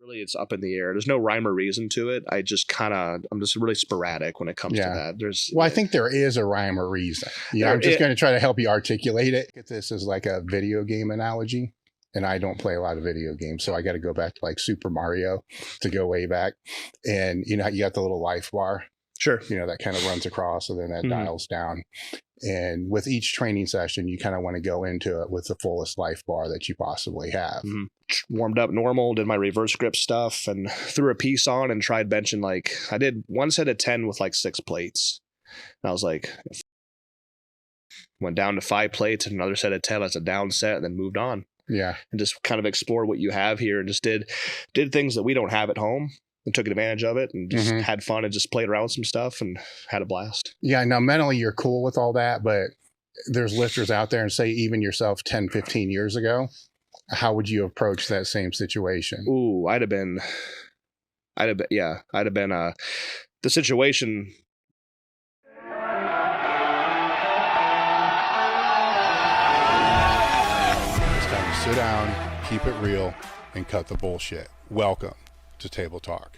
Really, it's up in the air. There's no rhyme or reason to it. I'm just really sporadic when it comes to that. Well, I think there is a rhyme or reason. Yeah, I'm just going to try to help you articulate it. Get this as like a video game analogy. And I don't play a lot of video games, so I got to go back to like Super Mario to go way back. And you know, you got the little life bar. Sure. You know, that kind of runs across and then that dials down. And with each training session, you kind of want to go into it with the fullest life bar that you possibly have. Warmed up normal, did my reverse grip stuff, and threw a piece on and tried benching. Like, I did one set of 10 with like 6 plates. And I was like, went down to 5 plates and another set of 10 as a down set, and then moved on. Yeah. And just kind of explored what you have here, and just did things that we don't have at home, and took advantage of it, and just had fun and just played around with some stuff and had a blast. Yeah. Now, mentally, you're cool with all that, but there's lifters out there, and say even yourself 10, 15 years ago, how would you approach that same situation? Ooh, I'd have been the situation. It's time to sit down, keep it real, and cut the bullshit. Welcome to Table Talk.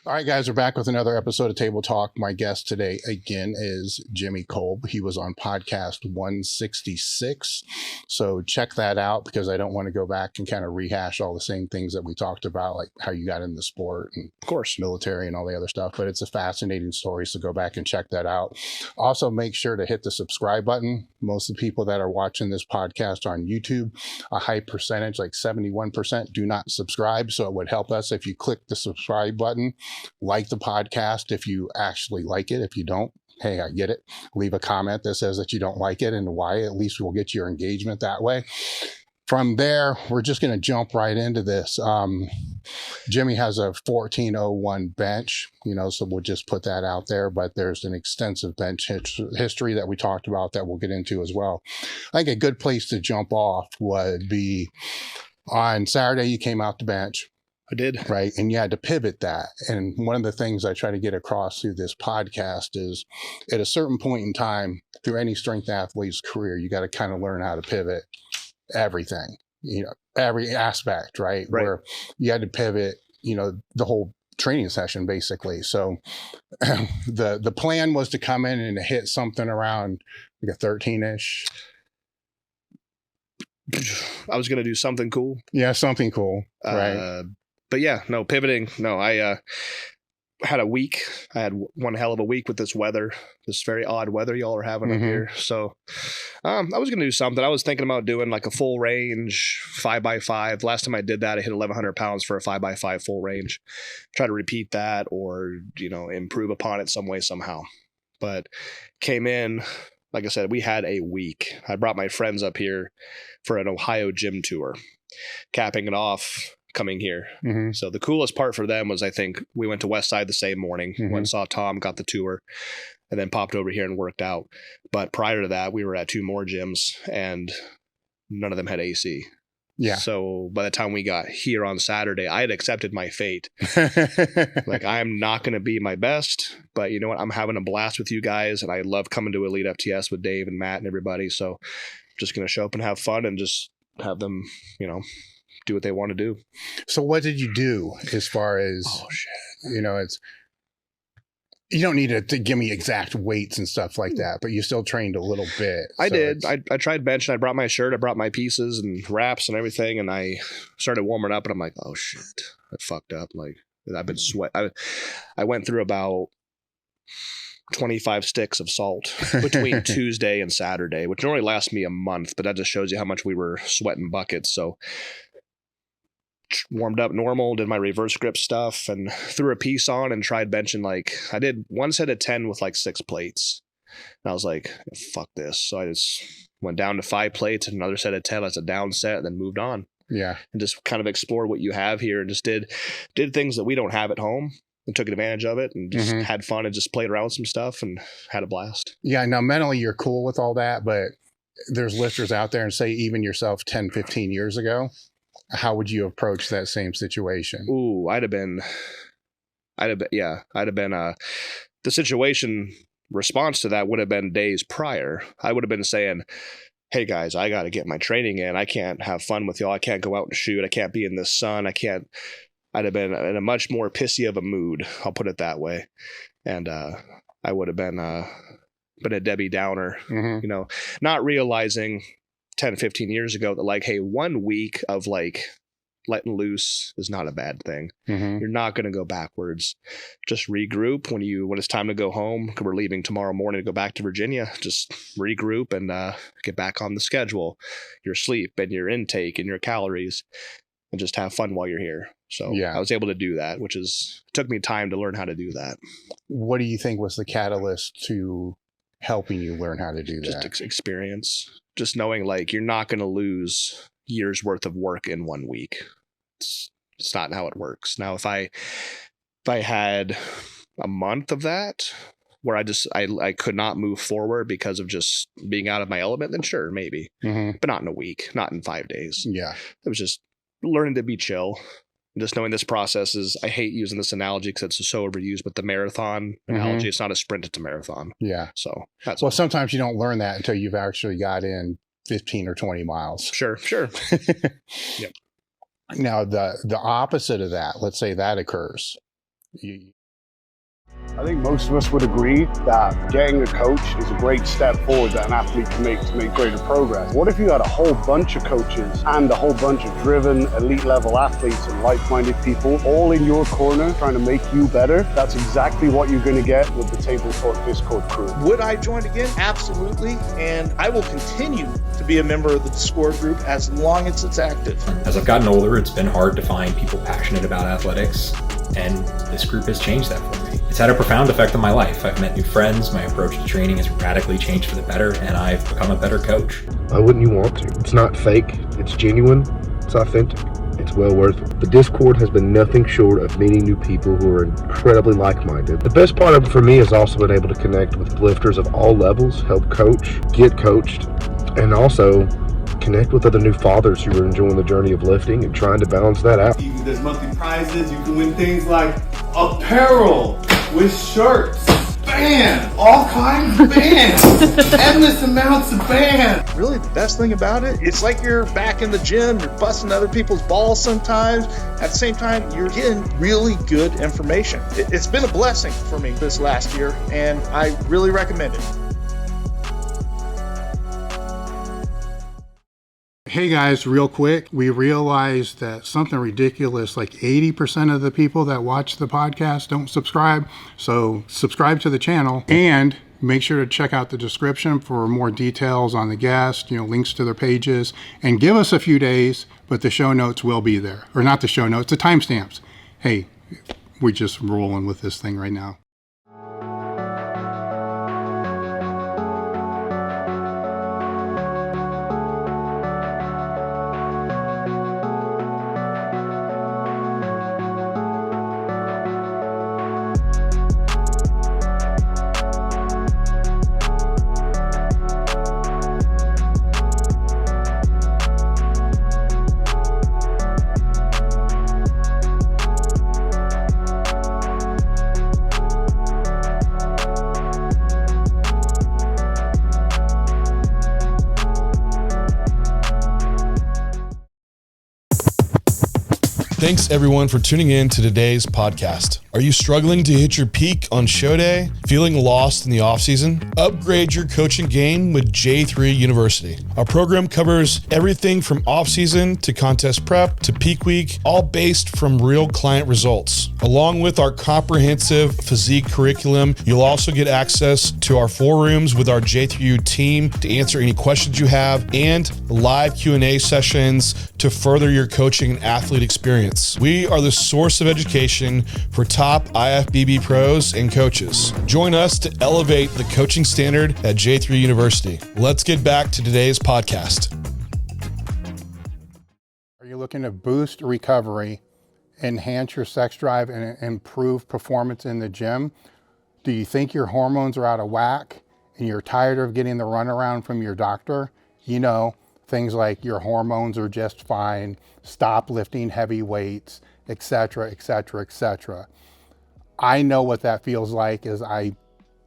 All right, guys, we're back with another episode of Table Talk. My guest today, again, is Jimmy Kolb. He was on podcast 166. So check that out, because I don't want to go back and kind of rehash all the same things that we talked about, like how you got in the sport and, of course, military and all the other stuff. But it's a fascinating story, so go back and check that out. Also, make sure to hit the subscribe button. Most of the people that are watching this podcast on YouTube, a high percentage, like 71%, do not subscribe. So it would help us if you click the subscribe button. Like the podcast if you actually like it. If you don't, hey, I get it. Leave a comment that says that you don't like it and why. At least we'll get your engagement that way. From there, we're just going to jump right into this. Jimmy has a 1401 bench, so we'll just put that out there. But there's an extensive bench history that we talked about that we'll get into as well. I think a good place to jump off would be on Saturday, you came out the bench. I did. Right. And you had to pivot that. And one of the things I try to get across through this podcast is at a certain point in time, through any strength athlete's career, you got to kind of learn how to pivot everything, every aspect, right? Where you had to pivot, the whole training session, basically. So the plan was to come in and hit something around like a 13-ish. I was going to do something cool. Yeah, something cool. Right. But yeah, no, pivoting. No, I had a week. I had one hell of a week with this weather, this very odd weather y'all are having up here. So I was going to do something. I was thinking about doing like a full range 5x5. Last time I did that, I hit 1,100 pounds for a 5x5 full range. Try to repeat that or, improve upon it some way, somehow. But came in, like I said, we had a week. I brought my friends up here for an Ohio gym tour, capping it off coming here. So the coolest part for them was, I think we went to West Side the same morning, went and saw Tom, got the tour, and then popped over here and worked out. But prior to that, we were at 2 more gyms and none of them had AC. Yeah. So by the time we got here on Saturday, I had accepted my fate. Like, I'm not going to be my best, but you know what? I'm having a blast with you guys, and I love coming to Elite FTS with Dave and Matt and everybody. So I'm just going to show up and have fun and just have them, do what they want to do. So what did you do as far as, it's, you don't need to give me exact weights and stuff like that, but you still trained a little bit. I did. I tried benching. I brought my shirt. I brought my pieces and wraps and everything. And I started warming up and I'm like, oh shit, I fucked up. Like, I've been sweating. I went through about 25 sticks of salt between Tuesday and Saturday, which normally lasts me a month, but that just shows you how much we were sweating buckets. So warmed up normal, did my reverse grip stuff, and threw a piece on and tried benching. Like, I did one set of 10 with like 6 plates. And I was like, fuck this. So I just went down to 5 plates and another set of 10 as a down set, and then moved on. Yeah. And just kind of explored what you have here, and just did things that we don't have at home, and took advantage of it, and just had fun and just played around with some stuff and had a blast. Yeah. Now, mentally, you're cool with all that, but there's lifters out there, and say even yourself 10, 15 years ago, how would you approach that same situation? Ooh, I'd have been the situation response to that would have been days prior. I would have been saying, hey guys, I got to get my training in. I can't have fun with y'all. I can't go out and shoot. I can't be in the sun. I can't I'd have been in a much more pissy of a mood. I'll put it that way. And I would have been a Debbie Downer, Mm-hmm. you know, not realizing 10, 15 years ago that like, hey, 1 week of like letting loose is not a bad thing. Mm-hmm. You're not going to go backwards. Just regroup when it's time to go home. 'Cause we're leaving tomorrow morning to go back to Virginia. Just regroup and get back on the schedule, your sleep and your intake and your calories, and just have fun while you're here. So Yeah. I was able to do that, which took me time to learn how to do that. What do you think was the catalyst to helping you learn how to do that? Just experience, just knowing like you're not going to lose years worth of work in 1 week. It's not how it works. Now, if I had a month of that where I could not move forward because of just being out of my element, then sure, maybe, Mm-hmm. but not in a week, not in 5 days. Yeah. It was just learning to be chill. Just knowing this process is, I hate using this analogy because it's so overused, but the marathon analogy, it's not a sprint, it's a marathon. Yeah. So that's Well, sometimes you don't learn that until you've actually got in 15 or 20 miles. Sure. Yep. Now, the opposite of that, let's say that occurs. I think most of us would agree that getting a coach is a great step forward that an athlete can make to make greater progress. What if you had a whole bunch of coaches and a whole bunch of driven elite level athletes and like-minded people all in your corner trying to make you better? That's exactly what you're going to get with the Table Talk Discord crew. Would I join again? Absolutely. And I will continue to be a member of the Discord group as long as it's active. As I've gotten older, it's been hard to find people passionate about athletics, and this group has changed that for me. It's had a profound effect on my life. I've met new friends, my approach to training has radically changed for the better, and I've become a better coach. Why wouldn't you want to? It's not fake, it's genuine, it's authentic. It's well worth it. The Discord has been nothing short of meeting new people who are incredibly like-minded. The best part of it for me has also been able to connect with lifters of all levels, help coach, get coached, and also connect with other new fathers who are enjoying the journey of lifting and trying to balance that out. There's monthly prizes. You can win things like apparel with shirts, bands, all kinds of bands, endless amounts of bands. Really, the best thing about it, it's like you're back in the gym, you're busting other people's balls sometimes. At the same time, you're getting really good information. It's been a blessing for me this last year, and I really recommend it. Hey guys, real quick, we realized that something ridiculous, like 80% of the people that watch the podcast don't subscribe. So subscribe to the channel and make sure to check out the description for more details on the guest, links to their pages, and give us a few days, but the show notes will be there. Or not the show notes, the timestamps. Hey, we're just rolling with this thing right now. Thanks everyone for tuning in to today's podcast. Are you struggling to hit your peak on show day? Feeling lost in the off season? Upgrade your coaching game with J3 University. Our program covers everything from off season to contest prep to peak week, all based from real client results. Along with our comprehensive physique curriculum, you'll also get access to our forums with our J3U team to answer any questions you have and live Q&A sessions to further your coaching and athlete experience. We are the source of education for top IFBB pros and coaches. Join us to elevate the coaching standard at J3 University. Let's get back to today's podcast. Are you looking to boost recovery, enhance your sex drive, and improve performance in the gym? Do you think your hormones are out of whack and you're tired of getting the runaround from your doctor? Things like your hormones are just fine, stop lifting heavy weights, etc., etc., etc. I know what that feels like, as I've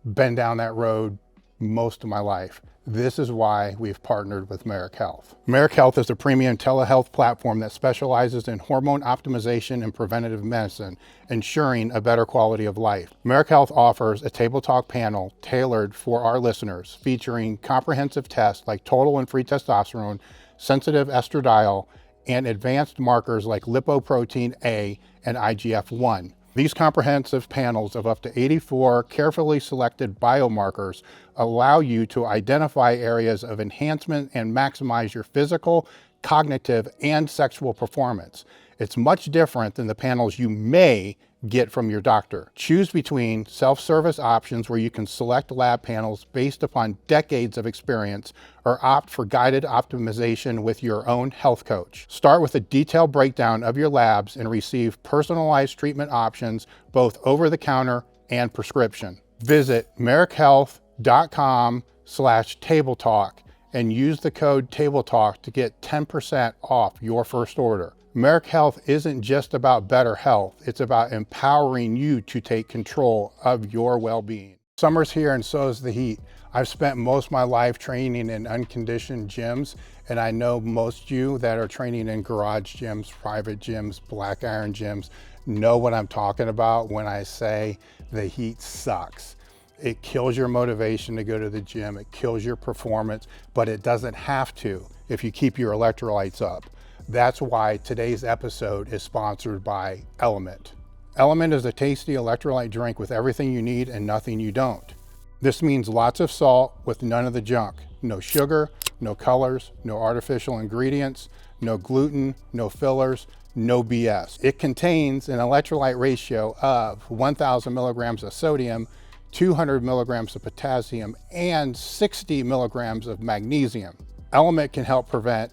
been down that road most of my life. This is why we've partnered with Marek Health. Marek Health is a premium telehealth platform that specializes in hormone optimization and preventative medicine, ensuring a better quality of life. Marek Health offers a Table Talk panel tailored for our listeners, featuring comprehensive tests like total and free testosterone, sensitive estradiol, and advanced markers like lipoprotein A and IGF-1. These comprehensive panels of up to 84 carefully selected biomarkers allow you to identify areas of enhancement and maximize your physical, cognitive, and sexual performance. It's much different than the panels you may get from your doctor. Choose between self-service options where you can select lab panels based upon decades of experience, or opt for guided optimization with your own health coach. Start with a detailed breakdown of your labs and receive personalized treatment options, both over the counter and prescription. Visit marekhealth.com/tabletalk and use the code TABLETALK to get 10% off your first order. Marek Health isn't just about better health, it's about empowering you to take control of your well-being. Summer's here and so is the heat. I've spent most of my life training in unconditioned gyms, and I know most of you that are training in garage gyms, private gyms, black iron gyms, know what I'm talking about when I say the heat sucks. It kills your motivation to go to the gym, it kills your performance, but it doesn't have to if you keep your electrolytes up. That's why today's episode is sponsored by LMNT. LMNT is a tasty electrolyte drink with everything you need and nothing you don't. This means lots of salt with none of the junk. No sugar, no colors, no artificial ingredients, no gluten, no fillers, no BS. It contains an electrolyte ratio of 1,000 milligrams of sodium, 200 milligrams of potassium, and 60 milligrams of magnesium. LMNT can help prevent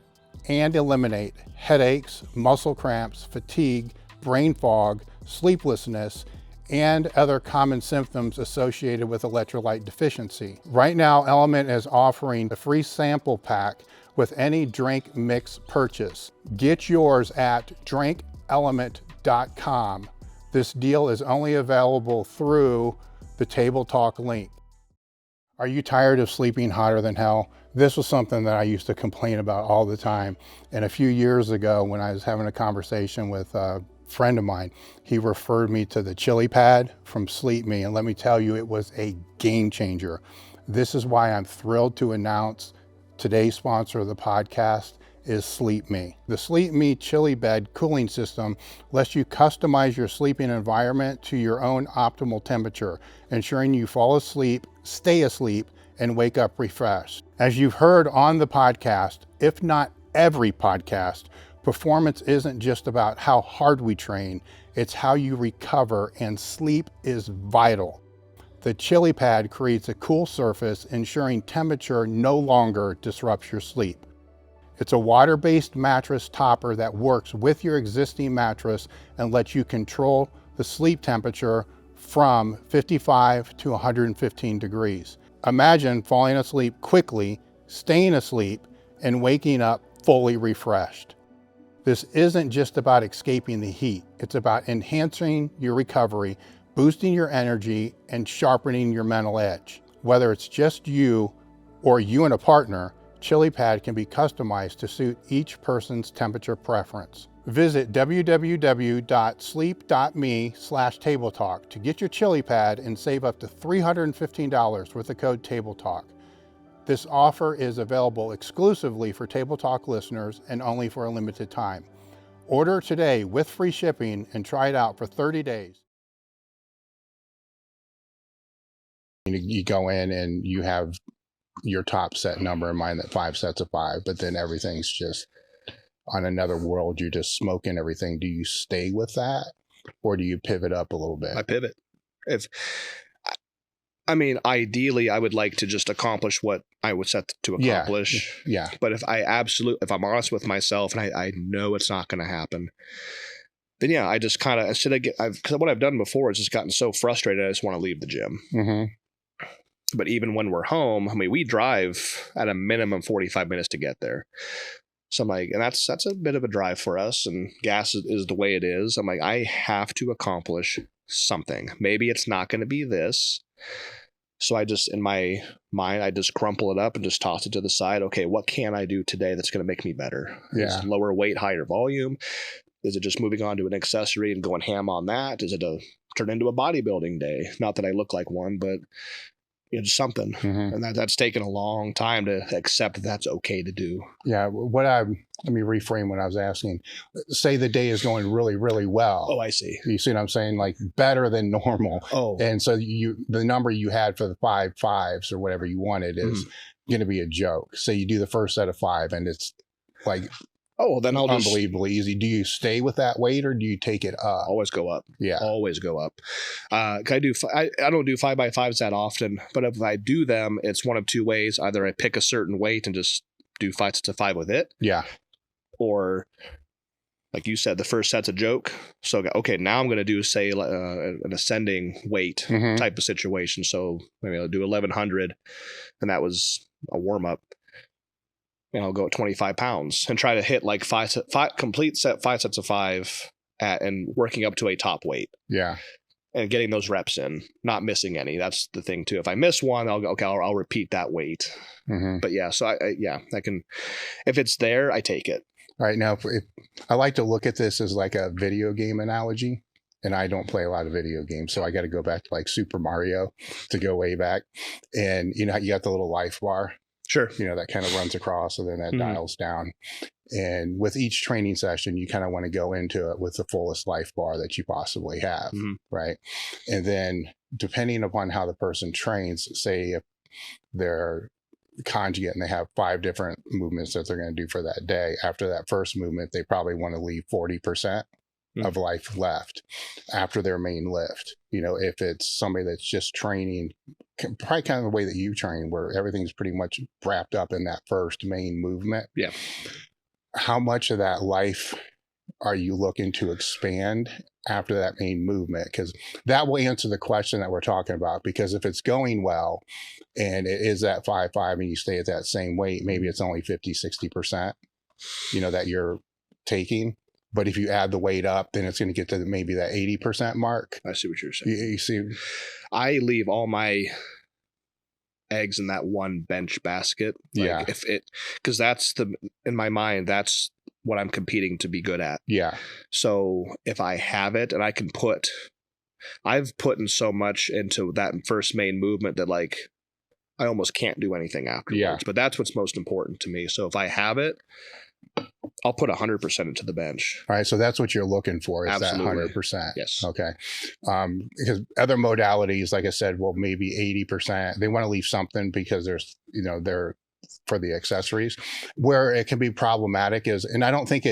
and eliminate headaches, muscle cramps, fatigue, brain fog, sleeplessness, and other common symptoms associated with electrolyte deficiency. Right now, LMNT is offering a free sample pack with any drink mix purchase. Get yours at drinkelement.com. This deal is only available through the Table Talk link. Are you tired of sleeping hotter than hell? This was something that I used to complain about all the time. And a few years ago, when I was having a conversation with a friend of mine, he referred me to the Chilipad from SleepMe. And let me tell you, it was a game changer. This is why I'm thrilled to announce today's sponsor of the podcast is SleepMe. The SleepMe Chili Bed cooling system lets you customize your sleeping environment to your own optimal temperature, ensuring you fall asleep, stay asleep, and wake up refreshed. As you've heard on the podcast, if not every podcast, performance isn't just about how hard we train, it's how you recover, and sleep is vital. The Chilipad creates a cool surface, ensuring temperature no longer disrupts your sleep. It's a water-based mattress topper that works with your existing mattress and lets you control the sleep temperature from 55 to 115 degrees. Imagine falling asleep quickly, staying asleep, and waking up fully refreshed. This isn't just about escaping the heat. It's about enhancing your recovery, boosting your energy, and sharpening your mental edge. Whether it's just you or you and a partner, Chilipad can be customized to suit each person's temperature preference. Visit www.sleep.me/tabletalk to get your Chilipad and save up to $315 with the code TABLETALK. This offer is available exclusively for Table Talk listeners and only for a limited time. Order today with free shipping and try it out for 30 days. You go in and you have your top set number in mind, that 5 sets of 5, but then everything's just on another world. You're just smoking everything. Do you stay with that, or do you pivot up a little bit? I pivot. Ideally, I would like to just accomplish what I was set to accomplish. Yeah. But if I'm honest with myself and I know it's not going to happen, then I just kind of, because what I've done before is just gotten so frustrated, I just want to leave the gym. Mm-hmm. But even when we're home, we drive at a minimum 45 minutes to get there. So I'm like, and that's a bit of a drive for us, and gas is the way it is. I'm like, I have to accomplish something. Maybe it's not going to be this, So I just, in my mind, I just crumple it up and just toss it to the side. Okay, what can I do today that's going to make me better? Yeah. Is lower weight, higher volume? Is it just moving on to an accessory and going ham on that? Is it turn into a bodybuilding day? Not that I look like one, but just something. Mm-hmm. And that's taken a long time to accept that's okay to do. Yeah. Let me reframe what I was asking. Say the day is going really, really well. Oh, I see. You see what I'm saying? Like better than normal. Oh. And so the number you had for the 5 5s or whatever you wanted is going to be a joke. So you do the first set of 5 and it's like, oh, well, then I'll just unbelievably easy. Do you stay with that weight or do you take it up? always go up. Yeah. Always go up. I don't do 5x5s that often, but if I do them, it's one of two ways. Either I pick a certain weight and just do 5 sets of 5 with it. Yeah. Or like you said, the first set's a joke. So, okay, now I'm going to do, say, an ascending weight type of situation. So maybe I'll do 1100 and that was a warm up. And I'll go at 25 pounds and try to hit like complete set 5 sets of 5 and working up to a top weight. Yeah. And getting those reps in, not missing any. That's the thing too. If I miss one, I'll go, okay, I'll repeat that weight. But yeah, so I can, if it's there, I take it. All right. Now, if I like to look at this as like a video game analogy, and I don't play a lot of video games. So I got to go back to like Super Mario to go way back. And you got the little life bar. Sure. That kind of runs across and then that dials down. And with each training session, you kind of want to go into it with the fullest life bar that you possibly have. Right. And then depending upon how the person trains, say if they're conjugate and they have 5 different movements that they're going to do for that day, after that first movement, they probably want to leave 40% of life left after their main lift. If it's somebody that's just training, probably kind of the way that you train, where everything's pretty much wrapped up in that first main movement. Yeah. How much of that life are you looking to expand after that main movement? Because that will answer the question that we're talking about. Because if it's going well and it is that 5-5 and you stay at that same weight, maybe it's only 50-60%, that you're taking. But if you add the weight up, then it's going to get to maybe that 80% mark. I see what you're saying. You see, I leave all my eggs in that one bench basket. Yeah. Because that's in my mind, that's what I'm competing to be good at. Yeah. So if I have it and I've put in so much into that first main movement that like I almost can't do anything afterwards. Yeah. But that's what's most important to me. So if I have it, I'll put 100% into the bench. All right. So that's what you're looking for, is Absolutely. that 100%. Yes. Okay. Because other modalities, like I said, well, maybe 80%, they want to leave something because there's, they're for the accessories. Where it can be problematic is, and I don't think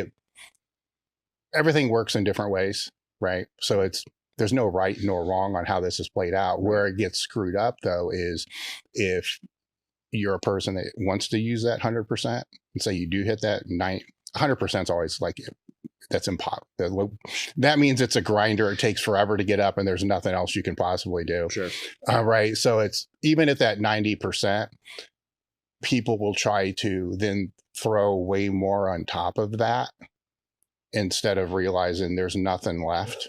everything works in different ways, right? So there's no right nor wrong on how this is played out. Where it gets screwed up though is if you're a person that wants to use that 100% and say you do hit that 100% is always like, that's impossible. That means it's a grinder. It takes forever to get up and there's nothing else you can possibly do. Sure. Right. So it's even at that 90%, people will try to then throw way more on top of that instead of realizing there's nothing left.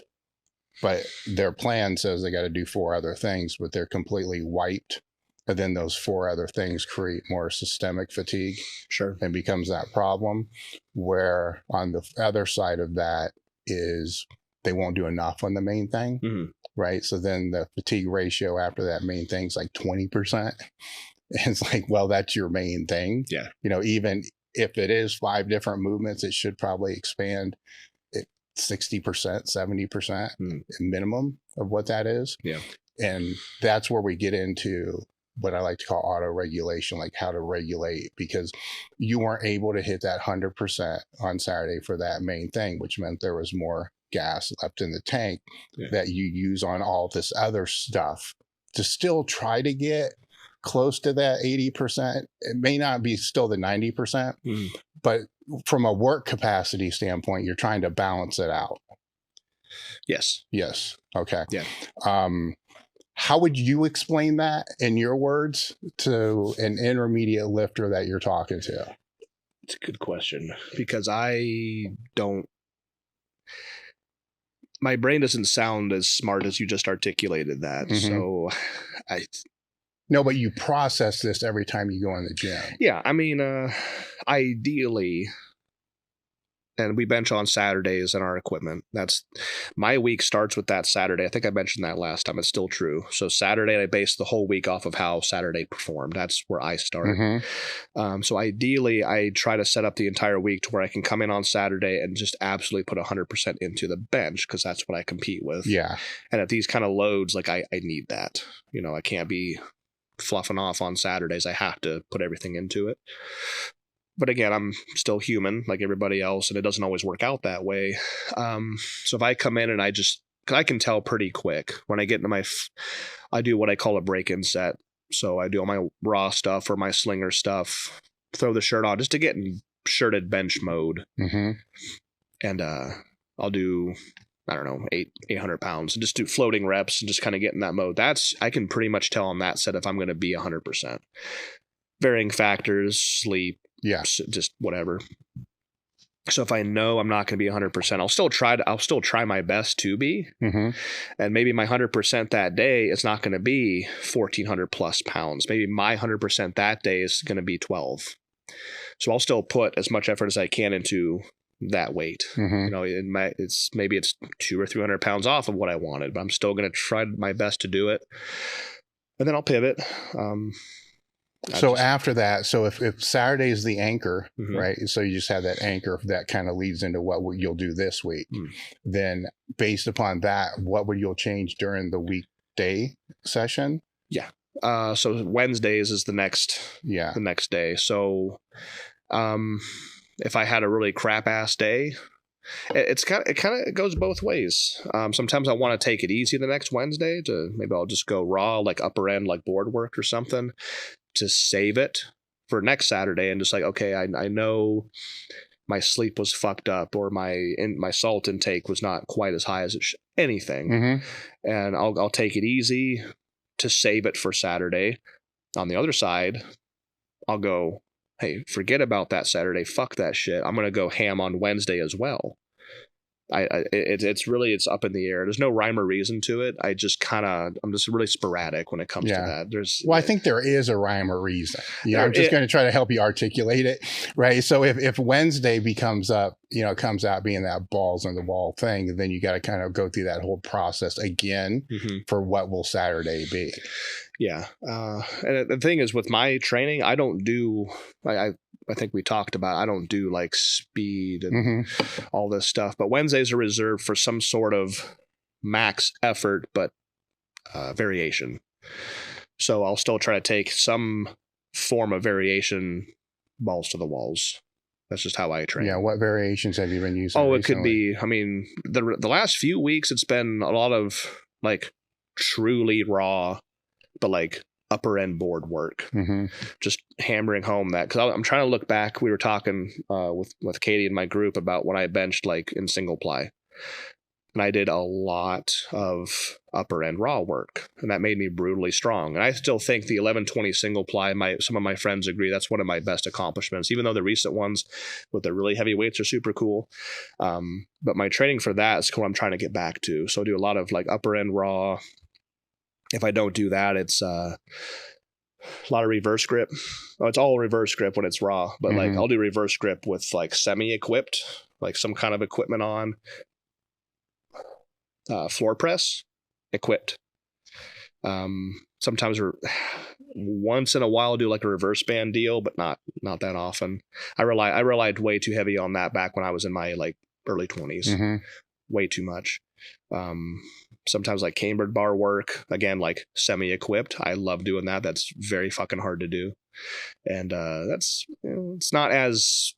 But their plan says they got to do 4 other things, but they're completely wiped. And then those 4 other things create more systemic fatigue. Sure. And becomes that problem, where on the other side of that is they won't do enough on the main thing. Right. So then the fatigue ratio after that main thing is like 20%. It's like, well, that's your main thing. Yeah. Even if it is 5 different movements, it should probably expand 60%, 70% minimum of what that is. Yeah. And that's where we get into what I like to call auto regulation, like how to regulate, because you weren't able to hit that 100% on Saturday for that main thing, which meant there was more gas left in the tank that you use on all this other stuff to still try to get close to that 80%. It may not be still the 90%, but from a work capacity standpoint, you're trying to balance it out. Yes. Yes. Okay. Yeah. How would you explain that in your words to an intermediate lifter that you're talking to? It's a good question, because my brain doesn't sound as smart as you just articulated that. So No, but you process this every time you go in the gym. Yeah, I mean, ideally, and we bench on Saturdays in our equipment. That's my week starts with that Saturday. I think I mentioned that last time. It's still true. So Saturday, I base the whole week off of how Saturday performed. That's where I start. So ideally, I try to set up the entire week to where I can come in on Saturday and just absolutely put 100% into the bench, because that's what I compete with. Yeah. And at these kind of loads, like I need that. You know, I can't be fluffing off on Saturdays. I have to put everything into it. But again, I'm still human like everybody else, and it doesn't always work out that way. So if I come in and I can tell pretty quick when I get into I do what I call a break-in set. So I do all my raw stuff or my slinger stuff, throw the shirt on just to get in shirted bench mode. And I'll do, I don't know, 800 pounds and just do floating reps and just kind of get in that mode. I can pretty much tell on that set if I'm going to be 100%. Varying factors, sleep, just whatever. So if I know I'm not going to be 100%, I'll still try my best to be. And maybe my 100% that day is not going to be 1,400 plus pounds. Maybe my 100% that day is going to be 12. So I'll still put as much effort as I can into that weight. You know, it's 200 or 300 pounds off of what I wanted, but I'm still going to try my best to do it. And then I'll pivot. So after that, so if Saturday is the anchor, right? So you just have that anchor that kind of leads into what you'll do this week. Then based upon that, what would you'll change during the weekday session? Yeah. So Wednesdays is the next day. So if I had a really crap ass day, it kind of goes both ways. Sometimes I want to take it easy the next Wednesday maybe I'll just go raw, like upper end, like board work or something, to save it for next Saturday, and just like, okay, I know my sleep was fucked up, or my salt intake was not quite as high as it should, anything. And I'll take it easy to save it for Saturday. On the other side, I'll go, hey, forget about that Saturday. Fuck that shit. I'm going to go ham on Wednesday as well. It's up in the air. There's no rhyme or reason to it. I'm just really sporadic when it comes to that. I think there is a rhyme or reason. I'm just going to try to help you articulate it. Right. So if Wednesday comes out being that balls on the wall thing, then you got to kind of go through that whole process again for what will Saturday be. Yeah. And the thing is, with my training, I don't do, I think we talked about, I don't do like speed and all this stuff, but Wednesdays are reserved for some sort of max effort, but variation. So I'll still try to take some form of variation, balls to the walls. That's just how I train. Yeah. What variations have you been using? Oh, it could be, I mean, the last few weeks, it's been a lot of like truly raw, but like upper end board work, just hammering home that, because I'm trying to look back. We were talking with Katie and my group about when I benched like in single ply, and I did a lot of upper end raw work, and that made me brutally strong. And I still think the 1120 single ply, some of my friends agree that's one of my best accomplishments, even though the recent ones with the really heavy weights are super cool. But my training for that is what I'm trying to get back to. So I do a lot of like upper end raw. If I don't do that, it's a lot of reverse grip. Oh, it's all reverse grip when it's raw, but like I'll do reverse grip with like semi-equipped, like some kind of equipment on. Floor press, equipped. Sometimes once in a while I'll do like a reverse band deal, but not that often. I relied way too heavy on that back when I was in my like early 20s. Way too much. Sometimes like cambered bar work, again, like semi-equipped. I love doing that. That's very fucking hard to do. And that's, it's not as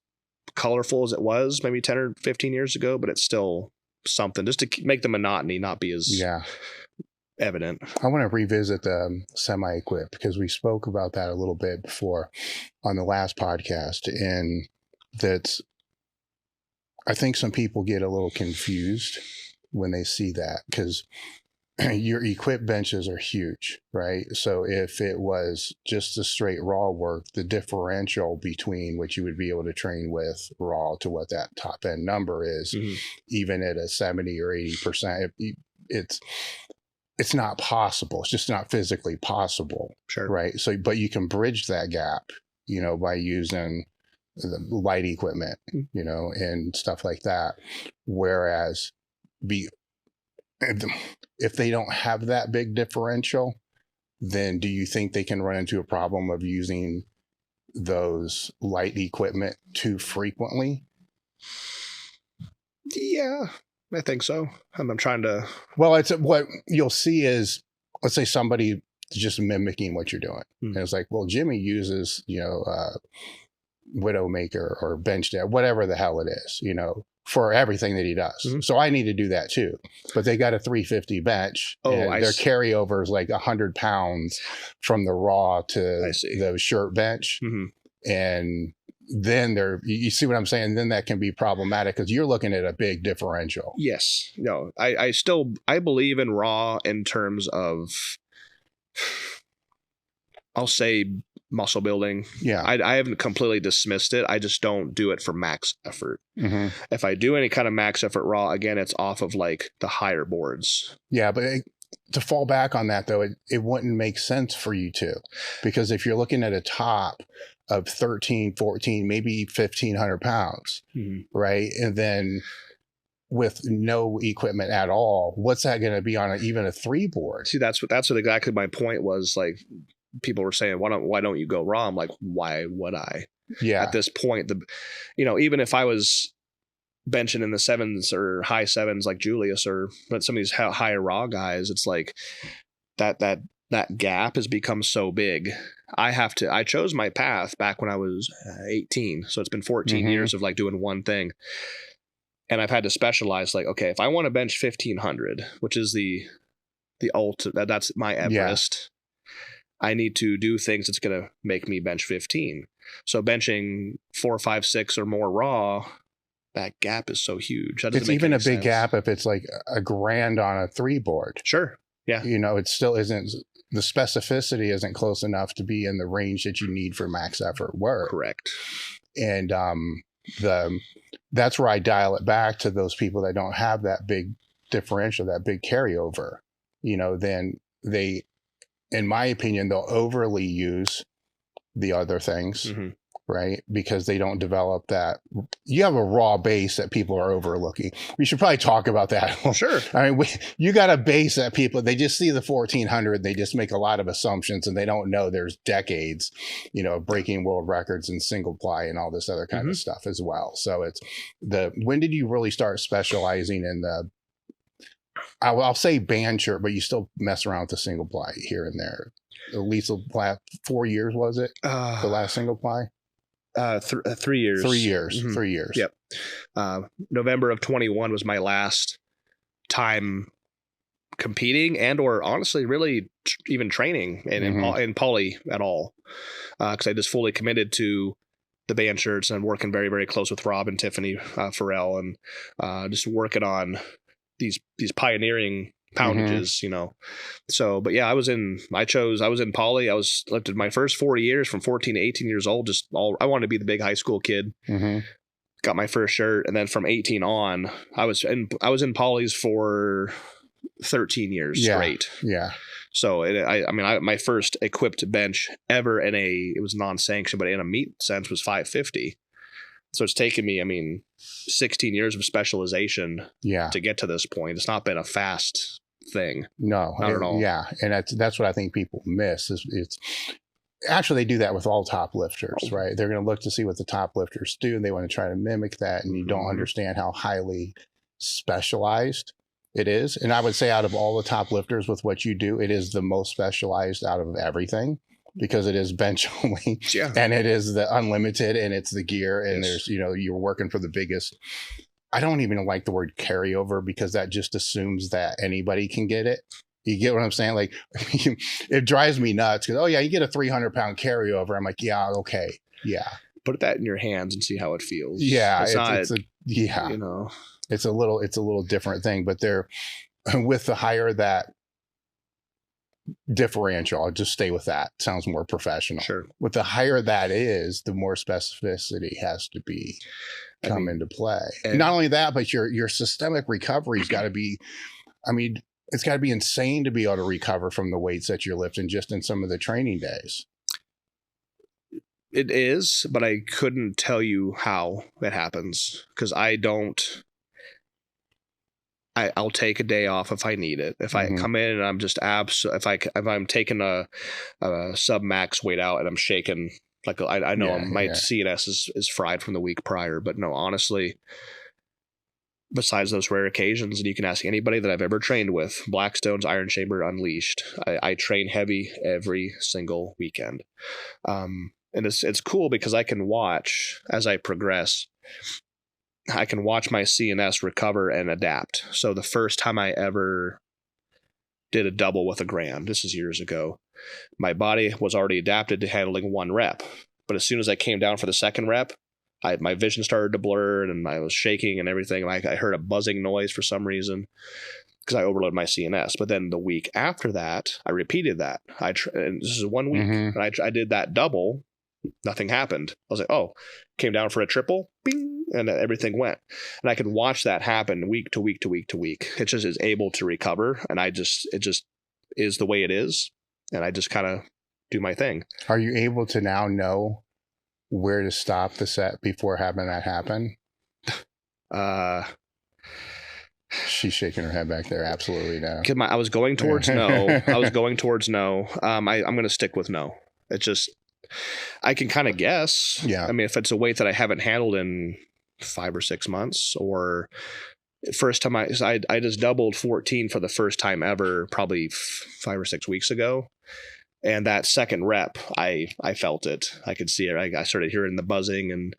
colorful as it was maybe 10 or 15 years ago, but it's still something just to make the monotony not be as evident. I want to revisit the semi-equipped, because we spoke about that a little bit before on the last podcast, and that I think some people get a little confused when they see that, because your equipped benches are huge, right? So if it was just the straight raw work, the differential between what you would be able to train with raw to what that top end number is, even at a 70 or 80%, it's not possible. It's just not physically possible. Sure. Right. So, but you can bridge that gap, by using the light equipment, and stuff like that. Whereas if they don't have that big differential, then do you think they can run into a problem of using those light equipment too frequently? Yeah, I think so. I'm trying to. Well, it's what you'll see is, let's say somebody just mimicking what you're doing. And it's like, well, Jimmy uses, Widowmaker or bench dad, whatever the hell it is, for everything that he does. So I need to do that too. But they got a 350 bench. And their carryover is like 100 pounds from the raw to the shirt bench. And then you see what I'm saying? Then that can be problematic because you're looking at a big differential. Yes. No, I believe in raw in terms of, I'll say muscle building. Yeah. I haven't completely dismissed it. I just don't do it for max effort. If I do any kind of max effort raw, again, it's off of like the higher boards. Yeah. But to fall back on that though, it wouldn't make sense for you to, because if you're looking at a top of 13, 14, maybe 1,500 pounds, right? And then with no equipment at all, what's that going to be on even a 3 board? See, that's what exactly my point was. Like, people were saying, why don't you go raw? I'm like, why would I? Yeah. At this point, even if I was benching in the 7s or high 7s like Julius but some of these higher raw guys, it's like that gap has become so big. I chose my path back when I was 18. So it's been 14 years of like doing one thing. And I've had to specialize, like, okay, if I want to bench 1,500, which is the ultimate, that's my Everest. I need to do things that's going to make me bench 15. So benching 4, 5, 6 or more raw, that gap is so huge. It's even a big gap if it's like $1,000 on a 3 board. Sure. Yeah. It still isn't, the specificity isn't close enough to be in the range that you need for max effort work. Correct. And that's where I dial it back to those people that don't have that big differential, that big carryover. Then they, in my opinion, they'll overly use the other things, right? Because they don't develop that. You have a raw base that people are overlooking. We should probably talk about that. Sure. I mean, you got a base that people, they just see the 1,400, they just make a lot of assumptions and they don't know there's decades, breaking world records in single ply and all this other kind of stuff as well. So when did you really start specializing in I'll say band shirt, but you still mess around with the single ply here and there. The lethal ply, 4 years, was it? The last single ply? 3 years. 3 years. 3 years. Yep. November of 21 was my last time competing or honestly really even training in poly at all. Because I just fully committed to the band shirts and working very, very close with Rob and Tiffany Farrell and just working on these pioneering poundages, So, but yeah, I was in poly. I was lifted my first 4 years from 14 to 18 years old. I wanted to be the big high school kid. Got my first shirt. And then from 18 on, I was in polys for 13 years straight. Yeah. So my first equipped bench ever it was non-sanctioned, but in a meet sense was 550. So it's taken me, 16 years of specialization to get to this point. It's not been a fast thing. No, not at all. Yeah. And that's what I think people miss it's actually, they do that with all top lifters, right? They're going to look to see what the top lifters do and they want to try to mimic that. And you don't understand how highly specialized it is. And I would say out of all the top lifters with what you do, it is the most specialized out of everything. Because it is bench only and it is the unlimited and it's the gear and there's, you're working for the biggest. I don't even like the word carryover because that just assumes that anybody can get it. You get what I'm saying? Like it drives me nuts because, you get a 300-pound carryover. I'm like, yeah, okay. Yeah. Put that in your hands and see how it feels. Yeah. It's a little different thing, but they're with the higher that differential, I'll just stay with that. Sounds more professional. Sure. With the higher that is, the more specificity has to come into play. And not only that, but your systemic recovery's got to be, it's got to be insane to be able to recover from the weights that you're lifting just in some of the training days. It is, but I couldn't tell you how it happens because I'll take a day off if I need it. If I come in and I'm just if I'm taking a sub max weight out and I'm shaking, like I know my CNS is fried from the week prior, but no, honestly, besides those rare occasions, and you can ask anybody that I've ever trained with, Blackstone's Iron Chamber Unleashed, I train heavy every single weekend. And it's cool because I can watch as I progress. I can watch my CNS recover and adapt. So the first time I ever did a double with a grand, this is years ago, my body was already adapted to handling 1 rep. But as soon as I came down for the second rep, my vision started to blur and I was shaking and everything. I heard a buzzing noise for some reason because I overloaded my CNS. But then the week after that, I repeated that. And this is 1 week. And I did that double. Nothing happened. I was like, oh, came down for a triple, bing, and everything went. And I can watch that happen week to week to week to week. It just is able to recover. And it just is the way it is. And I just kind of do my thing. Are you able to now know where to stop the set before having that happen? She's shaking her head back there. Absolutely no. I was going towards no. I'm going to stick with no. It's just, I can kind of guess. Yeah. I mean, if it's a weight that I haven't handled in 5 or 6 months, or first time I just doubled 14 for the first time ever, probably 5 or 6 weeks ago. And that second rep, I felt it. I could see it. I started hearing the buzzing and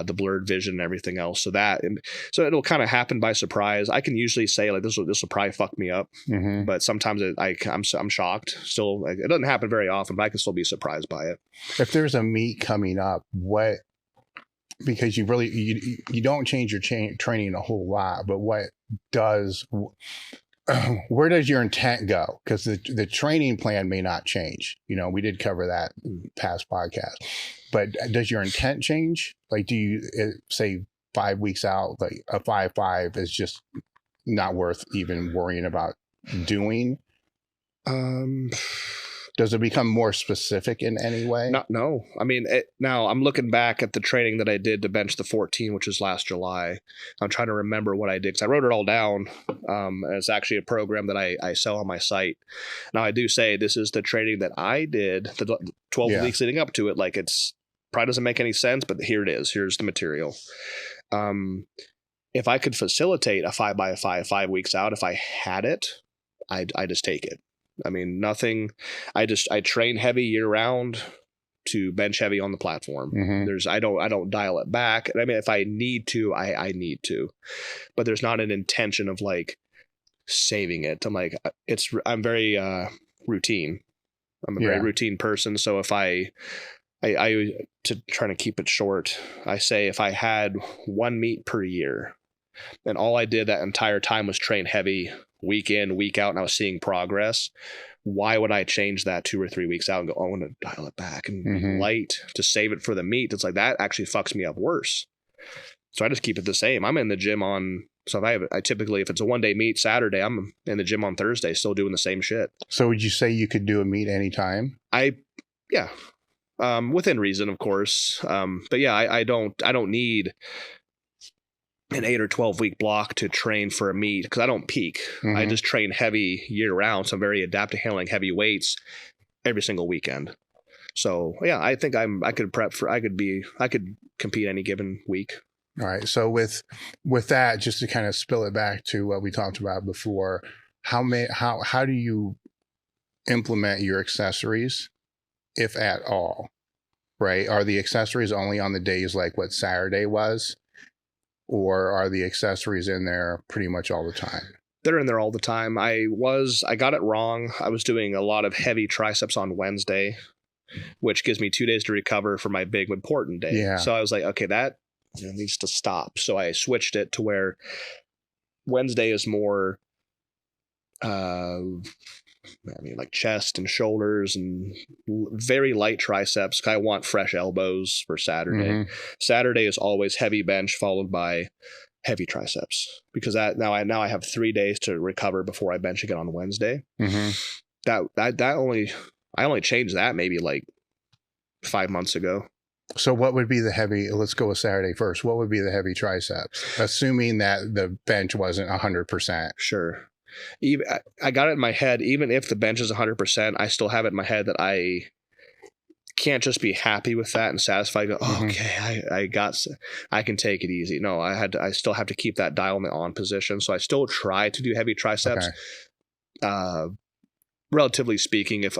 the blurred vision and everything else. So it'll kind of happen by surprise. I can usually say like this will probably fuck me up, but sometimes I'm shocked. Still, it doesn't happen very often, but I can still be surprised by it. If there's a meet coming up, because you really you don't change your training a whole lot, but where does your intent go? Because the training plan may not change. We did cover that in past podcast, but does your intent change? Like, do you say 5 weeks out, like a 5.5 is just not worth even worrying about doing? Does it become more specific in any way? No. I mean, now I'm looking back at the training that I did to bench the 14, which was last July. I'm trying to remember what I did because I wrote it all down. And it's actually a program that I sell on my site. Now, I do say this is the training that I did, the 12 weeks leading up to it. Like, it's probably doesn't make any sense, but here it is. Here's the material. If I could facilitate a 5x5 5 weeks out, if I had it, I just take it. I mean, nothing. I train heavy year round to bench heavy on the platform. I don't dial it back. I mean, if I need to, I need to, but there's not an intention of like saving it. I'm very routine. I'm a very routine person. So if I to try to keep it short, I say if I had 1 meet per year and all I did that entire time was train heavy week in, week out, and I was seeing progress, why would I change that 2 or 3 weeks out and go, oh, I want to dial it back and be light to save it for the meet? It's like that actually fucks me up worse. So I just keep it the same. I'm in the gym so I typically, if it's a 1-day meet Saturday, I'm in the gym on Thursday, still doing the same shit. So would you say you could do a meet anytime? Within reason, of course. But yeah, I don't need an 8 or 12 week block to train for a meet because I don't peak. I just train heavy year round. So I'm very adept to handling heavy weights every single weekend. So yeah, I think I could compete any given week. All right. So with that, just to kind of spill it back to what we talked about before, how do you implement your accessories, if at all? Right? Are the accessories only on the days like what Saturday was? Or are the accessories in there pretty much all the time? They're in there all the time. I got it wrong. I was doing a lot of heavy triceps on Wednesday, which gives me 2 days to recover for my big important day. Yeah. So I was like, okay, that needs to stop. So I switched it to where Wednesday is more, like chest and shoulders and very light triceps. I want fresh elbows for Saturday. Saturday is always heavy bench followed by heavy triceps, because now I have 3 days to recover before I bench again on Wednesday. I only changed that maybe like 5 months ago. So what would be the heavy, let's go with Saturday first. What would be the heavy triceps, assuming that the bench wasn't 100%? Sure. Even I got it in my head, even if the bench is 100%, I still have it in my head that I can't just be happy with that and satisfied. Go, okay, I can take it easy. No, I still have to keep that dial in the on position. So I still try to do heavy triceps. Relatively speaking, if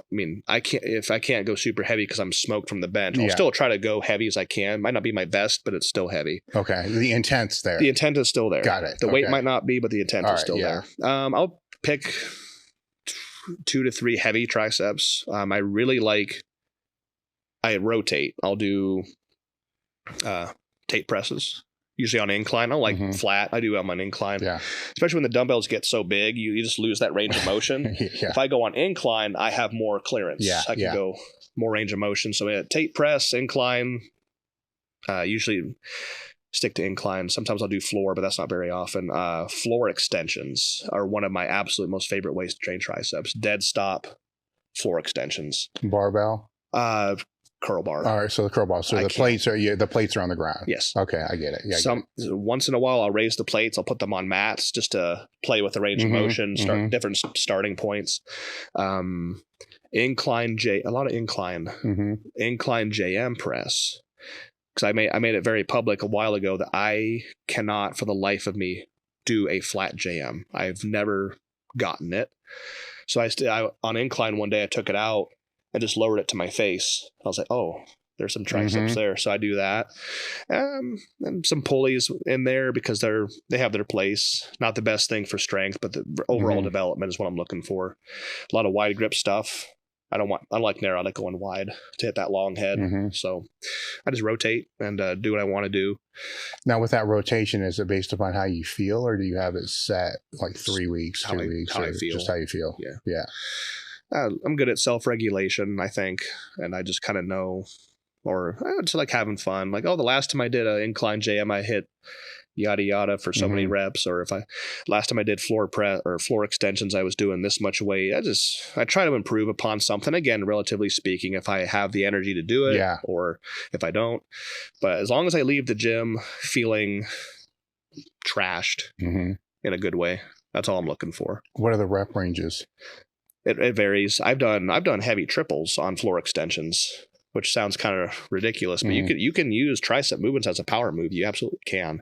I can't go super heavy because I'm smoked from the bench, I'll still try to go heavy as I can. Might not be my best, but it's still heavy. Okay. The intent's there. The intent is still there. Got it. The weight might not be, but the intent is still there. I'll pick 2 to 3 heavy triceps. I really like, I rotate. I'll do Tate presses. Usually on incline. I don't like flat. I do on an incline. Yeah. Especially when the dumbbells get so big, you just lose that range of motion. If I go on incline, I have more clearance. I can go more range of motion. So Tate press, incline, usually stick to incline. Sometimes I'll do floor, but that's not very often. Floor extensions are one of my absolute most favorite ways to train triceps. Dead stop floor extensions. Barbell? Curl bar. All right, so the curl bar. So the plates are on the ground. Yes. Okay, I get it. Yeah. Once in a while, I'll raise the plates. I'll put them on mats just to play with the range of motion, start different starting points. Incline a lot of incline JM press. Because I made it very public a while ago that I cannot, for the life of me, do a flat JM. I've never gotten it. So I on incline one day, I took it out and just lowered it to my face. I was like, oh, there's some triceps there. So I do that. And some pulleys in there because they have their place. Not the best thing for strength, but the overall development is what I'm looking for. A lot of wide grip stuff. I don't like narrow. I like going wide to hit that long head. So I just rotate and do what I want to do. Now with that rotation, is it based upon how you feel, or do you have it set like 3 weeks, 2 weeks? How I feel. Just how you feel. Yeah. I'm good at self-regulation, I think, and I just kind of know, or just like having fun. Like, the last time I did an incline JM, I hit yada yada for so many reps. Or last time I did floor press or floor extensions, I was doing this much weight. I try to improve upon something. Again, relatively speaking, if I have the energy to do it, or if I don't. But as long as I leave the gym feeling trashed in a good way, that's all I'm looking for. What are the rep ranges? It varies. I've done heavy triples on floor extensions, which sounds kind of ridiculous, but you can use tricep movements as a power move. You absolutely can.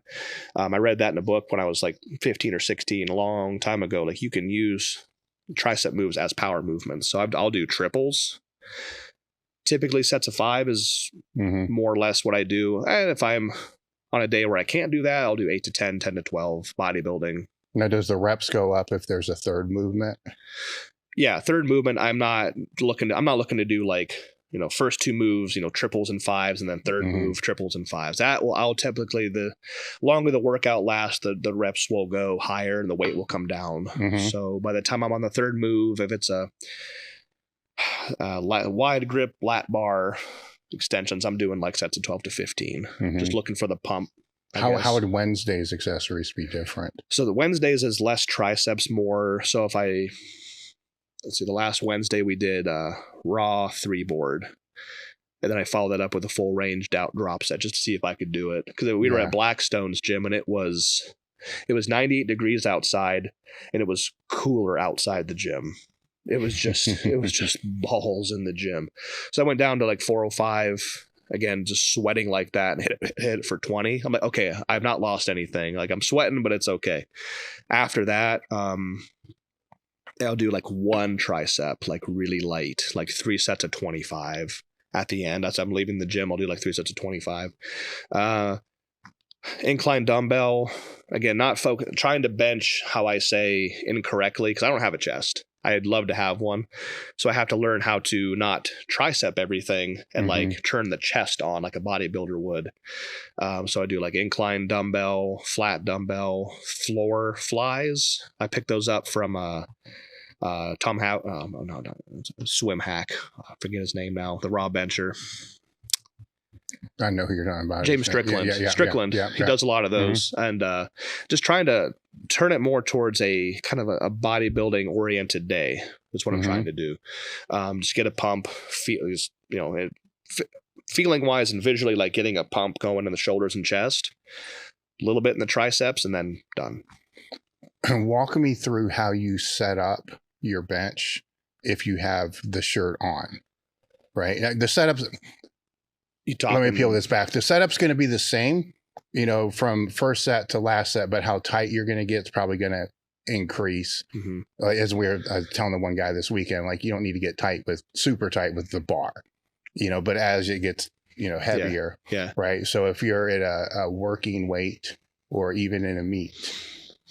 I read that in a book when I was like 15 or 16, a long time ago. Like, you can use tricep moves as power movements. So I'll do triples. Typically sets of 5 is more or less what I do. And if I'm on a day where I can't do that, I'll do 8 to 10, 10 to 12 bodybuilding. Now, does the reps go up if there's a third movement? Yeah, third movement, I'm not looking to do like, first 2 moves, triples and 5s, and then third move, triples and 5s. I'll typically, the longer the workout lasts, the reps will go higher and the weight will come down. So by the time I'm on the third move, if it's a wide grip lat bar extensions, I'm doing like sets of 12 to 15, just looking for the pump. How would Wednesday's accessories be different? So the Wednesdays is less triceps, more. So if let's see, the last Wednesday we did raw 3 board. And then I followed that up with a full range drop set just to see if I could do it. Because we were at Blackstone's gym and it was 98 degrees outside and it was cooler outside the gym. It was just balls in the gym. So I went down to like 405. Again, just sweating like that and hit it for 20. I'm like, okay, I've not lost anything. Like, I'm sweating, but it's okay. After that, I'll do like 1 tricep, like really light, like 3 sets of 25 at the end. As I'm leaving the gym, I'll do like 3 sets of 25. Incline dumbbell, again, not trying to bench how I say incorrectly, because I don't have a chest. I'd love to have one. So I have to learn how to not tricep everything and like turn the chest on like a bodybuilder would. So I do like incline dumbbell, flat dumbbell, floor flies. I picked those up from Tom Swim Hack. I forget his name now. The raw bencher. I know who you're talking about. James Strickland. Strickland. He does a lot of those, and just trying to turn it more towards a kind of a bodybuilding oriented day. That's what I'm trying to do. Just get a pump, feeling wise and visually, like getting a pump going in the shoulders and chest, a little bit in the triceps, and then done. Walk me through how you set up your bench if you have the shirt on, right? The setups. Let me peel this back. The setup's going to be the same, from first set to last set, but how tight you're going to get is probably going to increase. As I was telling the one guy this weekend, like, you don't need to get super tight with the bar, but as it gets, heavier, right? So if you're at a working weight or even in a meet,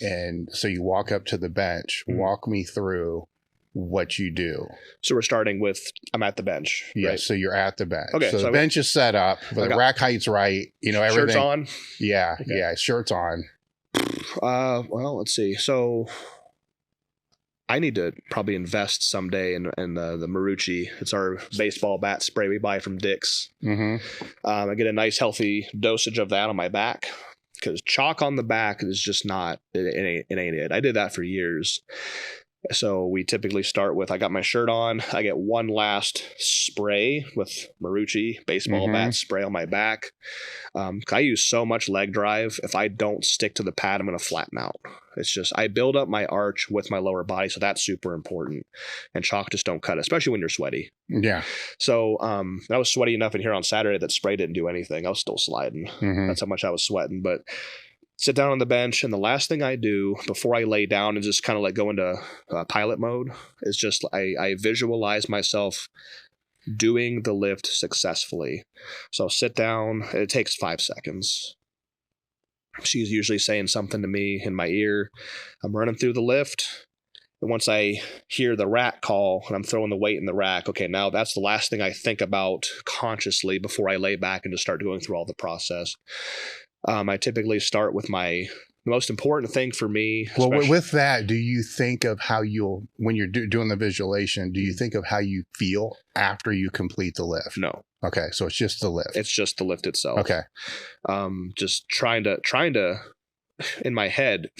and so you walk up to the bench, walk me through what you do. So we're starting with, I'm at the bench. Yes. Right? So you're at the bench. Okay. So the bench is set up. The rack height's right. Everything. Shirt's on. Yeah. Okay. Yeah. Shirt's on. Well, let's see. So I need to probably invest someday in the Marucci. It's our baseball bat spray we buy from Dick's. I get a nice healthy dosage of that on my back, because chalk on the back is just not, it ain't it. I did that for years. So we typically start with, I got my shirt on, I get one last spray with Marucci baseball bat spray on my back. I use so much leg drive. If I don't stick to the pad, I'm going to flatten out. It's just, I build up my arch with my lower body. So that's super important. And chalk just don't cut it, especially when you're sweaty. Yeah. So I was sweaty enough in here on Saturday that spray didn't do anything. I was still sliding. That's how much I was sweating. But sit down on the bench, and the last thing I do before I lay down and just kind of like go into pilot mode is just I visualize myself doing the lift successfully. So I'll sit down. It takes 5 seconds. She's usually saying something to me in my ear. I'm running through the lift. And once I hear the rack call and I'm throwing the weight in the rack, okay, now that's the last thing I think about consciously before I lay back and just start going through all the process. I typically start with the most important thing for me. Well, with that, do you think of how when you're doing the visualization, do you think of how you feel after you complete the lift? No. Okay. So it's just the lift. It's just the lift itself. Okay. Just trying to, in my head,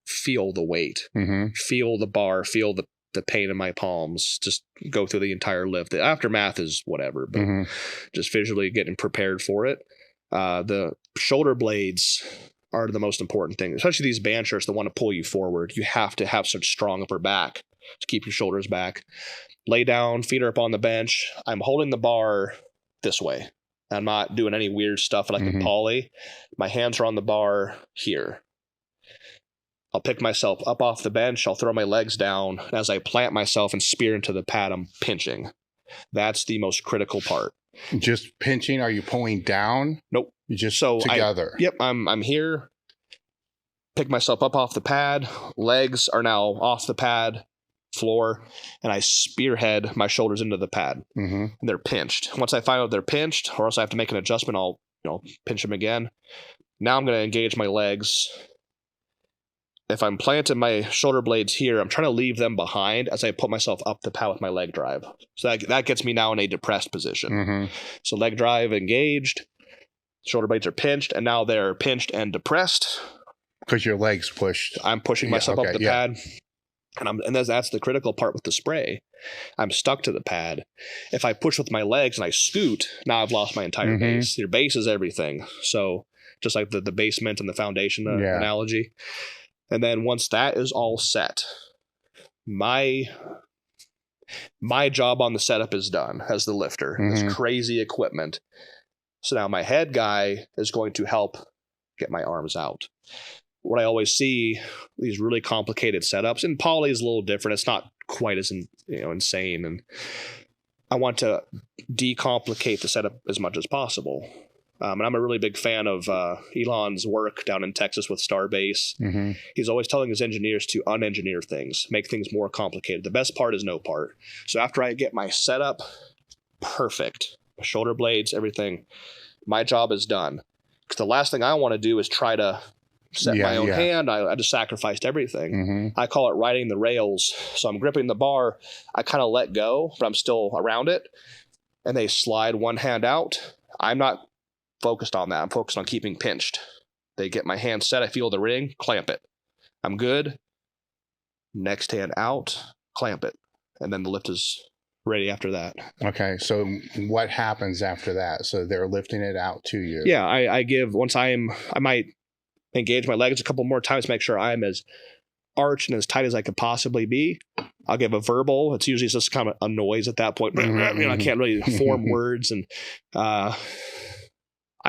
feel the weight, feel the bar, feel the pain in my palms, just go through the entire lift. The aftermath is whatever, but just visually getting prepared for it. The shoulder blades are the most important thing, especially these band shirts that want to pull you forward. You have to have such strong upper back to keep your shoulders back. Lay down, feet are up on the bench. I'm holding the bar this way. I'm not doing any weird stuff like the poly. My hands are on the bar here. I'll pick myself up off the bench. I'll throw my legs down. As I plant myself and spear into the pad, I'm pinching. That's the most critical part. Just pinching? Are you pulling down? Nope. You just together? I'm here. Pick myself up off the pad. Legs are now off the pad floor, and I spearhead my shoulders into the pad. And they're pinched. Once I find out they're pinched, or else I have to make an adjustment, I'll pinch them again. Now I'm going to engage my legs. If I'm planting my shoulder blades here, I'm trying to leave them behind as I put myself up the pad with my leg drive. So that gets me now in a depressed position. So leg drive engaged, shoulder blades are pinched, and now they're pinched and depressed. Because your legs pushed. I'm pushing myself up the pad. And that's the critical part with the spray. I'm stuck to the pad. If I push with my legs and I scoot, now I've lost my entire base. Your base is everything. So just like the basement and the foundation analogy. And then once that is all set, my job on the setup is done as the lifter. This crazy equipment. So now my head guy is going to help get my arms out. What I always see, these really complicated setups, and poly is a little different. It's not quite as insane. And I want to decomplicate the setup as much as possible. And I'm a really big fan of Elon's work down in Texas with Starbase. He's always telling his engineers to unengineer things, make things more complicated. The best part is no part. So after I get my setup perfect, my shoulder blades, everything, my job is done. Because the last thing I want to do is try to set my own hand. I just sacrificed everything. I call it riding the rails. So I'm gripping the bar. I kind of let go, but I'm still around it. And they slide one hand out. I'm not focused on that. I'm focused on keeping pinched. They get my hand set. I feel the ring, clamp it. I'm good. Next hand out, clamp it. And then the lift is ready after that. Okay. So what happens after that? So they're lifting it out to you. Yeah. I give, once I might engage my legs a couple more times to make sure I'm as arched and as tight as I could possibly be. I'll give a verbal. It's usually just kind of a noise at that point. I can't really form words, and I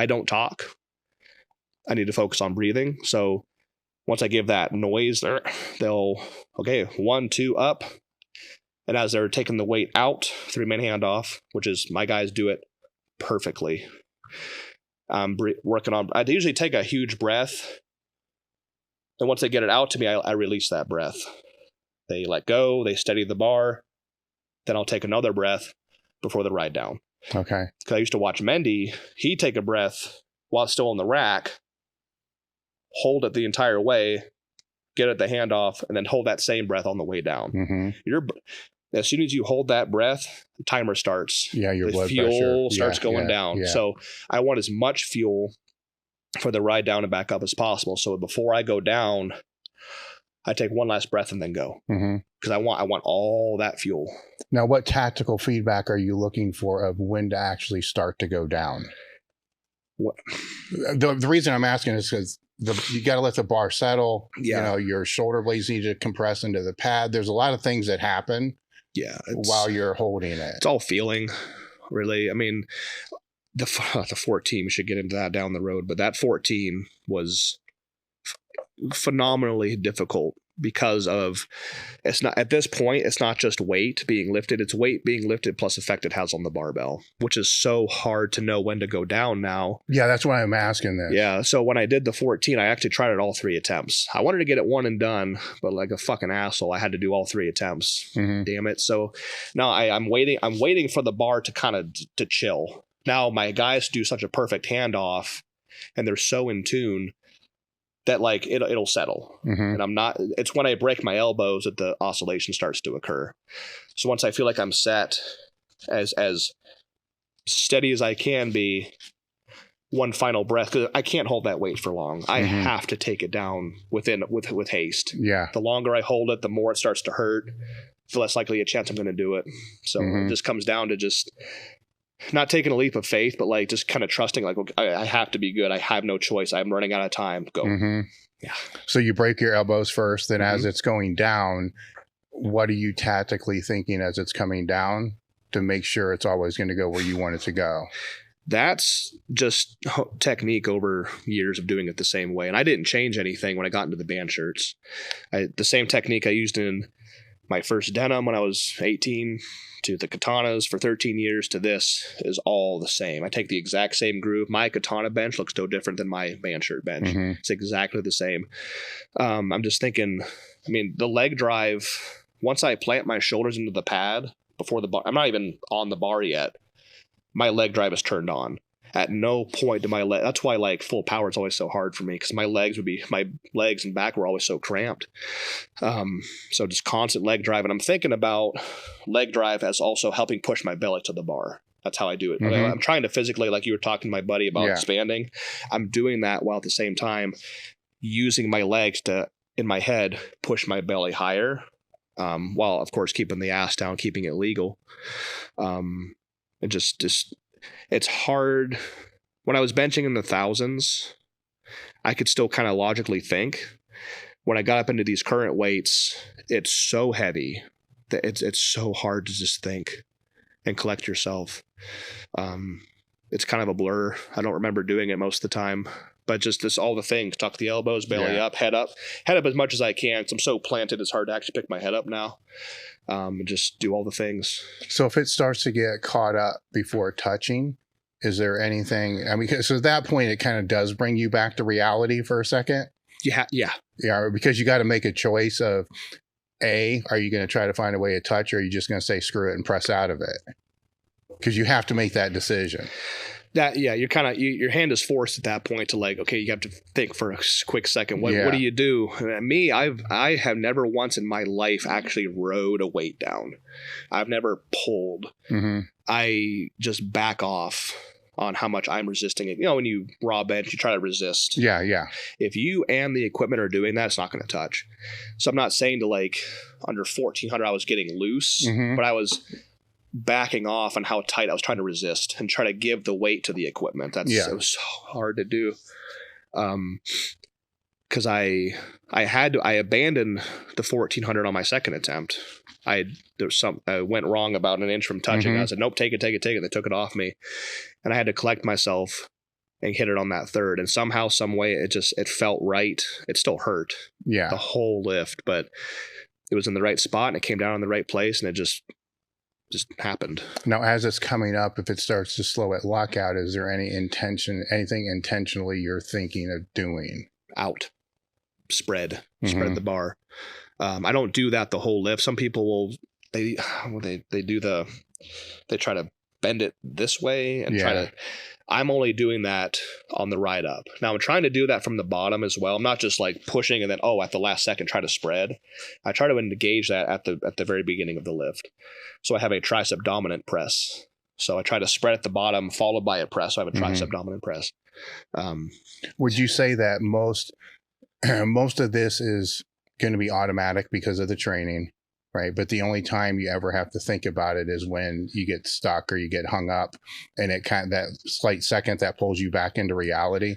don't talk. I need to focus on breathing. So once I give that noise, they'll, okay, 1, 2, up. And as they're taking the weight out, 3-man handoff, which is my guys do it perfectly. I'm working on, I usually take a huge breath. And once they get it out to me, I release that breath. They let go, they steady the bar. Then I'll take another breath before the ride down. Okay. Because I used to watch Mendy. He'd take a breath while still on the rack, hold it the entire way, get it the handoff, and then hold that same breath on the way down. Mm-hmm. As soon as you hold that breath, the timer starts. Yeah, your the blood fuel pressure starts going down. Yeah. So I want as much fuel for the ride down and back up as possible. So before I go down, I take one last breath and then go. Because I want all that fuel. Now, what tactical feedback are you looking for of when to actually start to go down? What? The reason I'm asking is because you got to let the bar settle. Yeah. You know, your shoulder blades need to compress into the pad. There's a lot of things that happen. Yeah, while you're holding it. It's all feeling, really. I mean, the 14, we should get into that down the road, but that 14 was phenomenally difficult because of, it's not, at this point, it's not just weight being lifted, it's weight being lifted plus effect it has on the barbell, which is so hard to know when to go down now. Yeah, that's why I'm asking this. Yeah, so when I did the 14, I actually tried it all 3 attempts. I wanted to get it one and done, but like a fucking asshole, I had to do all 3 attempts. Damn it. So now I'm waiting for the bar to kind of to chill. Now my guys do such a perfect handoff and they're so in tune that like it'll settle. And I'm not, it's when I break my elbows that the oscillation starts to occur. So once I feel like I'm set as steady as I can be, one final breath, because I can't hold that weight for long. I have to take it down with haste. Yeah. The longer I hold it, the more it starts to hurt, the less likely a chance I'm going to do it. So it just comes down to just not taking a leap of faith, but like just kind of trusting, like, okay, I have to be good. I have no choice. I'm running out of time. Go. Yeah. So you break your elbows first, then as it's going down, what are you tactically thinking as it's coming down to make sure it's always going to go where you want it to go? That's just technique over years of doing it the same way. And I didn't change anything when I got into the band shirts. The same technique I used in my first denim when I was 18 to the katanas for 13 years to this is all the same. I take the exact same groove. My katana bench looks no different than my band shirt bench. It's exactly the same. I'm just thinking, I mean, the leg drive, once I plant my shoulders into the pad before the bar, I'm not even on the bar yet, my leg drive is turned on. At no point do my leg, that's why like full power is always so hard for me, because my legs and back were always so cramped. So just constant leg drive. And I'm thinking about leg drive as also helping push my belly to the bar. That's how I do it. I'm trying to physically, like you were talking to my buddy about expanding. I'm doing that while at the same time using my legs to, in my head, push my belly higher, while of course keeping the ass down, keeping it legal. And just it's hard. When I was benching in the thousands, I could still kind of logically think. When I got up into these current weights, it's so heavy that it's so hard to just think and collect yourself. It's kind of a blur. I don't remember doing it most of the time, but just all the things: tuck the elbows, belly up, head up as much as I can. 'Cause I'm so planted, it's hard to actually pick my head up now. And just do all the things. So if it starts to get caught up before touching, is there anything, I mean, so at that point, it kind of does bring you back to reality for a second. Yeah, because you got to make a choice of, are you going to try to find a way to touch, or are you just going to say screw it and press out of it? Because you have to make that decision. You're kind of, your hand is forced at that point to like, okay, you have to think for a quick second. What do you do? Me, I have never once in my life actually rode a weight down. I've never pulled. I just back off on how much I'm resisting it. You know, when you raw bench, you try to resist. Yeah, yeah. If you and the equipment are doing that, it's not going to touch. So I'm not saying to like under 1400 I was getting loose, but I was backing off on how tight I was trying to resist and try to give the weight to the equipment. It was so hard to do. Because I abandoned the 1400 on my second attempt. I went wrong about an inch from touching. I said, nope, take it. They took it off me. And I had to collect myself and hit it on that third. And somehow, some way, it felt right. It still hurt. Yeah. The whole lift, but it was in the right spot and it came down in the right place and it just happened. Now, as it's coming up, if it starts to slow at lockout, is there anything intentionally you're thinking of doing? Out. Spread the bar. I don't do that the whole lift. Some people they try to bend it this way and try to. I'm only doing that on the ride up. Now I'm trying to do that from the bottom as well. I'm not just like pushing and then at the last second try to spread. I try to engage that at the very beginning of the lift. So I have a tricep dominant press. So I try to spread at the bottom followed by a press. So I have a tricep dominant press. Would you say that most of this is going to be automatic because of the training, right? But the only time you ever have to think about it is when you get stuck or you get hung up, and it that slight second that pulls you back into reality.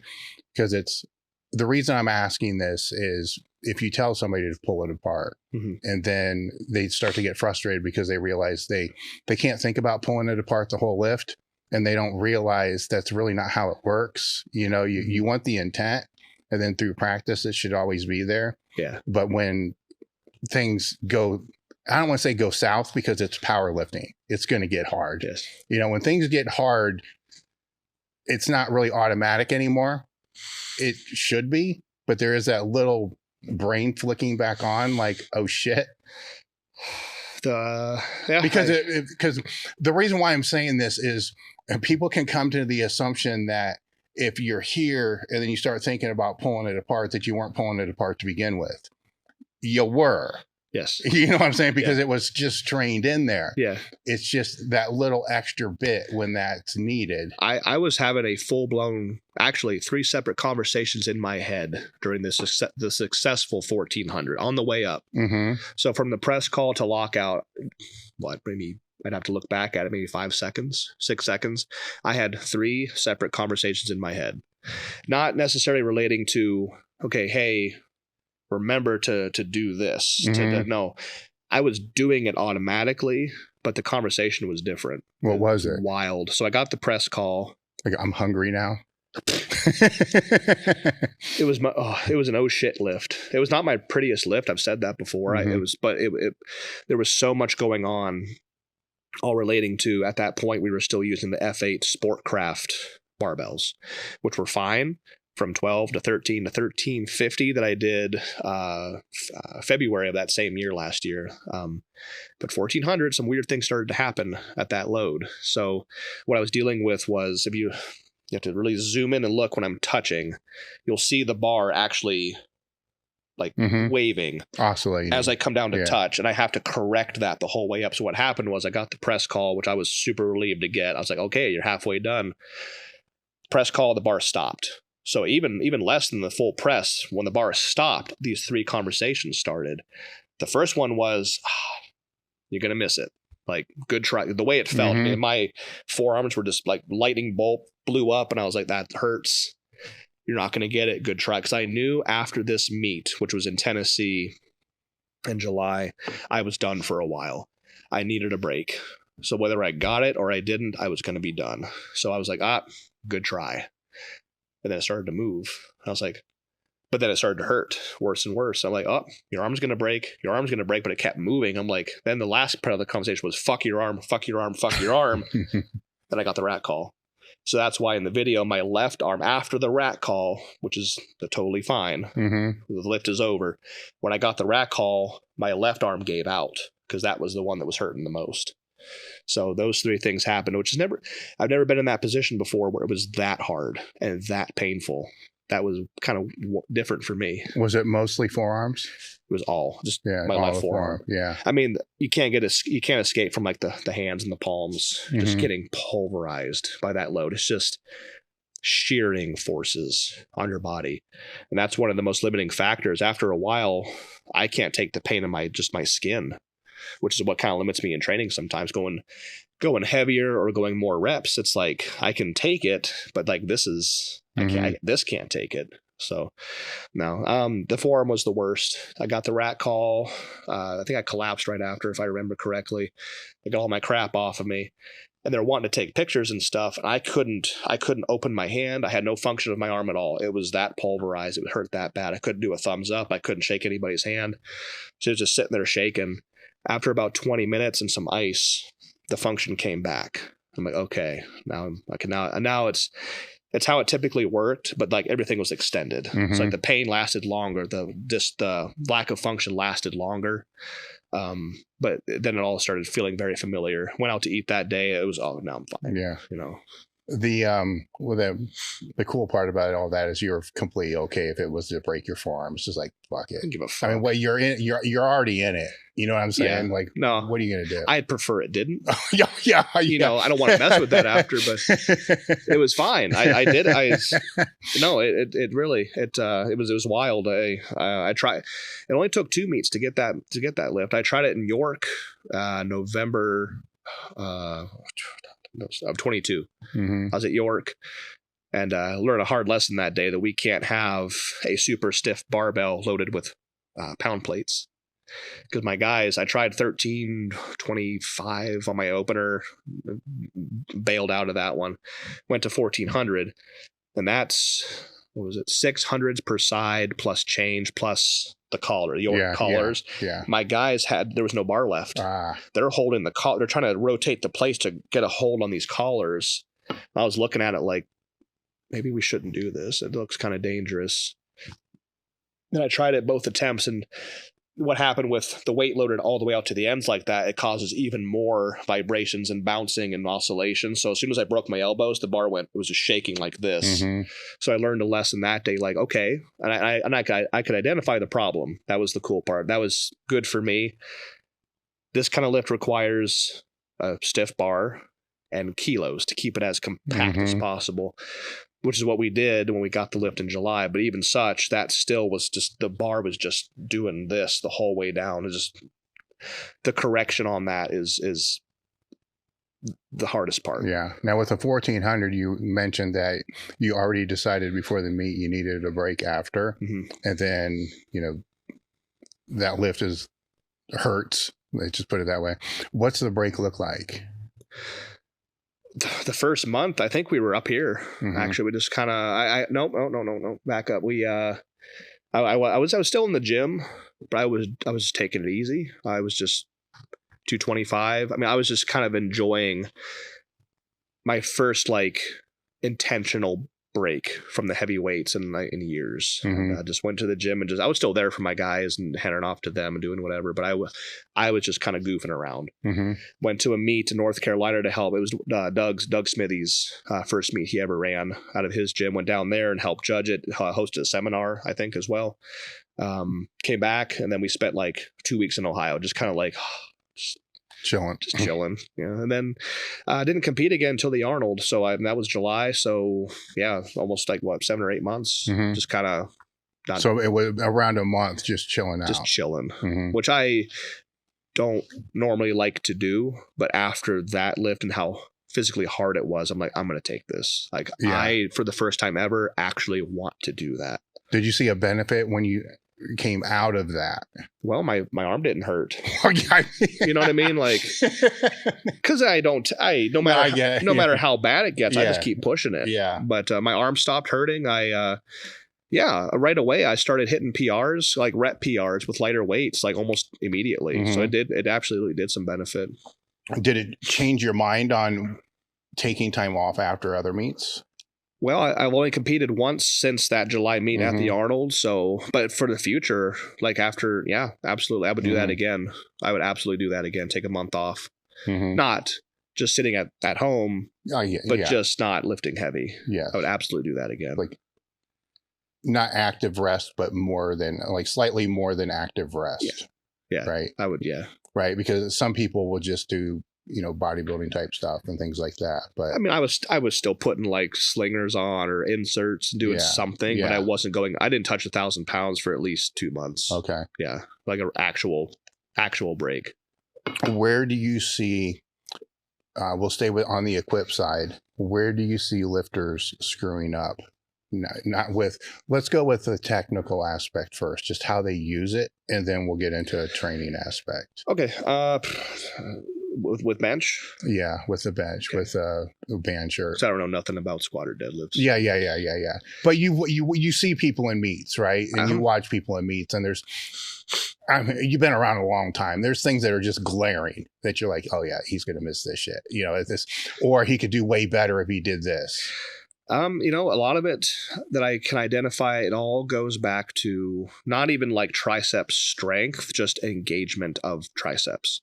Because the reason I'm asking this is if you tell somebody to pull it apart and then they start to get frustrated because they realize they can't think about pulling it apart the whole lift, and they don't realize that's really not how it works. You know, you want the intent. And then through practice, it should always be there. Yeah. But when things go, I don't want to say go south because it's powerlifting. It's going to get hard. Yes. You know, when things get hard, it's not really automatic anymore. It should be, but there is that little brain flicking back on like, oh shit. Because the reason why I'm saying this is people can come to the assumption that if you're here and then you start thinking about pulling it apart, that you weren't pulling it apart to begin with. You were. Yes. You know what I'm saying? Because it was just trained in there. Yeah. It's just that little extra bit when that's needed. I was having a full-blown, actually 3 separate conversations in my head during the successful 1400 on the way up. So from the press call to lockout, maybe I'd have to look back at it, maybe 5 seconds, 6 seconds. I had 3 separate conversations in my head, not necessarily relating to, okay, hey, remember to do this. No, I was doing it automatically, but the conversation was different. What was it? Wild. So I got the press call. Like, I'm hungry now. It was an oh shit lift. It was not my prettiest lift. I've said that before. There was so much going on. All relating to, at that point, we were still using the F8 Sportcraft barbells, which were fine from 12 to 13 to 1350 that I did February of that same year last year. But 1400, some weird things started to happen at that load. So what I was dealing with was, you have to really zoom in and look when I'm touching, you'll see the bar actually waving, oscillating as I come down to touch, and I have to correct that the whole way up. So what happened was I got the press call, which I was super relieved to get. I was like, okay, you're halfway done. Press call, the bar stopped. So even less than the full press, when the bar stopped, these 3 conversations started. The first one was, you're going to miss it. Like, good try. The way it felt, my forearms were just like lightning bolt blew up, and I was like, that hurts. You're not going to get it. Good try. Because I knew after this meet, which was in Tennessee in July, I was done for a while. I needed a break. So whether I got it or I didn't, I was going to be done. So I was like, good try. And then it started to move. I was like, but then it started to hurt worse and worse. I'm like, your arm's going to break. Your arm's going to break. But it kept moving. I'm like, then the last part of the conversation was fuck your arm, fuck your arm, fuck your arm. Then I got the rat call. So that's why in the video, my left arm after the rat call, which is totally fine, the lift is over. When I got the rat call, my left arm gave out because that was the one that was hurting the most. So those 3 things happened, which is I've never been in that position before where it was that hard and that painful. that was kind of different for me. Was it mostly forearms? It was all just Yeah, my all left the forearm. Yeah. I mean, you can't escape from like the hands and the palms just getting pulverized by that load. It's just shearing forces on your body, and that's one of the most limiting factors. After a while, I can't take the pain in my skin, which is what kind of limits me in training sometimes. Going heavier or going more reps, it's like I can take it, but like this can't take it. So no, the forearm was the worst. I got the rat call. I think I collapsed right after, if I remember correctly. They got all my crap off of me, and they're wanting to take pictures and stuff. And I couldn't open my hand. I had no function of my arm at all. It was that pulverized. It would hurt that bad. I couldn't do a thumbs up. I couldn't shake anybody's hand. So it was just sitting there shaking. After about 20 minutes and some ice, the function came back. I'm like, okay, now it's how it typically worked, but like everything was extended. It's like the pain lasted longer. The lack of function lasted longer. But then it all started feeling very familiar. Went out to eat that day. It was, oh, now I'm fine. Yeah. You know, the cool part about all that is you're completely okay if it was to break your forearm. It's just like, fuck it. I don't give a fuck. I mean, well, you're already in it. You know what I'm saying? Yeah. like, no, what are you going to do? I'd prefer it didn't. yeah. You know, I don't want to mess with that after, but it was fine. It was wild. I tried. It only took 2 meets to get that lift. I tried it in York, November, of 22. I was at York, and learned a hard lesson that day that we can't have a super stiff barbell loaded with pound plates. Because my guys, I tried 1325 on my opener, bailed out of that one, went to 1400, and that's, what was it, 600s per side plus change plus the collar, the York collars. Yeah. My guys there was no bar left. They're holding the collar. They're trying to rotate the plates to get a hold on these collars. I was looking at it like, maybe we shouldn't do this. It looks kind of dangerous. And I tried it both attempts, and what happened with the weight loaded all the way out to the ends like that, it causes even more vibrations and bouncing and oscillation. So as soon as I broke my elbows, the bar it was just shaking like this. So I learned a lesson that day, like, okay. And I could identify the problem. That was the cool part. That was good for me. This kind of lift requires a stiff bar and kilos to keep it as compact as possible, which is what we did when we got the lift in July. But even such, that still was just, the bar was just doing this the whole way down. It's just, the correction on that is the hardest part. Yeah. Now with the 1400, you mentioned that you already decided before the meet you needed a break after. And then, you know, that lift hurts. Let's just put it that way. What's the break look like? The first month, I think we were up here. Actually, we just kind of, no, back up. I was still in the gym, but I was taking it easy. I was just 225. I mean, I was just kind of enjoying my first like intentional break from the heavy weights in years. I just went to the gym and I was still there for my guys and handing off to them and doing whatever, but I was just kind of goofing around. Went to a meet in North Carolina to help. It was Doug Smithy's first meet he ever ran out of his gym. Went down there and helped judge it, hosted a seminar, I think, as well. Came back, and then we spent like 2 weeks in Ohio, just kind of like chilling. Yeah. And then didn't compete again until the Arnold. So that was July. So yeah, almost like 7 or 8 months. Just kind of. So it was around a month, just chilling out. Just chilling, which I don't normally like to do. But after that lift and how physically hard it was, I'm like, I'm going to take this. Like I, for the first time ever, actually want to do that. Did you see a benefit when you came out of that? Well, my arm didn't hurt. You know what I mean? Like, because no matter how bad it gets, I just keep pushing it. Yeah. But my arm stopped hurting. Right away I started hitting PRs, like rep PRs with lighter weights, like almost immediately. So it absolutely did some benefit. Did it change your mind on taking time off after other meets? Well, I've only competed once since that July meet at the Arnold. So, but for the future, like after, absolutely. I would do that again. I would absolutely do that again. Take a month off, not just sitting at home, but just not lifting heavy. Yeah. I would absolutely do that again. Like not active rest, but slightly more than active rest. Yeah. Right. I would. Yeah. Right. Because some people will just do, bodybuilding type stuff and things like that. But I mean, I was still putting like slingers on or inserts and doing something, but I wasn't I didn't touch 1,000 pounds for at least 2 months. Okay. Yeah. Like an actual break. Where do you see, we'll stay on the equip side. Where do you see lifters screwing up? Let's go with the technical aspect first, just how they use it. And then we'll get into a training aspect. Okay. With bench? Yeah, with the bench, with a bench or. So I don't know nothing about squat or deadlifts. Yeah. But you see people in meets, right? And you watch people in meets, and you've been around a long time. There's things that are just glaring that you're like, oh yeah, he's going to miss this shit, or he could do way better if he did this. A lot of it that I can identify, it all goes back to not even like triceps strength, just engagement of triceps.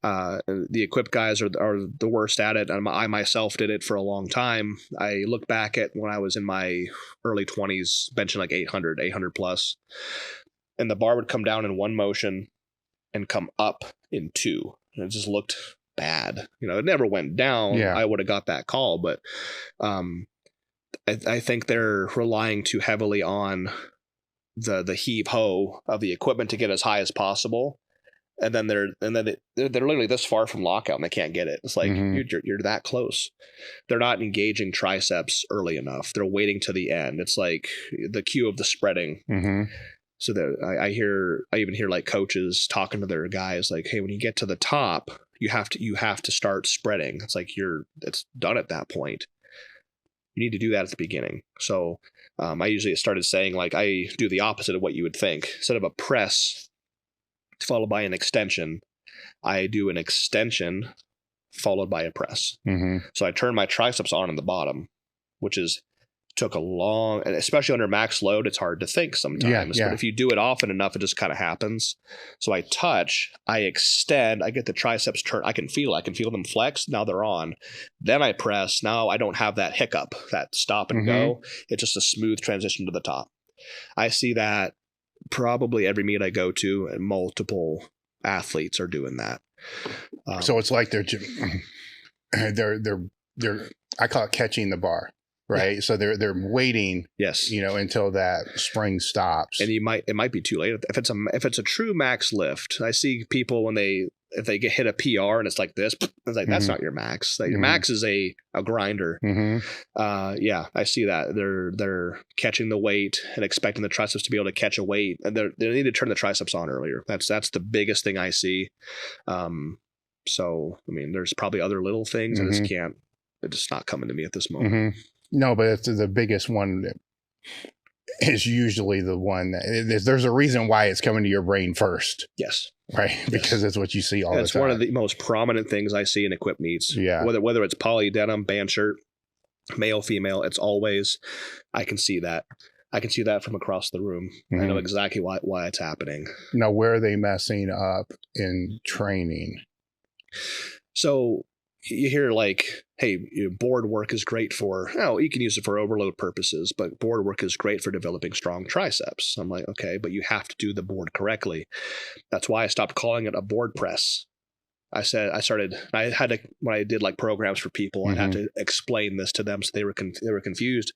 The equipped guys are the worst at it. I myself did it for a long time. I look back at when I was in my early 20s, benching like 800 plus, and the bar would come down in one motion and come up in two. And it just looked bad. It never went down. Yeah. I would have got that call, but I think they're relying too heavily on the heave ho of the equipment to get as high as possible. And then they're literally this far from lockout and they can't get it. It's like you're that close. They're not engaging triceps early enough. They're waiting to the end. It's like the cue of the spreading. Mm-hmm. So I even hear like coaches talking to their guys like, hey, when you get to the top, you have to start spreading. It's like it's done at that point. You need to do that at the beginning. So I usually started saying like I do the opposite of what you would think. Instead of a press followed by an extension, I do an extension followed by a press. Mm-hmm. So I turn my triceps on in the bottom, which took a long, and especially under max load, it's hard to think sometimes. Yeah. But if you do it often enough, it just kind of happens. So I touch, I extend, I get the triceps turn. I can feel them flex. Now they're on. Then I press. Now I don't have that hiccup, that stop and go. It's just a smooth transition to the top. I see that probably every meet I go to, and multiple athletes are doing that. So it's like they're I call it catching the bar, right? Yeah. So they're waiting, yes, until that spring stops. And it might be too late if it's a true max lift. I see people when if they hit a PR and it's like this, it's like that's not your max. Like your max is a grinder. Yeah, I see that they're catching the weight and expecting the triceps to be able to catch a weight, and they need to turn the triceps on earlier. That's the biggest thing I see. So I mean, there's probably other little things. I just can't. It's just not coming to me at this moment. No, but it's the biggest one. Is usually the one that there's a reason why it's coming to your brain first. Yes. Right. Because it's what you see all the time. It's one of the most prominent things I see in equip meets. Yeah. Whether it's poly denim, band shirt, male, female, it's always, I can see that. I can see that from across the room. I know exactly why it's happening. Now, where are they messing up in training? So you hear like, hey, board work is great you can use it for overload purposes, but board work is great for developing strong triceps. I'm like, okay, but you have to do the board correctly. That's why I stopped calling it a board press. I had to, when I did like programs for people, I had to explain this to them so they were confused.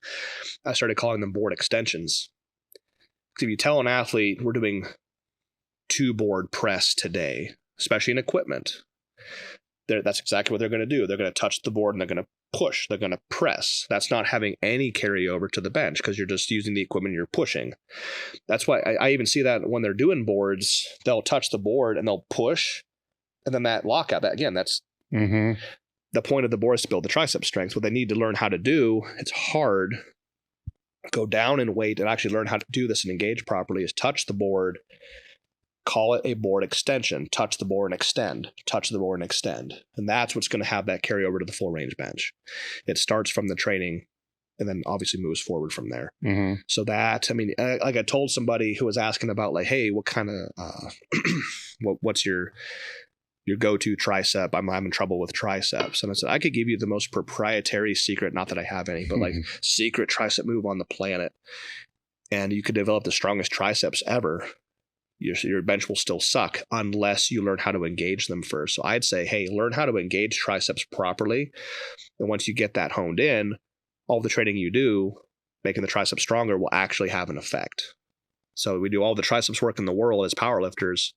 I started calling them board extensions. Because if you tell an athlete we're doing 2 board press today, especially in equipment, that's exactly what they're going to do. They're going to touch the board and they're going to push. They're going to press. That's not having any carryover to the bench because you're just using the equipment you're pushing. That's why I even see that when they're doing boards, they'll touch the board and they'll push. And then that lockout, that's the point of the board is to build the tricep strength. What they need to learn how to do, it's hard, go down in weight and actually learn how to do this and engage properly, is touch the board, call it a board extension, touch the board and extend, touch the board and extend. And that's what's going to have that carry over to the full range bench. It starts from the training and then obviously moves forward from there. So that, I mean, like I told somebody who was asking about like, hey, what kind of, what's your go-to tricep? I'm having trouble with triceps. And I said, I could give you the most proprietary secret, not that I have any, but like secret tricep move on the planet. and you could develop the strongest triceps ever. Your bench will still suck unless you learn how to engage them first. So I'd say, hey, learn how to engage triceps properly. And once you get that honed in, all the training you do, making the triceps stronger, will actually have an effect. So we do all the triceps work in the world as powerlifters,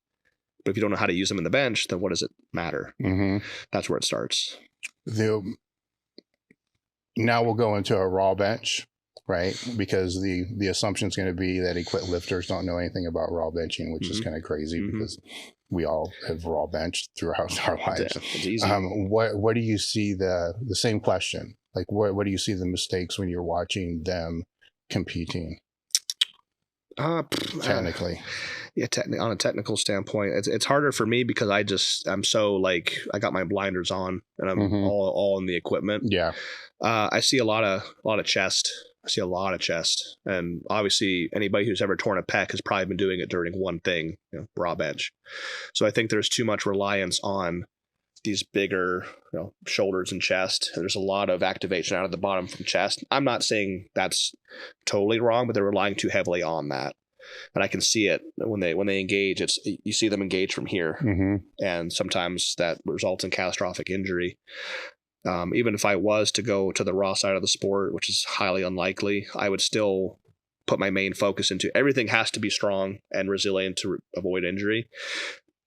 but if you don't know how to use them in the bench, then what does it matter? That's where it starts. Now we'll go into a raw bench, right? Because the assumption is going to be that equipped lifters don't know anything about raw benching, which is kind of crazy because we all have raw benched throughout our lives. Yeah, it's easy. What do you see the same question? Like what do you see the mistakes when you're watching them competing? Technically. On a technical standpoint, it's harder for me because I'm so like, I got my blinders on and I'm all in the equipment. Yeah. I see a lot of chest. I see a lot of chest, and obviously anybody who's ever torn a pec has probably been doing it during one thing, raw bench. So I think there's too much reliance on these bigger, shoulders and chest. And there's a lot of activation out of the bottom from chest. I'm not saying that's totally wrong, but they're relying too heavily on that. And I can see it when they engage. You see them engage from here, and sometimes that results in catastrophic injury. Even if I was to go to the raw side of the sport, which is highly unlikely, I would still put my main focus into everything has to be strong and resilient to avoid injury.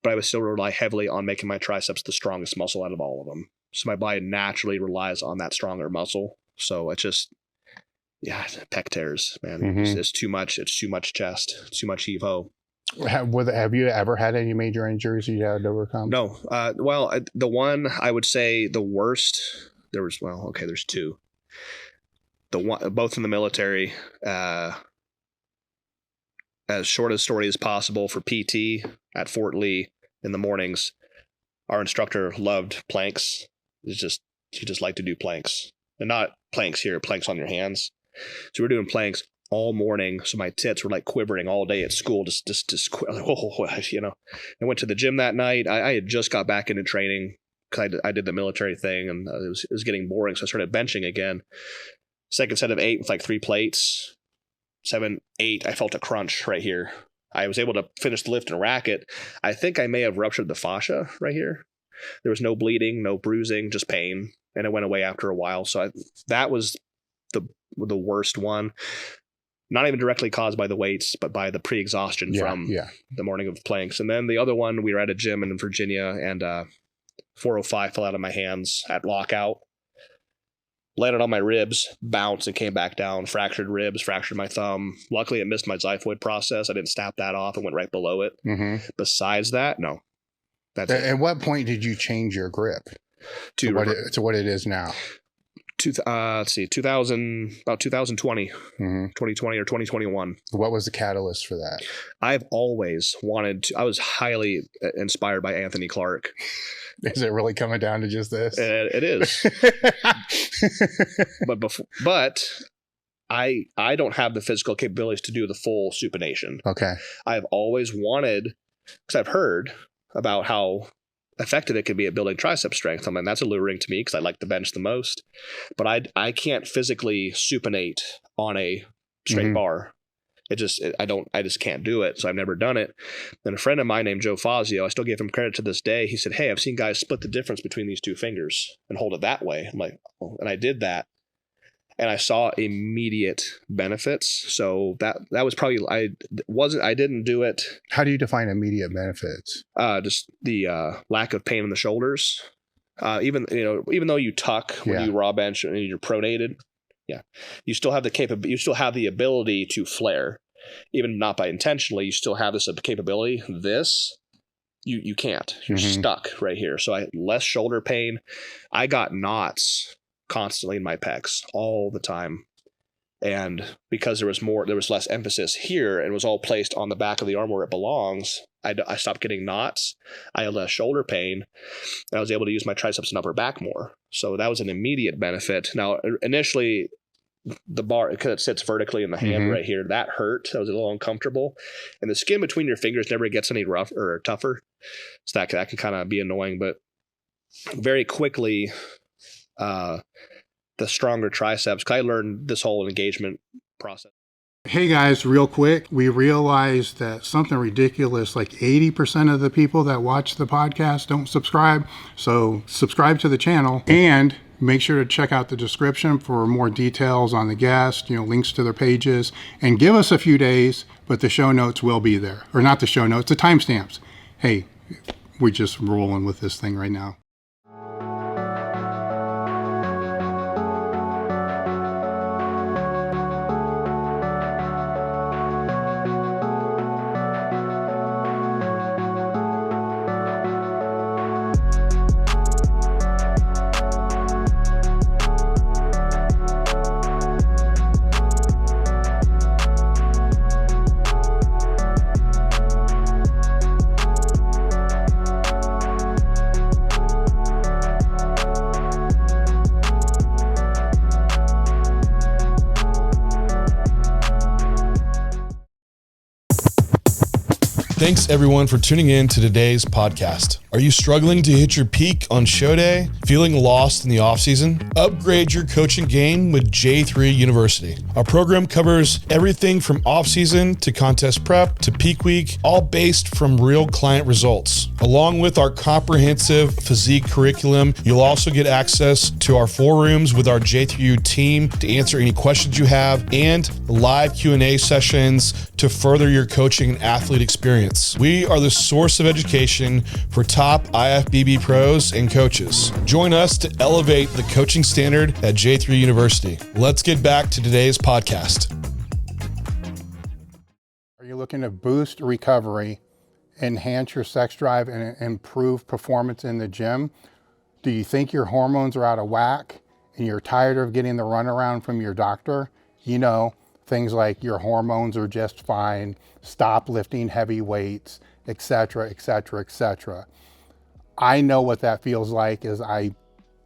But I would still rely heavily on making my triceps the strongest muscle out of all of them. So my body naturally relies on that stronger muscle. So it's just, pec tears, man. It's too much. It's too much chest. It's too much heave-ho. Have you ever had any major injuries you had to overcome? No. The one I would say the worst, there's two. Both in the military, as short a story as possible for PT at Fort Lee in the mornings. Our instructor loved planks. He just liked to do planks, and not planks here, planks on your hands. So we're doing planks all morning. So my tits were like quivering all day at school. I went to the gym that night. I had just got back into training because I did the military thing, and it was getting boring. So I started benching again. Second set of 8 with like 3 plates. 7, 8. I felt a crunch right here. I was able to finish the lift and rack it. I think I may have ruptured the fascia right here. There was no bleeding, no bruising, just pain, and it went away after a while. So that was the worst one. Not even directly caused by the weights, but by the pre-exhaustion from the morning of planks. And then the other one, we were at a gym in Virginia, and 405 fell out of my hands at lockout. Landed on my ribs, bounced, and came back down. Fractured ribs, fractured my thumb. Luckily, it missed my xiphoid process. I didn't snap that off. It went right below it. Besides that, no. That's it. At what point did you change your grip to what it is now? Let's see, 2020, 2020 or 2021. What was the catalyst for that? I've always wanted to. I was highly inspired by Anthony Clark. Is it really coming down to just this? It is. But I don't have the physical capabilities to do the full supination. Okay. I've always wanted, because I've heard about how effective it can be at building tricep strength. I mean, that's alluring to me because I like the bench the most. But I can't physically supinate on a straight bar. I just can't do it. So I've never done it. And a friend of mine named Joe Fazio, I still give him credit to this day. He said, "Hey, I've seen guys split the difference between these two fingers and hold it that way." I'm like, oh, and I did that. And I saw immediate benefits. So that was probably, I didn't do it. How do you define immediate benefits? Just the lack of pain in the shoulders. Even though you tuck when you raw bench and you're pronated, you still have the ability to flare, even not by intentionally. You still have this capability. This, you can't. You're stuck right here. So less shoulder pain. I got knots constantly in my pecs all the time, and because there was less emphasis here and it was all placed on the back of the arm where it belongs, I stopped getting knots. I had less shoulder pain, and I was able to use my triceps and upper back more. So that was an immediate benefit. Now, initially, the bar, because it sits vertically in the hand right here, that hurt. That was a little uncomfortable, and the skin between your fingers never gets any rough or tougher, so that can kind of be annoying. But very quickly, the stronger triceps, because I learned this whole engagement process. Hey guys, real quick, we realized that something ridiculous, like 80% of the people that watch the podcast don't subscribe. So subscribe to the channel and make sure to check out the description for more details on the guest, links to their pages, and give us a few days, but the show notes will be there. Or not the show notes, the timestamps. Hey, we're just rolling with this thing right now. Thanks everyone for tuning in to today's podcast. Are you struggling to hit your peak on show day? Feeling lost in the off season? Upgrade your coaching game with J3 University. Our program covers everything from off season to contest prep to peak week, all based from real client results. Along with our comprehensive physique curriculum, you'll also get access to our 4 rooms with our J3U team to answer any questions you have and live Q&A sessions to further your coaching and athlete experience. We are the source of education for top IFBB pros and coaches. Join us to elevate the coaching standard at J3 University. Let's get back to today's podcast. Are you looking to boost recovery, enhance your sex drive, and improve performance in the gym? Do you think your hormones are out of whack and you're tired of getting the runaround from your doctor? Things like your hormones are just fine, stop lifting heavy weights, etc., etc., etc. I know what that feels like, as I've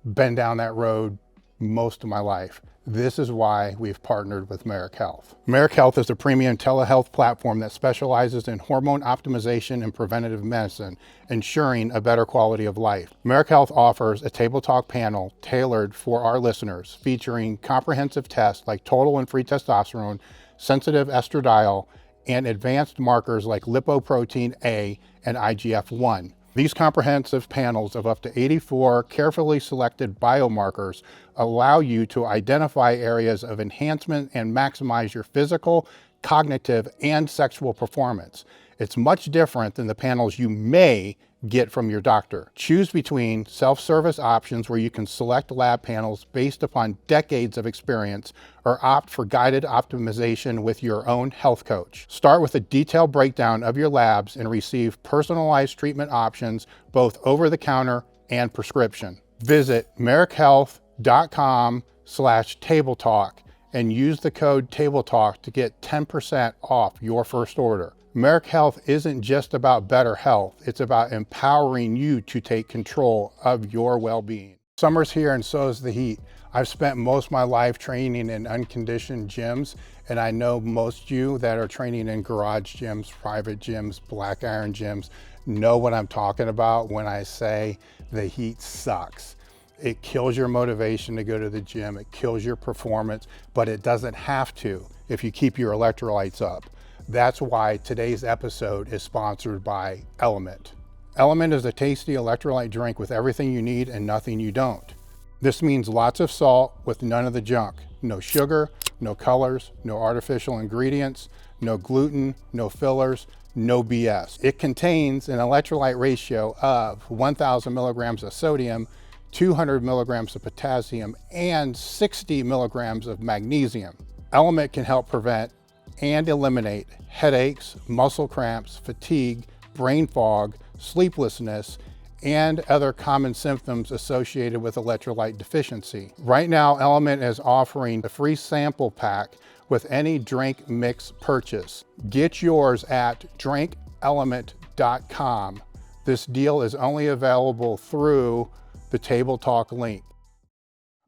been down that road most of my life. This is why we've partnered with Marek Health. Marek Health is a premium telehealth platform that specializes in hormone optimization and preventative medicine, ensuring a better quality of life. Marek Health offers a Table Talk panel tailored for our listeners, featuring comprehensive tests like total and free testosterone, sensitive estradiol, and advanced markers like lipoprotein A and IGF-1. These comprehensive panels of up to 84 carefully selected biomarkers allow you to identify areas of enhancement and maximize your physical, cognitive, and sexual performance. It's much different than the panels you may get from your doctor. Choose between self-service options where you can select lab panels based upon decades of experience, or opt for guided optimization with your own health coach. Start with a detailed breakdown of your labs and receive personalized treatment options, both over the counter and prescription. Visit marekhealth.com/tabletalk and use the code TABLETALK to get 10% off your first order. Marek Health isn't just about better health, it's about empowering you to take control of your well-being. Summer's here and so is the heat. I've spent most of my life training in unconditioned gyms, and I know most of you that are training in garage gyms, private gyms, black iron gyms, know what I'm talking about when I say the heat sucks. It kills your motivation to go to the gym, it kills your performance, but it doesn't have to if you keep your electrolytes up. That's why today's episode is sponsored by LMNT. LMNT is a tasty electrolyte drink with everything you need and nothing you don't. This means lots of salt with none of the junk. No sugar, no colors, no artificial ingredients, no gluten, no fillers, no BS. It contains an electrolyte ratio of 1,000 milligrams of sodium, 200 milligrams of potassium, and 60 milligrams of magnesium. LMNT can help prevent and eliminate headaches, muscle cramps, fatigue, brain fog, sleeplessness, and other common symptoms associated with electrolyte deficiency. Right now, LMNT is offering a free sample pack with any drink mix purchase. Get yours at drinkelement.com. This deal is only available through the Table Talk link.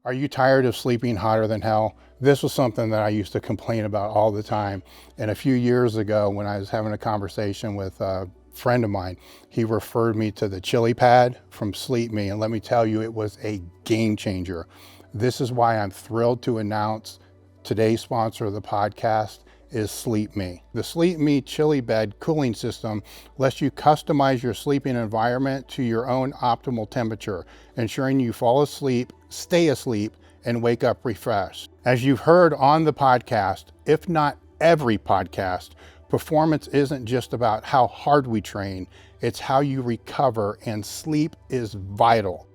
Are you tired of sleeping hotter than hell? This was something that I used to complain about all the time. And a few years ago, when I was having a conversation with a friend of mine, he referred me to the Chilipad from SleepMe. And let me tell you, it was a game changer. This is why I'm thrilled to announce today's sponsor of the podcast is sleepme. The sleepme Chilipad cooling system lets you customize your sleeping environment to your own optimal temperature, ensuring you fall asleep, stay asleep, and wake up refreshed. As you've heard on the podcast, if not every podcast, performance isn't just about how hard we train, it's how you recover, and sleep is vital.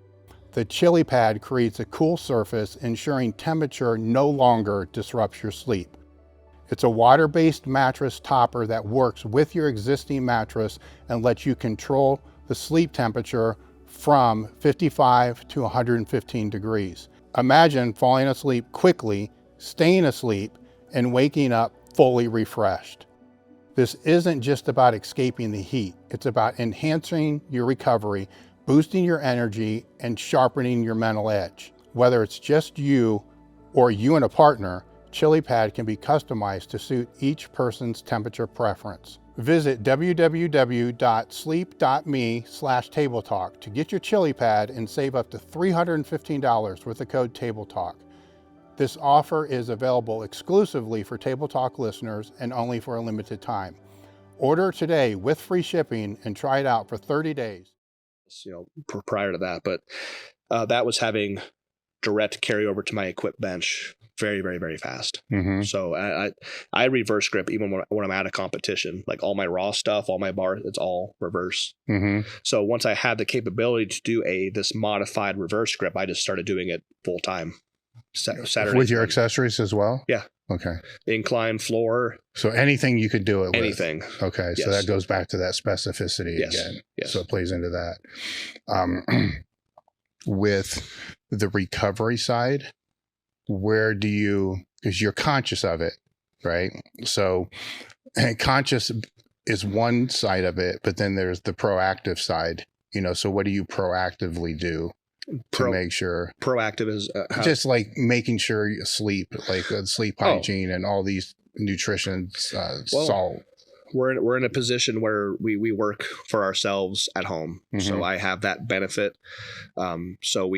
The Chilipad creates a cool surface, ensuring temperature no longer disrupts your sleep. It's a water-based mattress topper that works with your existing mattress and lets you control the sleep temperature from 55 to 115 degrees. Imagine falling asleep quickly, staying asleep, and waking up fully refreshed. This isn't just about escaping the heat. It's about enhancing your recovery, boosting your energy, and sharpening your mental edge. Whether it's just you or you and a partner, Chilipad can be customized to suit each person's temperature preference. Visit www.sleep.me/tabletalk to get your Chilipad and save up to $315 with the code TABLETALK. This offer is available exclusively for Table Talk listeners and only for a limited time. Order today with free shipping and try it out for 30 days. Prior to that, but that was having direct carryover to my equip bench very, very, very fast. So I reverse grip even when I'm at a competition. Like all my raw stuff, all my bars, it's all reverse. So once I had the capability to do this modified reverse grip, I just started doing it full time. Saturday with your accessories as well? Yeah. Okay. Incline, floor. So anything you could do it with. Anything. Okay. Yes. So that goes back to that specificity again. Yes. So it plays into that. With the recovery side, where do you, because you're conscious of it, right? So, and conscious is one side of it, but then there's the proactive side, so what do you proactively do to make sure? Proactive is just like making sure you sleep, like sleep hygiene and all these nutrition, salt. We're in a position where we work for ourselves at home. So I have that benefit. So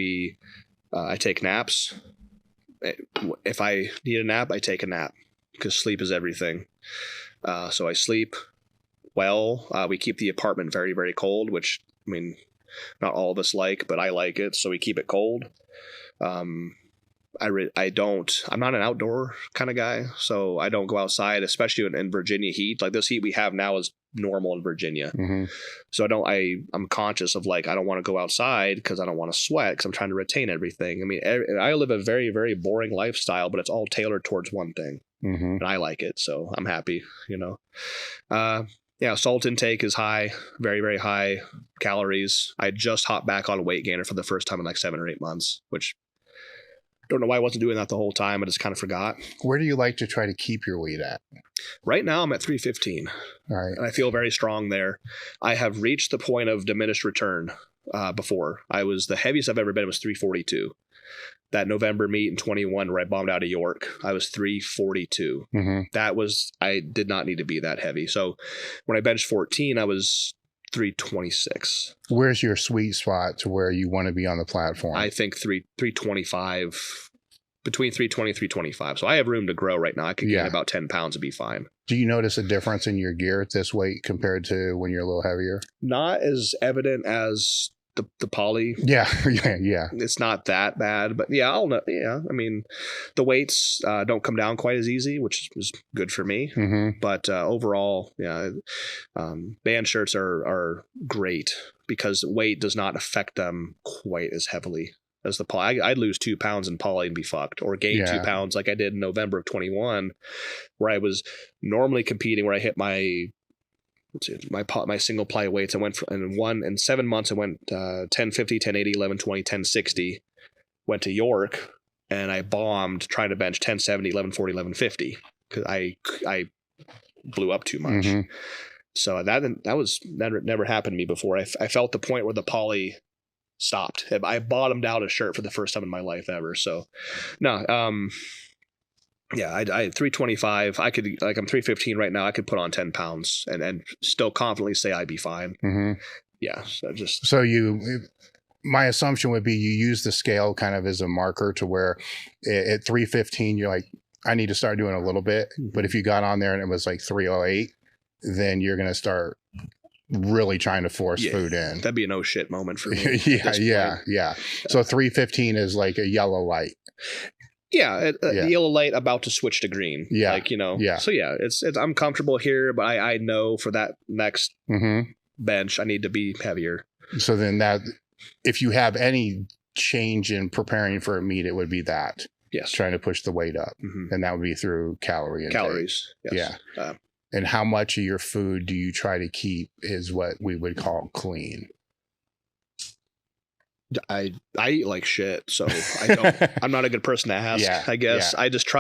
I take naps. If I need a nap, I take a nap because sleep is everything. So I sleep well. We keep the apartment very, very cold, which, not all of us like, but I like it. So we keep it cold. I'm not an outdoor kind of guy. So I don't go outside, especially in Virginia heat. Like this heat we have now is normal in Virginia. So I'm conscious of I don't want to go outside because I don't want to sweat because I'm trying to retain everything. I live a very, very boring lifestyle, but it's all tailored towards one thing and I like it. So I'm happy, salt intake is high, very, very high calories. I just hopped back on a weight gainer for the first time in 7 or 8 months, which I don't know why I wasn't doing that the whole time. I just kind of forgot. Where do you like to try to keep your weight at? Right now I'm at 315. All right. And I feel very strong there. I have reached the point of diminished return before. The heaviest I've ever been was 342. That November meet in 21 where I bombed out of York, I was 342. I did not need to be that heavy. So when I benched 14, I was 326. Where's your sweet spot to where you want to be on the platform? I think 325, between 320 and 325. So I have room to grow right now. I could gain about 10 pounds and be fine. Do you notice a difference in your gear at this weight compared to when you're a little heavier? Not as evident as the poly. Yeah. It's not that bad, but I'll know. Yeah. The weights don't come down quite as easy, which is good for me. But overall, band shirts are great because weight does not affect them quite as heavily as the poly. I'd lose 2 pounds in poly and be fucked, or gain 2 pounds like I did in November of 21, where I was normally competing, where I hit my single ply weights. I went in 7 months. I went 1050, 1080, 1120, 1060. Went to York and I bombed trying to bench 1070, 1140, 1150 because I blew up too much. So that never happened to me before. I felt the point where the poly stopped. I bottomed out a shirt for the first time in my life ever. So no, I 325. I could, I'm 315 right now. I could put on 10 pounds and still confidently say I'd be fine. Yeah. My assumption would be you use the scale kind of as a marker to where at 315, you're like, I need to start doing a little bit. But if you got on there and it was like 308, then you're going to start really trying to force food in. That'd be a no shit moment for me. Yeah. So 315 is like a yellow light. Yeah, yellow light about to switch to green. Yeah. Like, you know. Yeah. So yeah, it's I'm comfortable here, but I know for that next bench I need to be heavier. So then that, if you have any change in preparing for a meet, it would be that. Yes. Trying to push the weight up. And that would be through calories. Yes. Yeah. And how much of your food do you try to keep is what we would call clean? I eat like shit, so I'm not a good person to ask, I guess. I just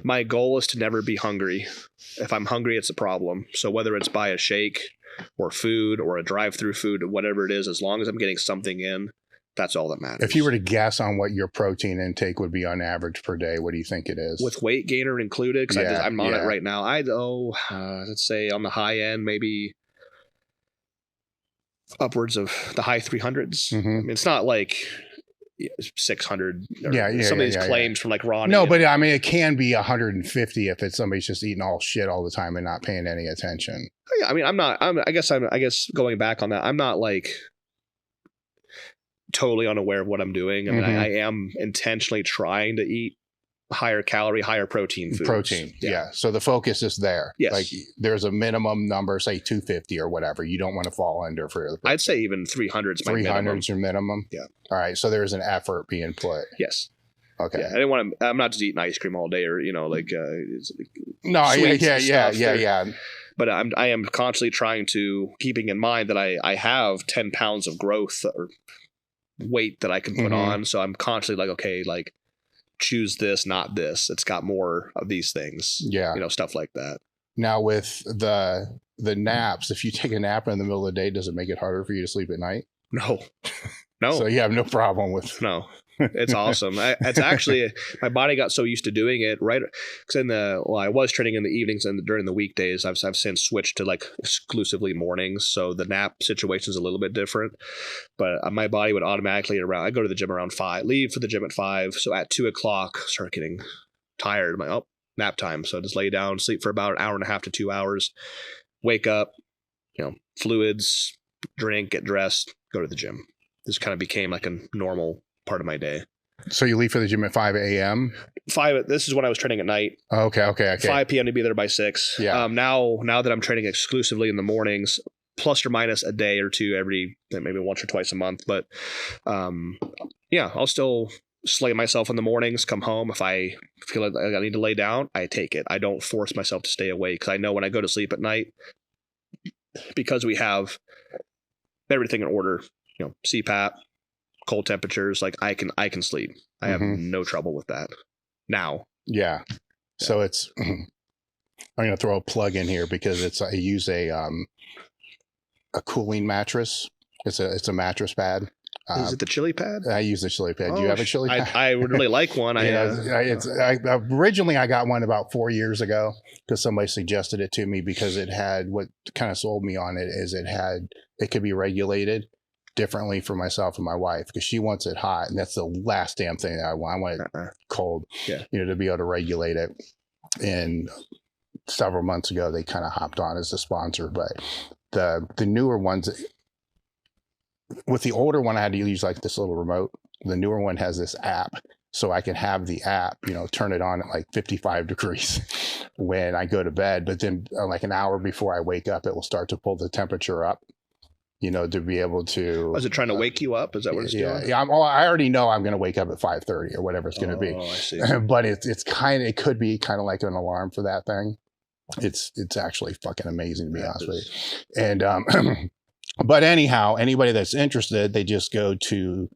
my goal is to never be hungry. If I'm hungry, it's a problem. So whether it's buy a shake or food or a drive-through food or whatever it is, as long as I'm getting something in, that's all that matters. If you were to guess on what your protein intake would be on average per day, what do you think it is? With weight gainer included, because I'm on it right now. Let's say on the high end, maybe upwards of the high 300s. I mean, it's not like 600. Some of these claims from like Ronnie. No, but I mean, it can be 150 if it's somebody's just eating all shit all the time and not paying any attention. Yeah, I mean, I guess going back on that, I'm not like totally unaware of what I'm doing. I mean, I am intentionally trying to eat higher calorie, higher protein foods. Yeah. So the focus is there. Yes. Like there's a minimum number, say 250 or whatever. You don't want to fall under for. I'd say even 300 is my 300 is your minimum. Yeah. All right. So there's an effort being put. Yes. Okay. Yeah. I didn't want to. I'm not just eating ice cream all day, or like. No. Yeah. But I am constantly trying to keeping in mind that I have 10 pounds of growth or weight that I can put on. So I'm constantly like, okay, like choose this, not this. It's got more of these things. Yeah. Stuff like that. Now with the naps, if you take a nap in the middle of the day, does it make it harder for you to sleep at night? No. So you have no problem with. No. It's awesome. It's actually, my body got so used to doing it, right? Because I was training in the evenings and during the weekdays. I've since switched to like exclusively mornings. So the nap situation is a little bit different. But my body would automatically I go to the gym around 5, leave for the gym at 5. So at 2 o'clock, start getting tired. I'm like, oh, nap time. So I just lay down, sleep for about an hour and a half to 2 hours, wake up, fluids, drink, get dressed, go to the gym. This kind of became like a normal part of my day. So you leave for the gym at 5 a.m.? 5. This is when I was training at night. Okay. 5 p.m. to be there by 6. Yeah. Now that I'm training exclusively in the mornings, plus or minus a day or two maybe once or twice a month. But I'll still slay myself in the mornings, come home. If I feel like I need to lay down, I take it. I don't force myself to stay awake because I know when I go to sleep at night, because we have everything in order, CPAP, cold temperatures, like I can sleep. I have no trouble with that now. Yeah. So it's, I'm going to throw a plug in here because I use a cooling mattress. It's a mattress pad. Is it the Chilipad? I use the Chilipad. Do you have a Chilipad? I would really like one. Originally I got one about 4 years ago because somebody suggested it to me because it had, what kind of sold me on it is it could be regulated differently for myself and my wife because she wants it hot, and that's the last damn thing that I want. I want it cold, to be able to regulate it. And several months ago, they kind of hopped on as a sponsor, but the newer ones, with the older one, I had to use like this little remote. The newer one has this app, so I can have the app, turn it on at like 55 degrees when I go to bed. But then like an hour before I wake up, it will start to pull the temperature up. To be able to. Is it trying to wake you up? Is that what it's doing? Yeah. I already know I'm going to wake up at 5:30 or whatever it's going to be. Oh, I see. But it could be kind of like an alarm for that thing. It's actually fucking amazing to be honest with you. And but anyhow, anybody that's interested, they just go to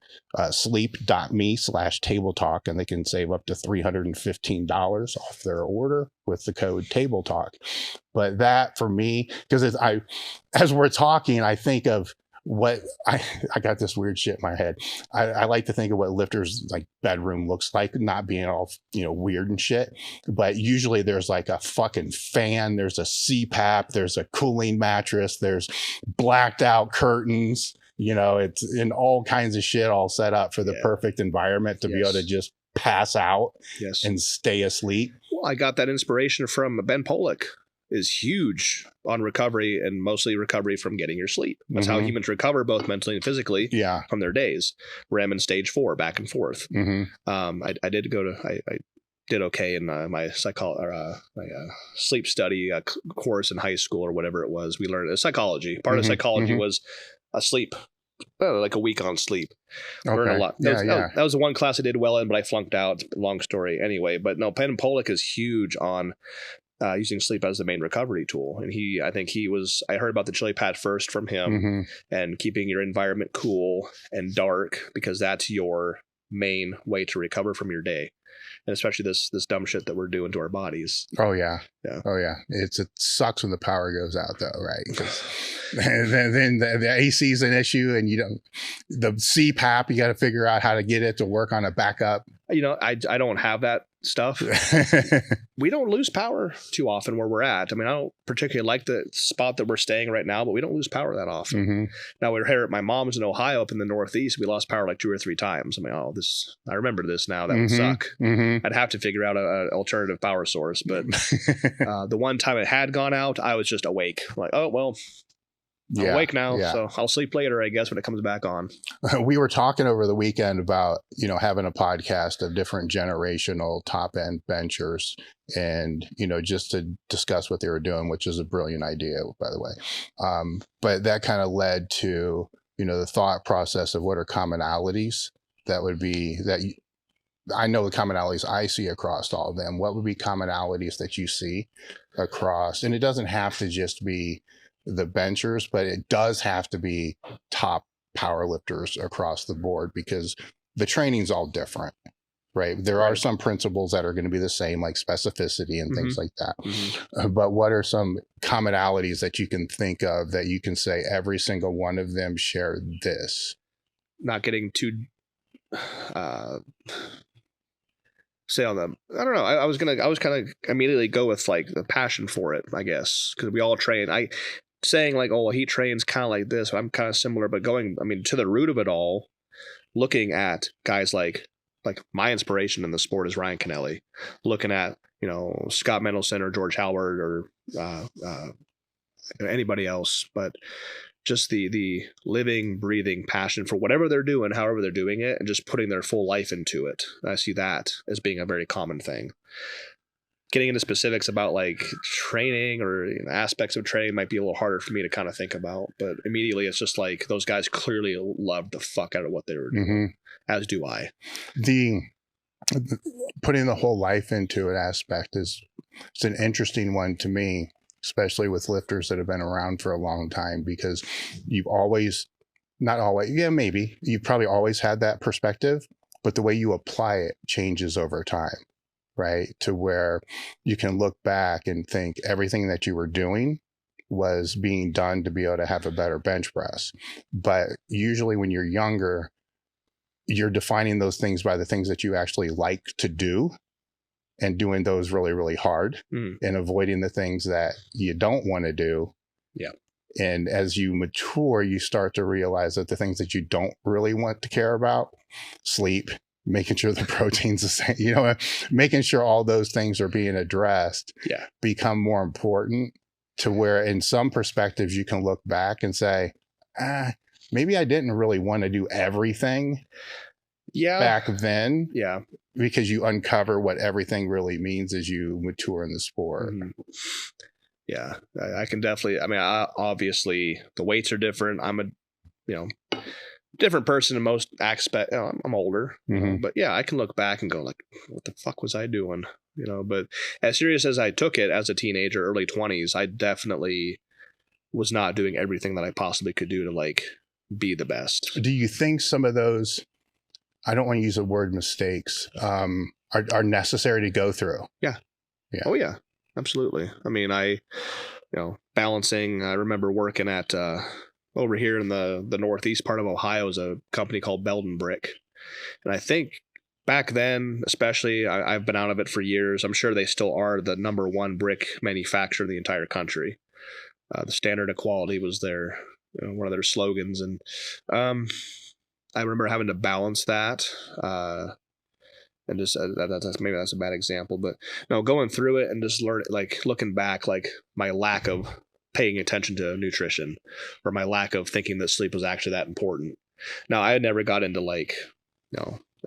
sleep.me/tabletalk and they can save up to $315 off their order with the code TABLETALK. But that for me, because as we're talking, I think of what I got this weird shit in my head. I like to think of what lifters like bedroom looks like, not being all weird and shit. But usually there's like a fucking fan, there's a CPAP, there's a cooling mattress, there's blacked out curtains. It's in all kinds of shit all set up for the perfect environment to be able to just pass out Yes. and stay asleep. Well, I got that inspiration from Ben Pollock. Is huge on recovery, and mostly recovery from getting your sleep. That's how humans recover both mentally and physically from their days. REM in stage 4, back and forth. I did go to, I did okay in my sleep study course in high school or whatever it was. We learned psychology. Part of psychology was a sleep, like a week on sleep. Learned a lot. That was the one class I did well in, but I flunked out. Long story anyway. But no, Ben Pollock is huge on using sleep as the main recovery tool. And I heard about the Chilipad first from him, and keeping your environment cool and dark, because that's your main way to recover from your day. And especially this dumb shit that we're doing to our bodies. Oh yeah. It sucks when the power goes out though, right? Because then the AC is an issue, and the CPAP, you got to figure out how to get it to work on a backup. I don't have that stuff. We don't lose power too often where we're at. I mean, I don't particularly like the spot that we're staying right now, but we don't lose power that often. Now we're here at my mom's in Ohio up in the Northeast. We lost power like 2 or 3 times. I mean, I remember this now. That would suck. I'd have to figure out an alternative power source. But the one time it had gone out, I was just awake. I'm like, oh, well, I'm awake now, so I'll sleep later, I guess, when it comes back on. We were talking over the weekend about, having a podcast of different generational top end benchers, and, just to discuss what they were doing, which is a brilliant idea, by the way. But that kind of led to, the thought process of what are commonalities that would be I know the commonalities I see across all of them. What would be commonalities that you see across? And it doesn't have to just be the benchers, but it does have to be top power lifters across the board, because the training's all different, right? There are some principles that are going to be the same, like specificity and things like that. But what are some commonalities that you can think of that you can say every single one of them share this? Not getting too say on them. I don't know. I was kind of immediately go with like the passion for it, I guess, because we all train. Saying like, oh, well, he trains kind of like this, I'm kind of similar, but going, to the root of it all, looking at guys like my inspiration in the sport is Ryan Kennelly, looking at, Scott Mendelson or George Howard or anybody else, but just the living, breathing passion for whatever they're doing, however they're doing it, and just putting their full life into it. I see that as being a very common thing. Getting into specifics about like training or aspects of training might be a little harder for me to kind of think about, but immediately it's just like those guys clearly loved the fuck out of what they were doing, as do I. The putting the whole life into it aspect it's an interesting one to me, especially with lifters that have been around for a long time, because you've you've probably always had that perspective, but the way you apply it changes over time. Right? To where you can look back and think everything that you were doing was being done to be able to have a better bench press. But usually when you're younger, you're defining those things by the things that you actually like to do and doing those really, really hard and avoiding the things that you don't want to do. Yeah. And as you mature, you start to realize that the things that you don't really want to care about, sleep, making sure the protein's the same, making sure all those things are being addressed, become more important, to where in some perspectives you can look back and say, maybe I didn't really want to do everything back then. Yeah. Because you uncover what everything really means as you mature in the sport. Yeah, I can definitely, obviously the weights are different. I'm a, different person in most aspects. I'm older, but yeah, I can look back and go like, what the fuck was I doing? But as serious as I took it as a teenager, early 20s, I definitely was not doing everything that I possibly could do to like be the best. Do you think some of those, I don't want to use the word mistakes, are necessary to go through? Yeah. Oh yeah, absolutely. Balancing, I remember working at, over here in the northeast part of Ohio is a company called Belden Brick. And I think back then, especially, I've been out of it for years. I'm sure they still are the number one brick manufacturer in the entire country. The standard of quality was one of their slogans. And I remember having to balance that And just maybe that's a bad example, but no, going through it and just looking back, like my lack of paying attention to nutrition or my lack of thinking that sleep was actually that important. Now, I had never got into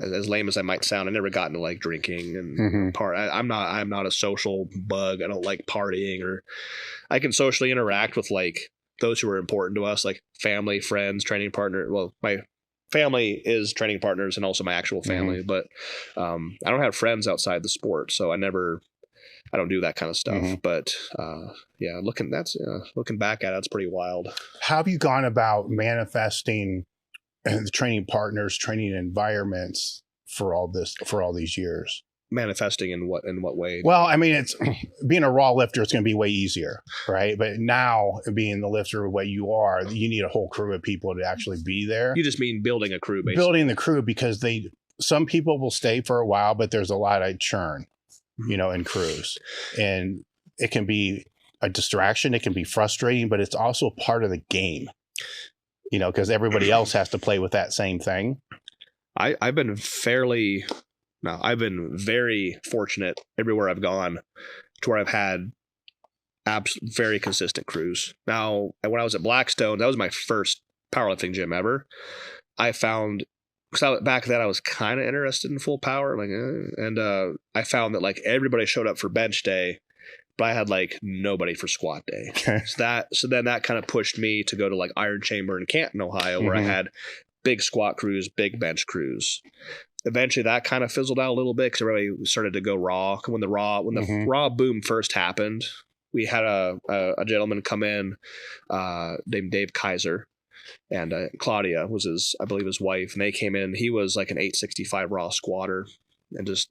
as lame as I might sound, I never got into like drinking and I'm not a social bug. I don't like partying, or I can socially interact with like those who are important to us, like family, friends, training partner. Well, my family is training partners and also my actual family, but I don't have friends outside the sport, so I don't do that kind of stuff. But looking back at it, it's pretty wild. How have you gone about manifesting the training partners, training environments for all these years? Manifesting in what way? Well, I mean, it's being a raw lifter, it's going to be way easier, right? But now being the lifter what you are, you need a whole crew of people to actually be there. You just mean building a crew, basically. Building the crew, because some people will stay for a while, but there's a lot of churn, in crews, and it can be a distraction. It can be frustrating, but it's also part of the game, because everybody else has to play with that same thing. I've been very fortunate everywhere I've gone to where I've had very consistent crews. Now, when I was at Blackstone, that was my first powerlifting gym ever. I found, because back then I was kind of interested in full power, I found that like everybody showed up for bench day, but I had like nobody for squat day. Okay. So then that kind of pushed me to go to like Iron Chamber in Canton, Ohio, where I had big squat crews, big bench crews. Eventually that kind of fizzled out a little bit because everybody started to go raw. When the raw boom first happened, we had a gentleman come in named Dave Kaiser, and Claudia was his wife, and they came in. He was like an 865 raw squatter and just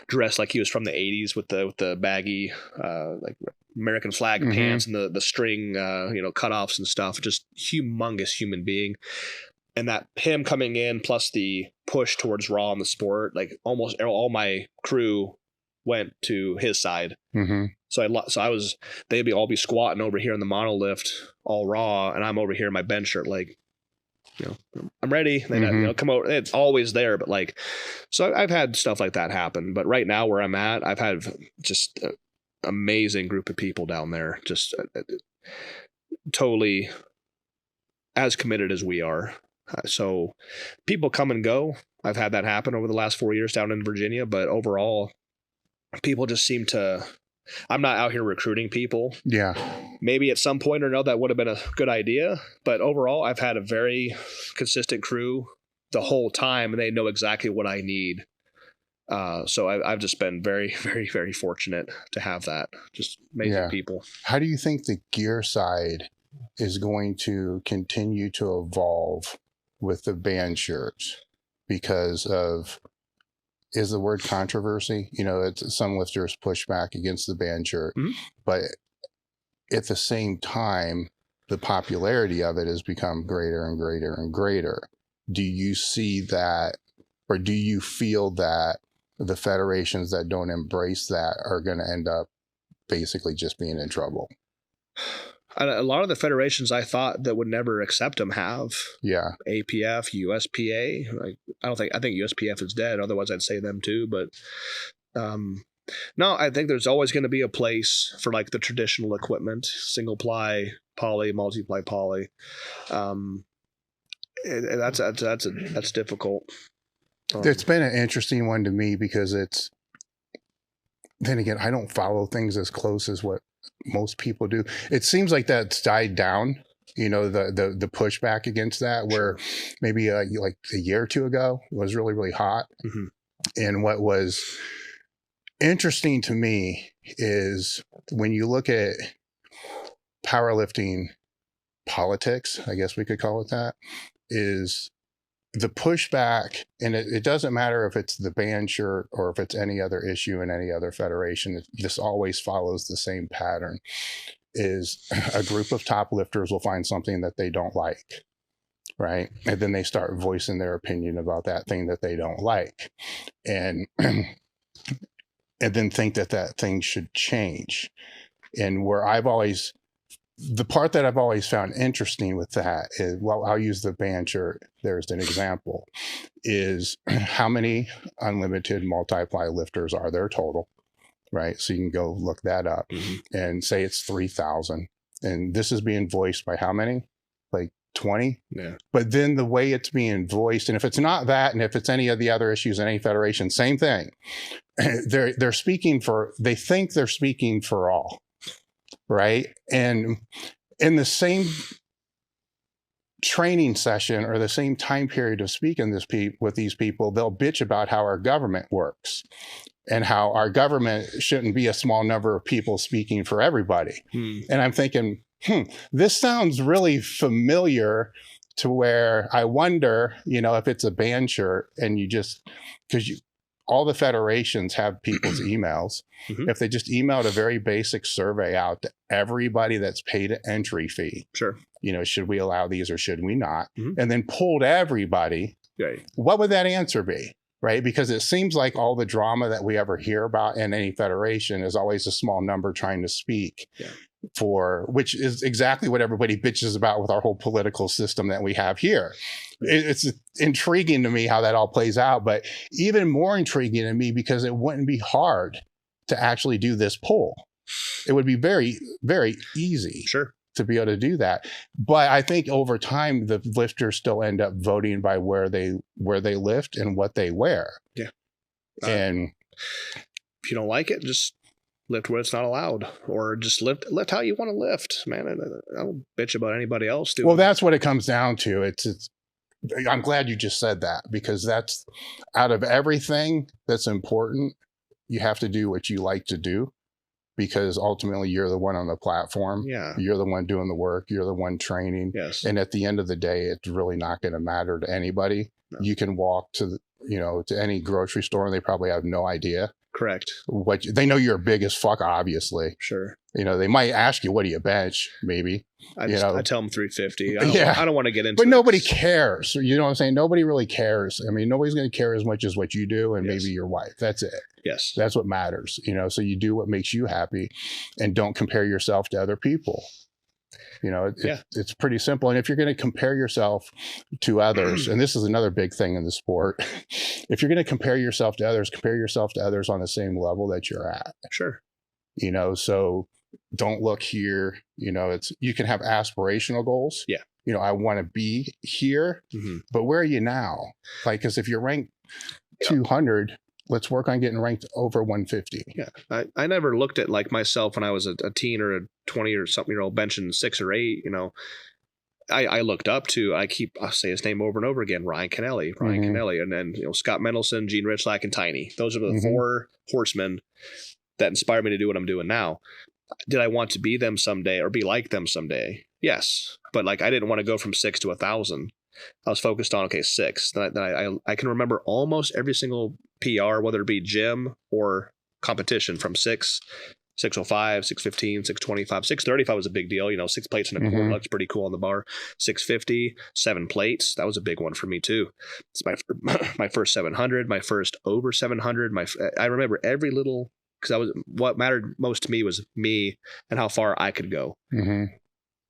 dressed like he was from the 80s with the baggy like American flag pants and the string cutoffs and stuff. Just humongous human being. And that him coming in plus the push towards raw in the sport, like almost all my crew went to his side. They'd all be squatting over here in the monolift all raw, and I'm over here in my bench shirt, like, I'm ready. They come over. It's always there, but like, so I've had stuff like that happen. But right now where I'm at, I've had just an amazing group of people down there, just totally as committed as we are. So people come and go. I've had that happen over the last 4 years down in Virginia, but overall, people just seem to. I'm not out here recruiting people. Yeah. Maybe at some point or another that would have been a good idea, but overall, I've had a very consistent crew the whole time, and they know exactly what I need. So I've just been very, very, very fortunate to have that. Just amazing people. How do you think the gear side is going to continue to evolve with the band shirts because of, is the word controversy? Some lifters push back against the band shirt, but at the same time, the popularity of it has become greater and greater and greater. Do you see that, or do you feel that the federations that don't embrace that are going to end up basically just being in trouble? A lot of the federations I thought that would never accept them have. Yeah. APF, USPA. I think USPF is dead. Otherwise, I'd say them too. But no, I think there's always going to be a place for like the traditional equipment, single ply, poly, multiply poly. That's difficult. It's been an interesting one to me because then again, I don't follow things as close as what most people do. It seems like that's died down, the pushback against that, where maybe like a year or two ago was really, really hot. And what was interesting to me is when you look at powerlifting politics, I guess we could call it that, is the pushback, and it doesn't matter if it's the band shirt or if it's any other issue in any other federation, this always follows the same pattern, is a group of top lifters will find something that they don't like, right? And then they start voicing their opinion about that thing that they don't like. And then think that thing should change. And where I've always the part that I've always found interesting with that is, well, I'll use the band shirt there as an example, is how many unlimited multiply lifters are there total, right? So you can go look that up and say it's 3,000. And this is being voiced by how many? Like 20? Yeah. But then the way it's being voiced, and if it's not that, and if it's any of the other issues in any federation, same thing. They're speaking for, they think they're speaking for all, right? And in the same training session or the same time period of speaking with these people, they'll bitch about how our government works and how our government shouldn't be a small number of people speaking for everybody. And I'm thinking, this sounds really familiar to where I wonder, you know, if it's a band shirt and you just, because all the federations have people's emails. If they just emailed a very basic survey out to everybody that's paid an entry fee, Sure. you know, should we allow these or should we not? And then polled everybody, Right. what would that answer be? Right? Because it seems like all the drama that we ever hear about in any federation is always a small number trying to speak for, which is exactly what everybody bitches about with our whole political system that we have here. It's intriguing to me how that all plays out, but even more intriguing to me because it wouldn't be hard to actually do this poll. It would be very, very easy. Sure. To be able to do that. But I think over time, the lifters still end up voting by where they lift and what they wear. Yeah. And if you don't like it, just lift where it's not allowed, or just lift how you want to lift, man. I don't bitch about anybody else doing. well, that's what it comes down to. It's I'm glad you just said that, because that's, out of everything that's important, you have to do what you like to do. Because ultimately you're the one on the platform. Yeah. You're the one doing the work. You're the one training. Yes. And at the end of the day, it's really not going to matter to anybody. No. You can walk to, to any grocery store and they probably have no idea Correct. what they know. You're big as fuck, obviously. Sure. They might ask you, what do you bench? Maybe. I tell them 350. I don't want to get into but it. nobody cares. You know what I'm saying? Nobody really cares. I mean, nobody's going to care as much as what you do and Yes. maybe your wife. That's it. Yes. That's what matters, so you do what makes you happy and don't compare yourself to other people. It's pretty simple. And if you're going to compare yourself to others, and this is another big thing in the sport, if you're going to compare yourself to others on the same level that you're at. Sure. So don't look here, you can have aspirational goals. Yeah. I want to be here, but where are you now? Like, because if you're ranked 200, let's work on getting ranked over 150. Yeah. I never looked at like myself when I was a teen or a 20 or something year old benching 6 or 8, I looked up to, I'll say his name over and over again, Ryan Kennelly, and then, Scott Mendelson, Gene Richlack, and Tiny. Those are the 4 horsemen that inspired me to do what I'm doing now. Did I want to be them someday or be like them someday? Yes. But like, I didn't want to go from 6 to 1,000. I was focused on, 6. Then I can remember almost every single PR, whether it be gym or competition, from 6, 605, 615, 625, 635 was a big deal. 6 plates and a quarter looks pretty cool on the bar. 650, 7 plates. That was a big one for me too. It's my first 700, my first over 700. I remember every little, because what mattered most to me was me and how far I could go.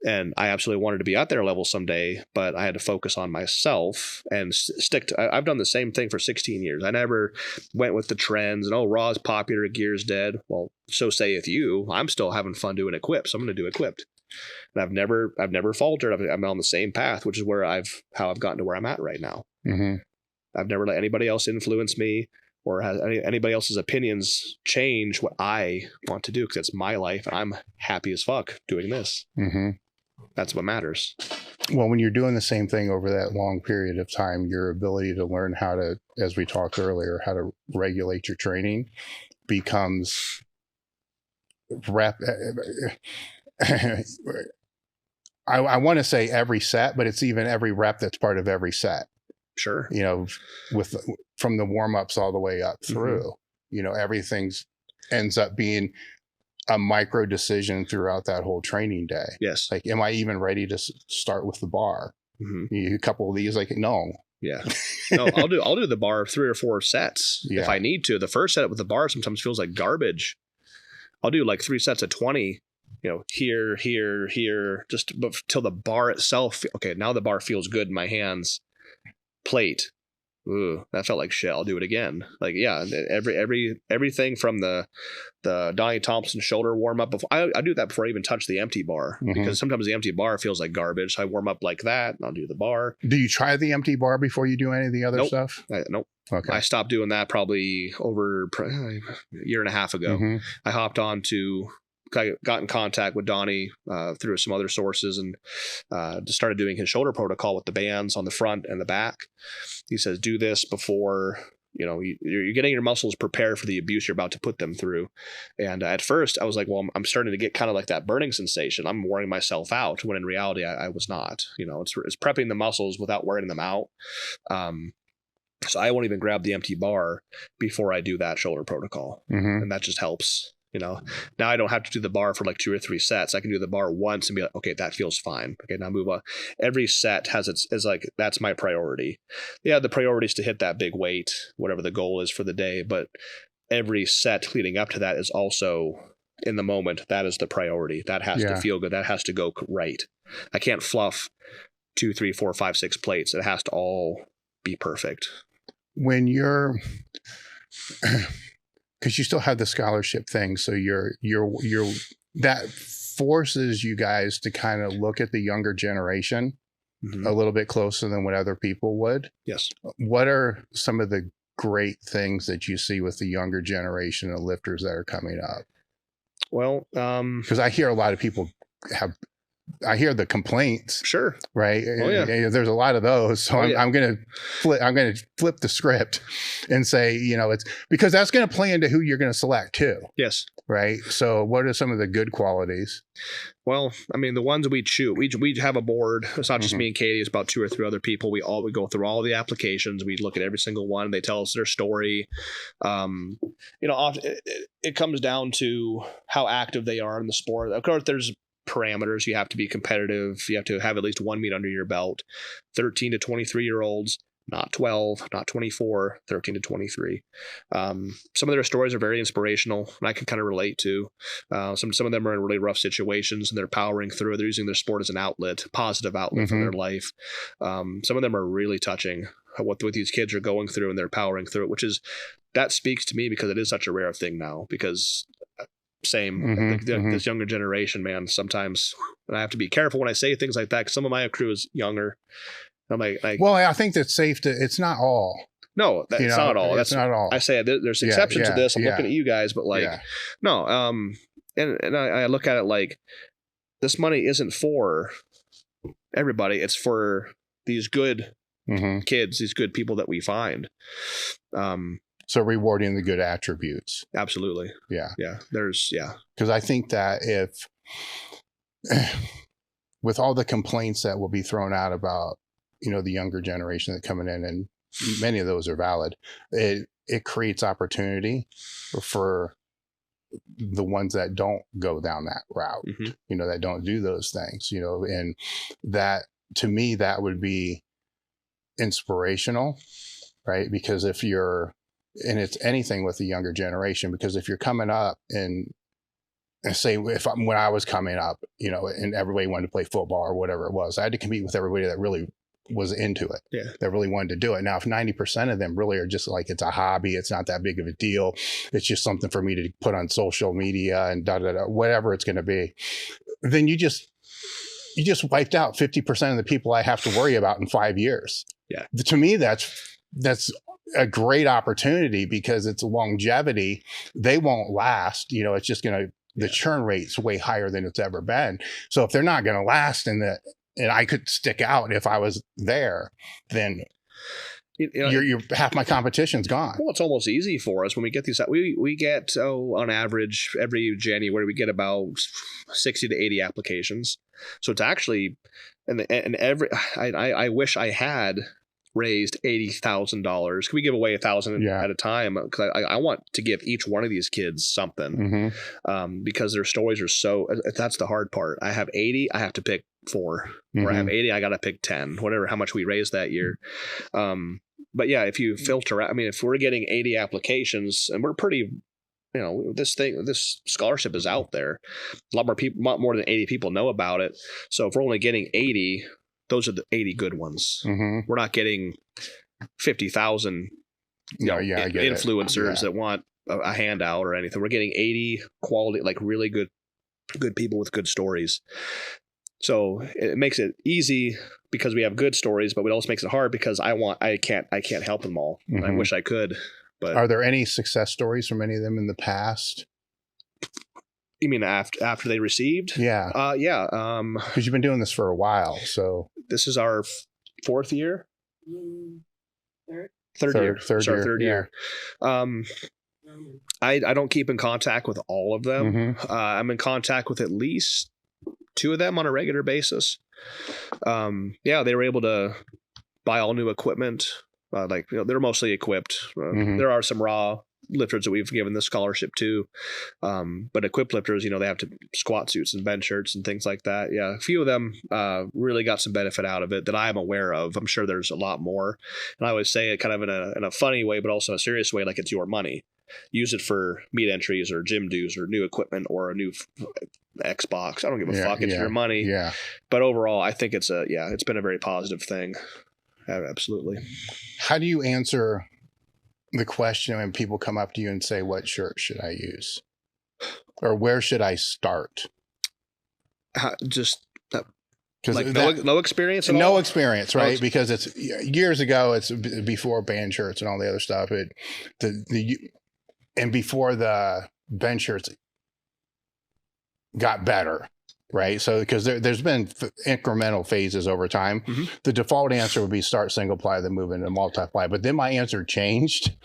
And I absolutely wanted to be at their level someday, but I had to focus on myself and stick to. I've done the same thing for 16 years. I never went with the trends and, Raw's popular, Gear's dead. Well, so saith you. I'm still having fun doing equipped, so I'm going to do equipped. And I've never faltered. I'm on the same path, which is how I've gotten to where I'm at right now. I've never let anybody else influence me or has anybody else's opinions change what I want to do, because it's my life and I'm happy as fuck doing this. That's what matters. Well, when you're doing the same thing over that long period of time, your ability to learn how to, as we talked earlier, how to regulate your training becomes I want to say every set, but it's even every rep that's part of every set. Sure. From the warm-ups all the way up through, everything ends up being a micro decision throughout that whole training day. Yes. Like, am I even ready to start with the bar? A couple of these, like, no. Yeah. No, I'll do the bar 3 or 4 sets if I need to. The first set with the bar sometimes feels like garbage. I'll do like 3 sets of 20 here, just till the bar itself. Okay, now the bar feels good in my hands. Plate. Ooh, that felt like shit. I'll do it again. Like, yeah, everything from the Donnie Thompson shoulder warm up. I do that before I even touch the empty bar, because sometimes the empty bar feels like garbage. So I warm up like that, and I'll do the bar. Do you try the empty bar before you do any of the other stuff? Nope. Okay. I stopped doing that probably over a year and a half ago. I hopped on to. I got in contact with Donnie through some other sources, and just started doing his shoulder protocol with the bands on the front and the back. He says, do this before, you're getting your muscles prepared for the abuse you're about to put them through. And at first I was like, well, I'm starting to get kind of like that burning sensation. I'm wearing myself out, when in reality I was not. It's prepping the muscles without wearing them out. So I won't even grab the empty bar before I do that shoulder protocol. And that just helps. Now I don't have to do the bar for like 2 or 3 sets. I can do the bar once and be like, okay, that feels fine. Okay, now move on. Every set is like, that's my priority. Yeah, the priority is to hit that big weight, whatever the goal is for the day. But every set leading up to that is also in the moment. That is the priority. That has to feel good. That has to go right. I can't fluff 2, 3, 4, 5, 6 plates. It has to all be perfect. When you're because you still have the scholarship thing, so you're that forces you guys to kind of look at the younger generation a little bit closer than what other people would. Yes. What are some of the great things that you see with the younger generation of lifters that are coming up? Well, because I hear a lot of people I hear the complaints. Sure. Right. Oh, yeah. There's a lot of those. So I'm going to flip the script and say, it's because that's going to play into who you're going to select too. Yes. Right. So what are some of the good qualities? Well, I mean, the ones we choose, we have a board. It's not just me and Katie. It's about 2 or 3 other people. We go through all the applications. We look at every single one. They tell us their story. It comes down to how active they are in the sport. Of course, there's parameters. You have to be competitive. You have to have at least 1 meet under your belt. 13 to 23-year-olds, not 12, not 24, 13 to 23. Some of their stories are very inspirational, and I can kind of relate to. Some of them are in really rough situations, and they're powering through. They're using their sport as an outlet, positive outlet for their life. Some of them are really touching what these kids are going through, and they're powering through it, that speaks to me because it is such a rare thing now. Because this younger generation, man, sometimes, and I have to be careful when I say things like that, because some of my crew is younger. I'm like, well, I think that's safe to, it's not all. No, that's not all. That's not all. I say there's exceptions to this. I'm looking at you guys, but no. And I look at it like this money isn't for everybody. It's for these good kids, these good people that we find. So rewarding the good attributes. Absolutely. Yeah. Because I think that if, with all the complaints that will be thrown out about, the younger generation that coming in, and many of those are valid, it creates opportunity for the ones that don't go down that route, that don't do those things, and that, to me, that would be inspirational, right? Because if you're, and it's anything with the younger generation, because if you're coming up and say, when I was coming up, and everybody wanted to play football or whatever it was, I had to compete with everybody that really was into it, that really wanted to do it. Now, if 90% of them really are just like, it's a hobby, it's not that big of a deal, it's just something for me to put on social media and whatever it's going to be, then you just wiped out 50% of the people I have to worry about in 5 years. Yeah. To me, that's a great opportunity, because it's longevity. They won't last. It's just going to, the churn rate's way higher than it's ever been. So if they're not going to last, and I could stick out if I was there, then you're half my competition's gone. Well, it's almost easy for us when we get these. We get on average every January we get about 60 to 80 applications. So it's actually, I wish I had raised $80,000. Can we give away $1,000 at a time? Because I want to give each one of these kids something, because their stories are so. That's the hard part. I have 80. I have to pick 4, or I have 80. I got to pick 10. Whatever, how much we raised that year. But yeah, if you filter out, if we're getting 80 applications, and we're pretty this scholarship is out there. A lot more than 80 people know about it. So if we're only getting 80, those are the 80 good ones. Mm-hmm. We're not getting 50,000 influencers that want a handout or anything. We're getting 80 quality, like really good people with good stories. So it makes it easy because we have good stories, but it also makes it hard because I can't help them all. Mm-hmm. I wish I could. But are there any success stories from any of them in the past? You mean after they received? Yeah. Yeah. Because you've been doing this for a while, so this is our fourth year. Third year. I don't keep in contact with all of them. Mm-hmm. I'm in contact with at least 2 of them on a regular basis. They were able to buy all new equipment. They're mostly equipped. Mm-hmm. There are some raw lifters that we've given the scholarship to, but equipped lifters, they have to squat suits and bench shirts and things like that. Yeah, a few of them really got some benefit out of it that I'm aware of. I'm sure there's a lot more, and I always say it kind of in a funny way, but also in a serious way, like it's your money. Use it for meet entries or gym dues or new equipment or a new Xbox. I don't give a fuck. It's your money. Yeah. But overall, I think it's been a very positive thing. Absolutely. How do you answer the question when people come up to you and say, what shirt should I use? Or where should I start? Because no experience at all? No experience, right? Because it's years ago, it's before band shirts and all the other stuff. And before the band shirts got better, right? So because there's been incremental phases over time. Mm-hmm. The default answer would be start single ply, then move into multiply. But then my answer changed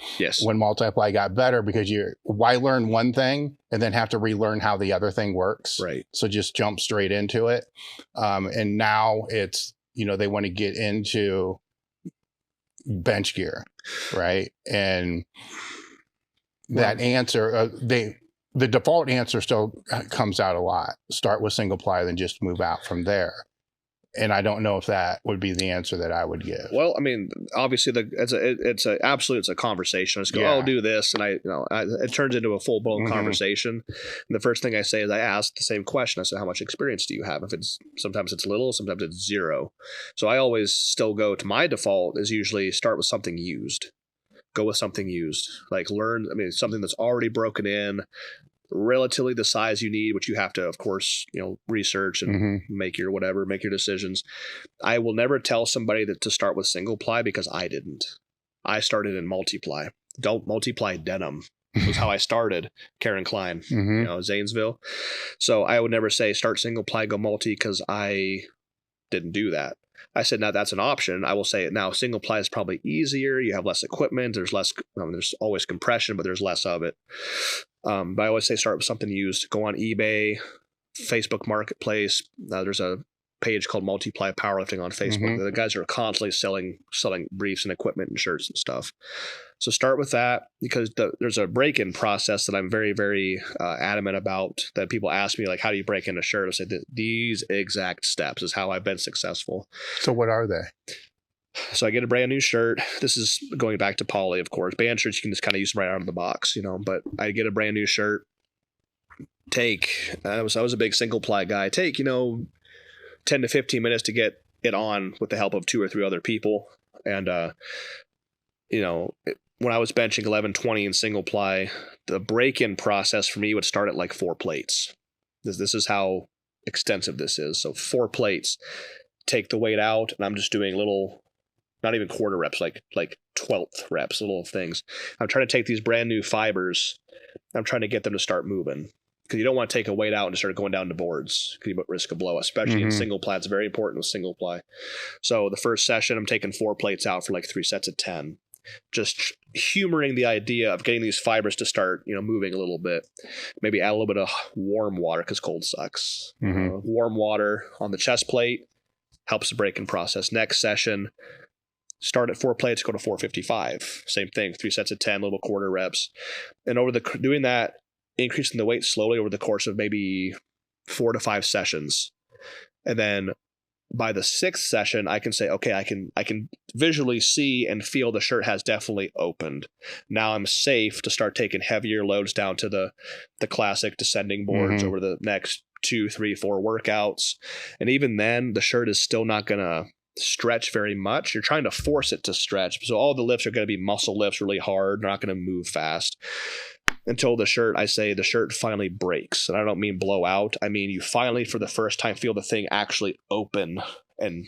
when multiply got better, because why learn one thing and then have to relearn how the other thing works? Right. So just jump straight into it. And now it's, they want to get into bench gear, right? And that answer, the default answer still comes out a lot. Start with single ply, then just move out from there. And I don't know if that would be the answer that I would give. Well, I mean, obviously, it's a conversation. Let's go, do this, and it turns into a full blown conversation. And the first thing I say is I ask the same question. I say, how much experience do you have? Sometimes it's little, sometimes it's zero. So I always still go to my default is usually start with something used. Go with something used, something that's already broken in, relatively the size you need, which you have to, of course, research and make your decisions. I will never tell somebody to start with single ply because I didn't. I started in multiply. Don't multiply denim. Was how I started. Karen Klein, Zanesville. So I would never say start single ply, go multi, because I didn't do that. I said, now that's an option. I will say it now. Single ply is probably easier. You have less equipment. There's less, there's always compression, but there's less of it. But I always say start with something used. Go on eBay, Facebook Marketplace. There's a page called Multiply Powerlifting on Facebook. The guys are constantly selling briefs and equipment and shirts and stuff. So start with that, because there's a break-in process that I'm very, very adamant about, that people ask me, like, how do you break in a shirt? I say these exact steps is how I've been successful. So what are they? So I get a brand new shirt. This is going back to poly, of course. Band shirts, you can just kind of use them right out of the box, but I get a brand new shirt. I was a big single ply guy. 10 to 15 minutes to get it on with the help of 2 or 3 other people. And, when I was benching 1120 in single ply, the break-in process for me would start at like 4 plates. This is how extensive this is. So 4 plates, take the weight out, and I'm just doing little, not even quarter reps, like 12th reps, little things. I'm trying to take these brand new fibers. I'm trying to get them to start moving, because you don't want to take a weight out and start going down to boards, because you might risk a blow, especially in single ply. It's very important with single ply. So the first session, I'm taking 4 plates out for like 3 sets of 10. Just humoring the idea of getting these fibers to start, moving a little bit. Maybe add a little bit of warm water, because cold sucks. Warm water on the chest plate helps the break-in process. Next session, start at 4 plates, go to 455. Same thing, 3 sets of 10, little quarter reps. And doing that, increasing the weight slowly over the course of maybe 4 to 5 sessions. And then by the 6th session, I can say, okay, I can visually see and feel the shirt has definitely opened. Now I'm safe to start taking heavier loads down to the classic descending boards over the next 2, 3, 4 workouts. And even then, the shirt is still not going to stretch very much. You're trying to force it to stretch. So all the lifts are going to be muscle lifts, really hard. They're not going to move fast until the shirt finally breaks. And I don't mean blow out. I mean, you finally, for the first time, feel the thing actually open and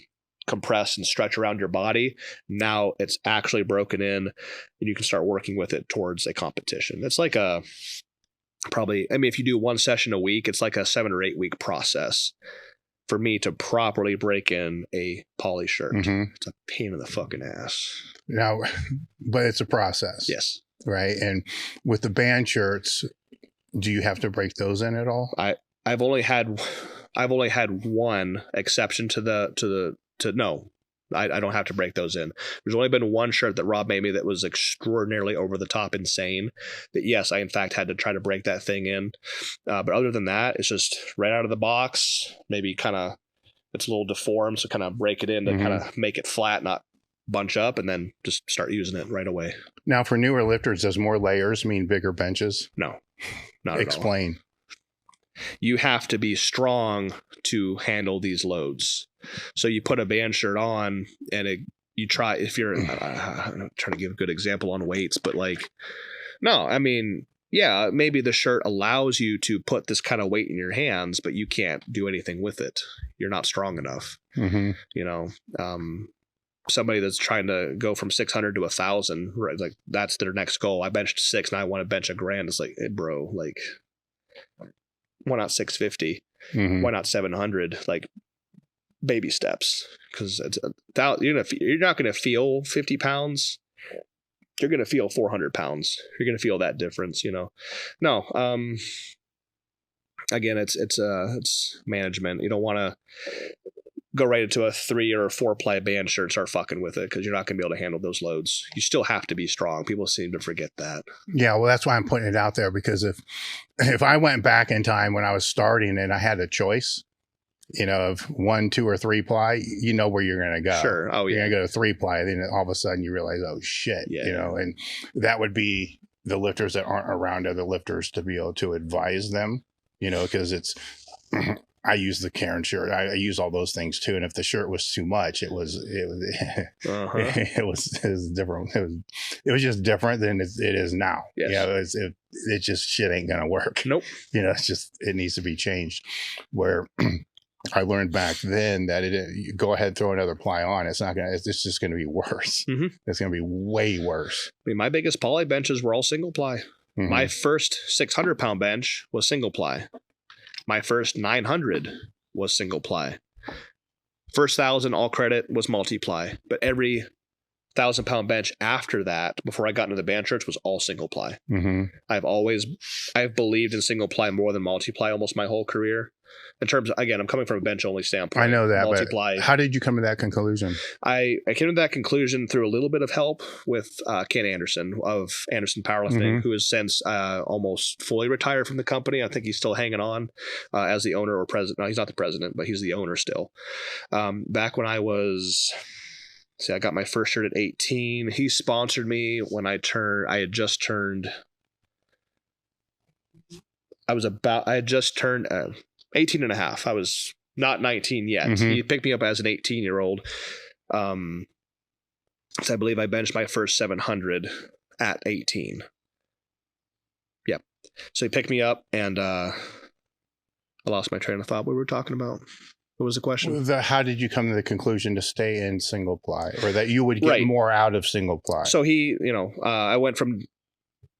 compress and stretch around your body. Now it's actually broken in and you can start working with it towards a competition. It's like if you do 1 session a week, it's like a 7 or 8 week process for me to properly break in a poly shirt. It's a pain in the fucking ass. Now, but it's a process. Yes. Right. And with the band shirts, do you have to break those in at all? I've only had one exception no. I don't have to break those in. There's only been one shirt that Rob made me that was extraordinarily over the top insane. That yes, I in fact had to try to break that thing in. But other than that, it's just right out of the box. Maybe kind of it's a little deformed, so kind of break it in to kind of make it flat, not bunch up, and then just start using it right away. Now, for newer lifters, does more layers mean bigger benches? No, not Explain. at all. You have to be strong to handle these loads. So you put a band shirt on and I'm trying to give a good example on weights, but maybe the shirt allows you to put this kind of weight in your hands, but you can't do anything with it. You're not strong enough. Somebody that's trying to go from 600 to 1,000, right? Like that's their next goal. I benched 6 and I want to bench $1,000. It's like, hey, bro, like, why not 650? Why not 700? Like baby steps, because you're not going to feel 50 pounds. You're going to feel 400 pounds. You're going to feel that difference, No. Again, it's management. You don't want to go right into a 3 or 4 ply band shirt, start fucking with it, because you're not going to be able to handle those loads. You still have to be strong. People seem to forget that. Yeah, well, that's why I'm putting it out there, because if I went back in time when I was starting and I had a choice, of 1, 2, or 3 ply, where you're going to go. Sure. Oh, yeah. You're going to go to 3 ply. Then all of a sudden you realize, oh shit, and that would be the lifters that aren't around other lifters to be able to advise them, because it's, I use the Karen shirt. I use all those things too. And if the shirt was too much, it was different. It was just different than it is now. Yes. It just shit ain't going to work. Nope. It needs to be changed. Where I learned back then that you go ahead, throw another ply on. It's just going to be worse. It's going to be way worse. I mean, my biggest poly benches were all single ply. My first 600 pound bench was single ply. My first 900 was single ply. First 1,000, all credit, was multiply. But every 1,000 pound bench after that, before I got into the band shirts, was all single ply. I've believed in single ply more than multiply almost my whole career. In terms of, again, I'm coming from a bench only standpoint. I know that, multiply. But how did you come to that conclusion? I came to that conclusion through a little bit of help with Ken Anderson of Anderson Powerlifting, who has since almost fully retired from the company. I think he's still hanging on as the owner or president. No, he's not the president, but he's the owner still. Back when I got my first shirt at 18. He sponsored me when I had just turned 18 and a half. I was not 19 yet. He picked me up as an 18-year-old. So I believe I benched my first 700 at 18. Yep. So he picked me up, and I lost my train of thought. What were we talking about? What was the question? How did you come to the conclusion to stay in single ply, or that you would get more out of single ply? So I went from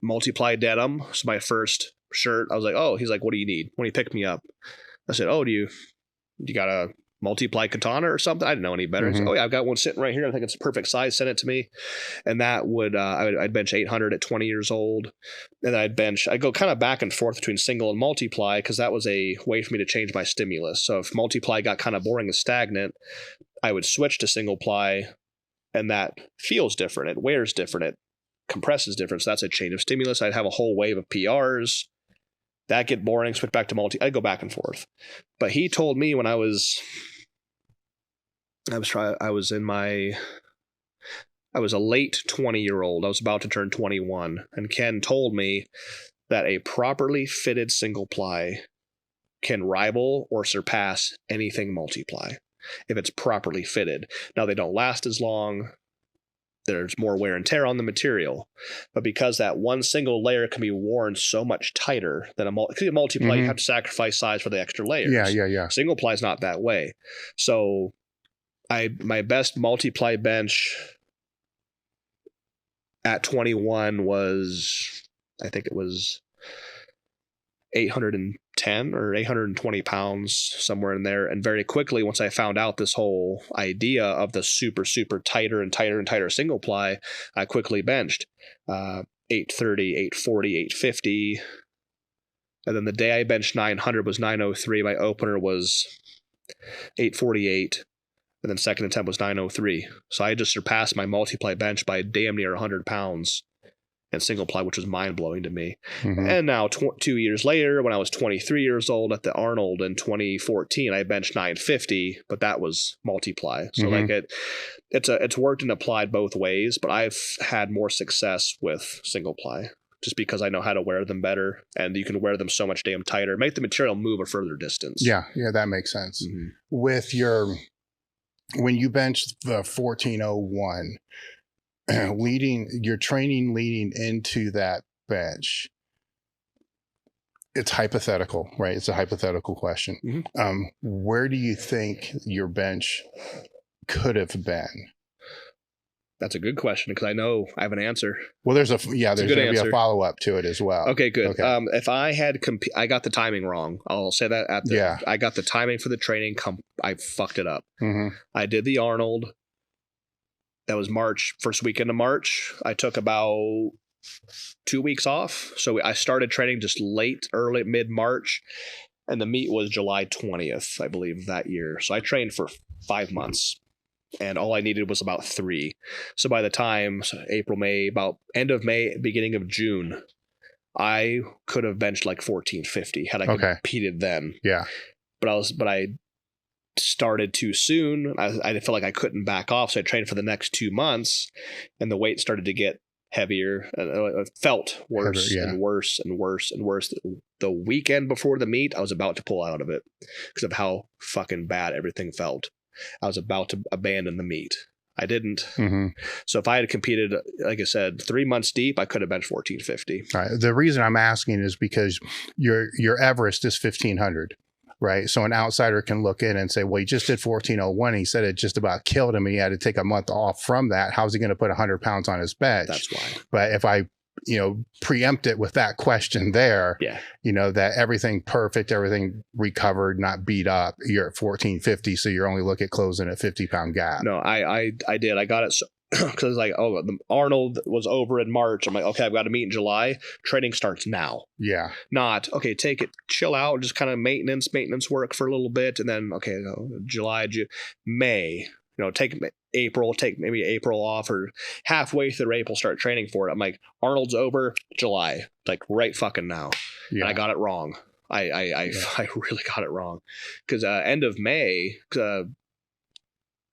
multiply denim. So my first shirt, I was like, oh, he's like, what do you need? When he picked me up, I said, oh, do you got a multiply katana or something? I didn't know any better. He said, oh yeah, I've got one sitting right here. I think it's a perfect size. Send it to me. And that would, I'd bench 800 at 20 years old. And then I'd go kind of back and forth between single and multiply, because that was a way for me to change my stimulus. So if multiply got kind of boring and stagnant, I would switch to single ply, and that feels different. It wears different. It compresses different. So that's a change of stimulus. I'd have a whole wave of PRs. That get boring, switch back to multi. I'd go back and forth. But he told me when I was I was a late 20-year-old. I was about to turn 21. And Ken told me that a properly fitted single ply can rival or surpass anything multiply if it's properly fitted. Now, they don't last as long. There's more wear and tear on the material. But because that one single layer can be worn so much tighter than a multiply, you have to sacrifice size for the extra layers. Yeah. Single ply is not that way. So my best multiply bench at 21 was, I think it was 810 or 820 pounds, somewhere in there. And very quickly, once I found out this whole idea of the super, super tighter and tighter single ply, I quickly benched 830, 840, 850. And then the day I benched 900 was 903. My opener was 848. And then second attempt was 903. So I just surpassed my multiply bench by damn near 100 pounds in single ply, which was mind-blowing to me. And now 2 years later, when I was 23 years old at the Arnold in 2014, I benched 950, but that was multiply. So like it's worked and applied both ways, but I've had more success with single ply just because I know how to wear them better, and you can wear them so much damn tighter, make the material move a further distance. Yeah, that makes sense. With when you bench the 1401, your training leading into that bench, it's hypothetical, right? It's a hypothetical question. Where do you think your bench could have been? That's a good question, because I know I have an answer. Well, there's going to be a follow-up to it as well. Okay, good. Okay. If I had I got the timing wrong. I'll say that I got the timing for the training. I fucked it up. I did the Arnold. That was March, first weekend of March. I took about 2 weeks off. So I started training just early, mid-March. And the meet was July 20th, I believe, that year. So I trained for 5 months. And all I needed was about 3. So by the time April, May, about end of May, beginning of June, I could have benched like 1450 had I competed then. Yeah. But I started too soon. I felt like I couldn't back off. So I trained for the next 2 months, and the weight started to get heavier. It felt worse and worse and worse and worse. The weekend before the meet, I was about to pull out of it because of how fucking bad everything felt. I was about to abandon the meet. I didn't. So if I had competed, like I said, 3 months deep, I could have benched 1450. All right. The reason I'm asking is because your Everest is 1500, right? So an outsider can look in and say, well, he just did 1401. He said it just about killed him, and he had to take a month off from that. How's he going to put 100 pounds on his bench? That's why. But if I preempt it with that question there, that everything perfect, everything recovered, not beat up, you're at 1450. So you're only looking at closing a 50-pound gap. No, I did. I got it. Because like, the Arnold was over in March. I'm like, okay, I've got to meet in July. Training starts now. Yeah. Not, okay, take it, chill out, just kind of maintenance work for a little bit. And then, okay, July, May, take April, take maybe April off, or halfway through April, start training for it. I'm like, Arnold's over, July, like right fucking now. Yeah. And I got it wrong. I really got it wrong. Because end of May,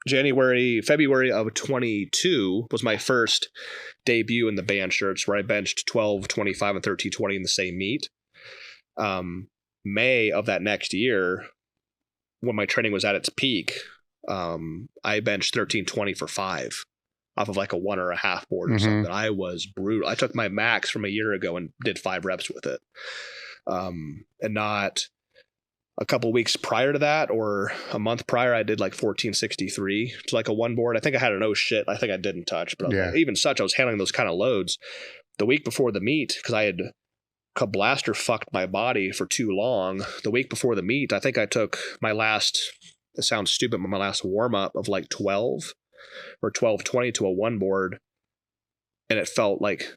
February of 22 was my first debut in the band shirts, where I benched 12, 25, and 1320 in the same meet. May of that next year, when my training was at its peak, I benched 1320 for 5 off of like a 1.5 board or something. I was brutal. I took my max from a year ago and did 5 reps with it. And not a couple weeks prior to that, or a month prior, I did like 1463 to like a 1 board. I think I had an I think I didn't touch, but even such, I was handling those kind of loads. The week before the meet, because I had blaster fucked my body for too long. The week before the meet, I think I took my last, it sounds stupid, but my last warm up of like 12 or 1220 to a 1 board. And it felt like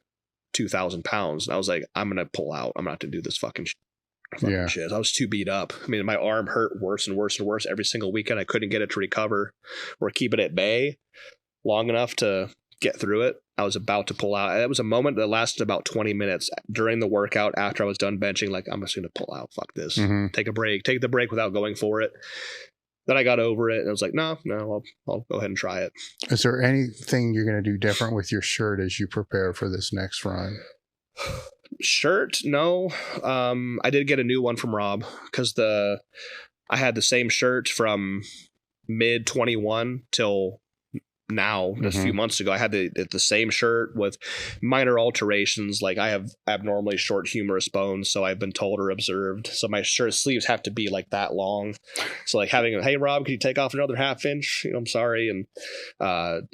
2,000 pounds. And I was like, I'm going to pull out. I'm not going to do this fucking shit. I was too beat up. I mean, my arm hurt worse and worse and worse every single weekend. I couldn't get it to recover or keep it at bay long enough to get through it. I was about to pull out. It was a moment that lasted about 20 minutes during the workout after I was done benching. Like, I'm just going to pull out. Fuck this. Take a break. Take the break without going for it. Then I got over it and I was like, no, I'll go ahead and try it. Is there anything you're going to do different with your shirt as you prepare for this next run? Shirt? No. I did get a new one from Rob because I had the same shirt from mid 21 till now, just a few months ago. I had the same shirt with minor alterations. Like I have abnormally short humerus bones, so I've been told or observed. So my shirt sleeves have to be like that long. So like having, hey Rob, can you take off another ½ inch? I'm sorry, and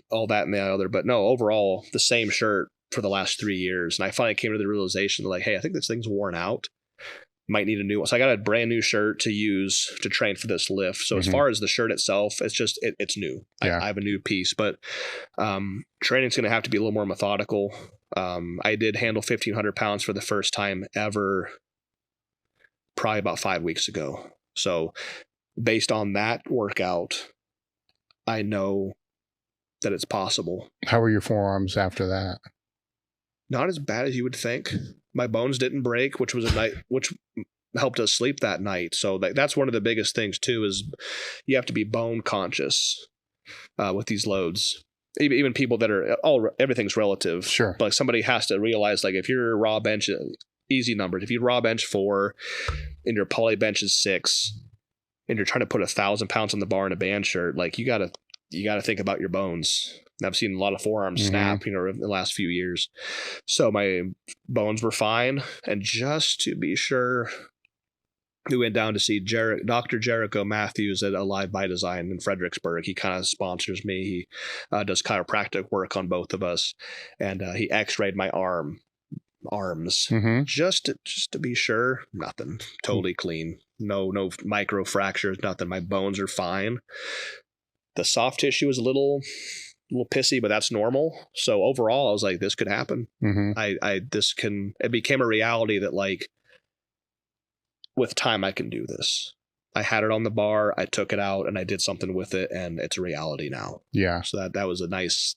all that and the other. But no, overall the same shirt for the last 3 years. And I finally came to the realization that like, hey, I think this thing's worn out. Might need a new one. So I got a brand new shirt to use to train for this lift. So as far as the shirt itself, it's just, it's new. Yeah. I have a new piece, but training's going to have to be a little more methodical. I did handle 1,500 pounds for the first time ever, probably about 5 weeks ago. So based on that workout, I know that it's possible. How were your forearms after that? Not as bad as you would think. My bones didn't break, which helped us sleep that night. So that's one of the biggest things too, is you have to be bone conscious with these loads. Even people that are everything's relative. Sure. But like somebody has to realize, like if you're raw bench, easy numbers. If you raw bench 4 and your poly bench is 6 and you're trying to put 1,000 pounds on the bar in a band shirt, like you gotta think about your bones. I've seen a lot of forearms snap, in the last few years. So my bones were fine. And just to be sure, we went down to see Dr. Jericho Matthews at Alive by Design in Fredericksburg. He kind of sponsors me. He does chiropractic work on both of us. And he x-rayed my arms. Just to be sure. Nothing. Totally clean. No micro fractures, nothing. My bones are fine. The soft tissue is a little pissy, but that's normal. So overall, I was like, this could happen. It became a reality that like, with time, I can do this. I had it on the bar, I took it out and I did something with it, and it's a reality now. Yeah. So that was nice.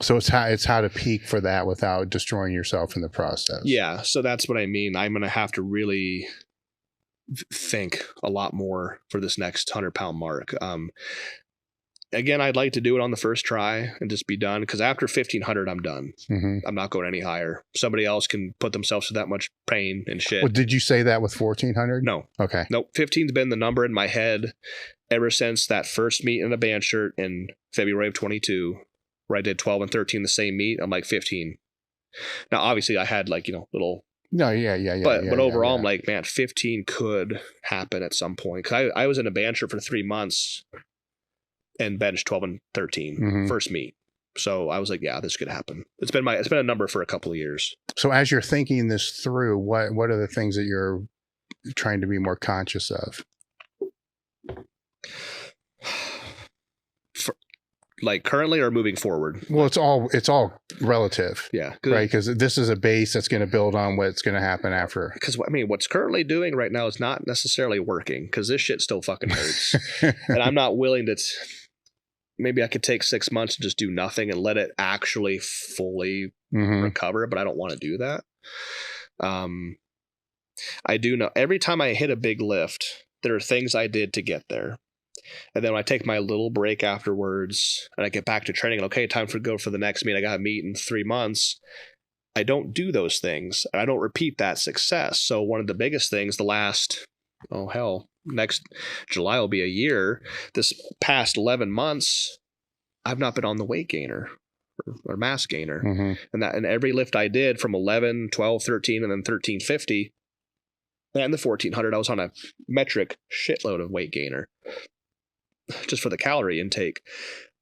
So it's how to peak for that without destroying yourself in the process. Yeah. So that's what I mean. I'm going to have to really think a lot more for this next 100-pound mark. Again, I'd like to do it on the first try and just be done, because after 1,500, I'm done. I'm not going any higher. Somebody else can put themselves to that much pain and shit. Well, did you say that with 1,400? No. Okay. Nope. 15's been the number in my head ever since that first meet in a band shirt in February of 22, where I did 12 and 13 the same meet. I'm like 15. Now, obviously, I had like, little... No, yeah. But overall, I'm like, man, 15 could happen at some point. Because I was in a band shirt for 3 months and bench 12 and 13 first meet. So I was like, yeah, this could happen. It's been a number for a couple of years. So as you're thinking this through, what are the things that you're trying to be more conscious of? Like currently or moving forward? Well, it's all relative. Yeah. Right. Because this is a base that's going to build on what's going to happen after. Because what's currently doing right now is not necessarily working, because this shit still fucking hurts. And I'm not willing to, maybe I could take 6 months to just do nothing and let it actually fully recover, but I don't want to do that. I do know every time I hit a big lift, there are things I did to get there. And then when I take my little break afterwards and I get back to training, okay, time to go for the next meet. I got a meet in 3 months. I don't do those things. And I don't repeat that success. So one of the biggest things next July will be a year. This past 11 months, I've not been on the weight gainer or mass gainer. And every lift I did from 11, 12, 13, and then 1350 and the 1400, I was on a metric shitload of weight gainer, just for the calorie intake.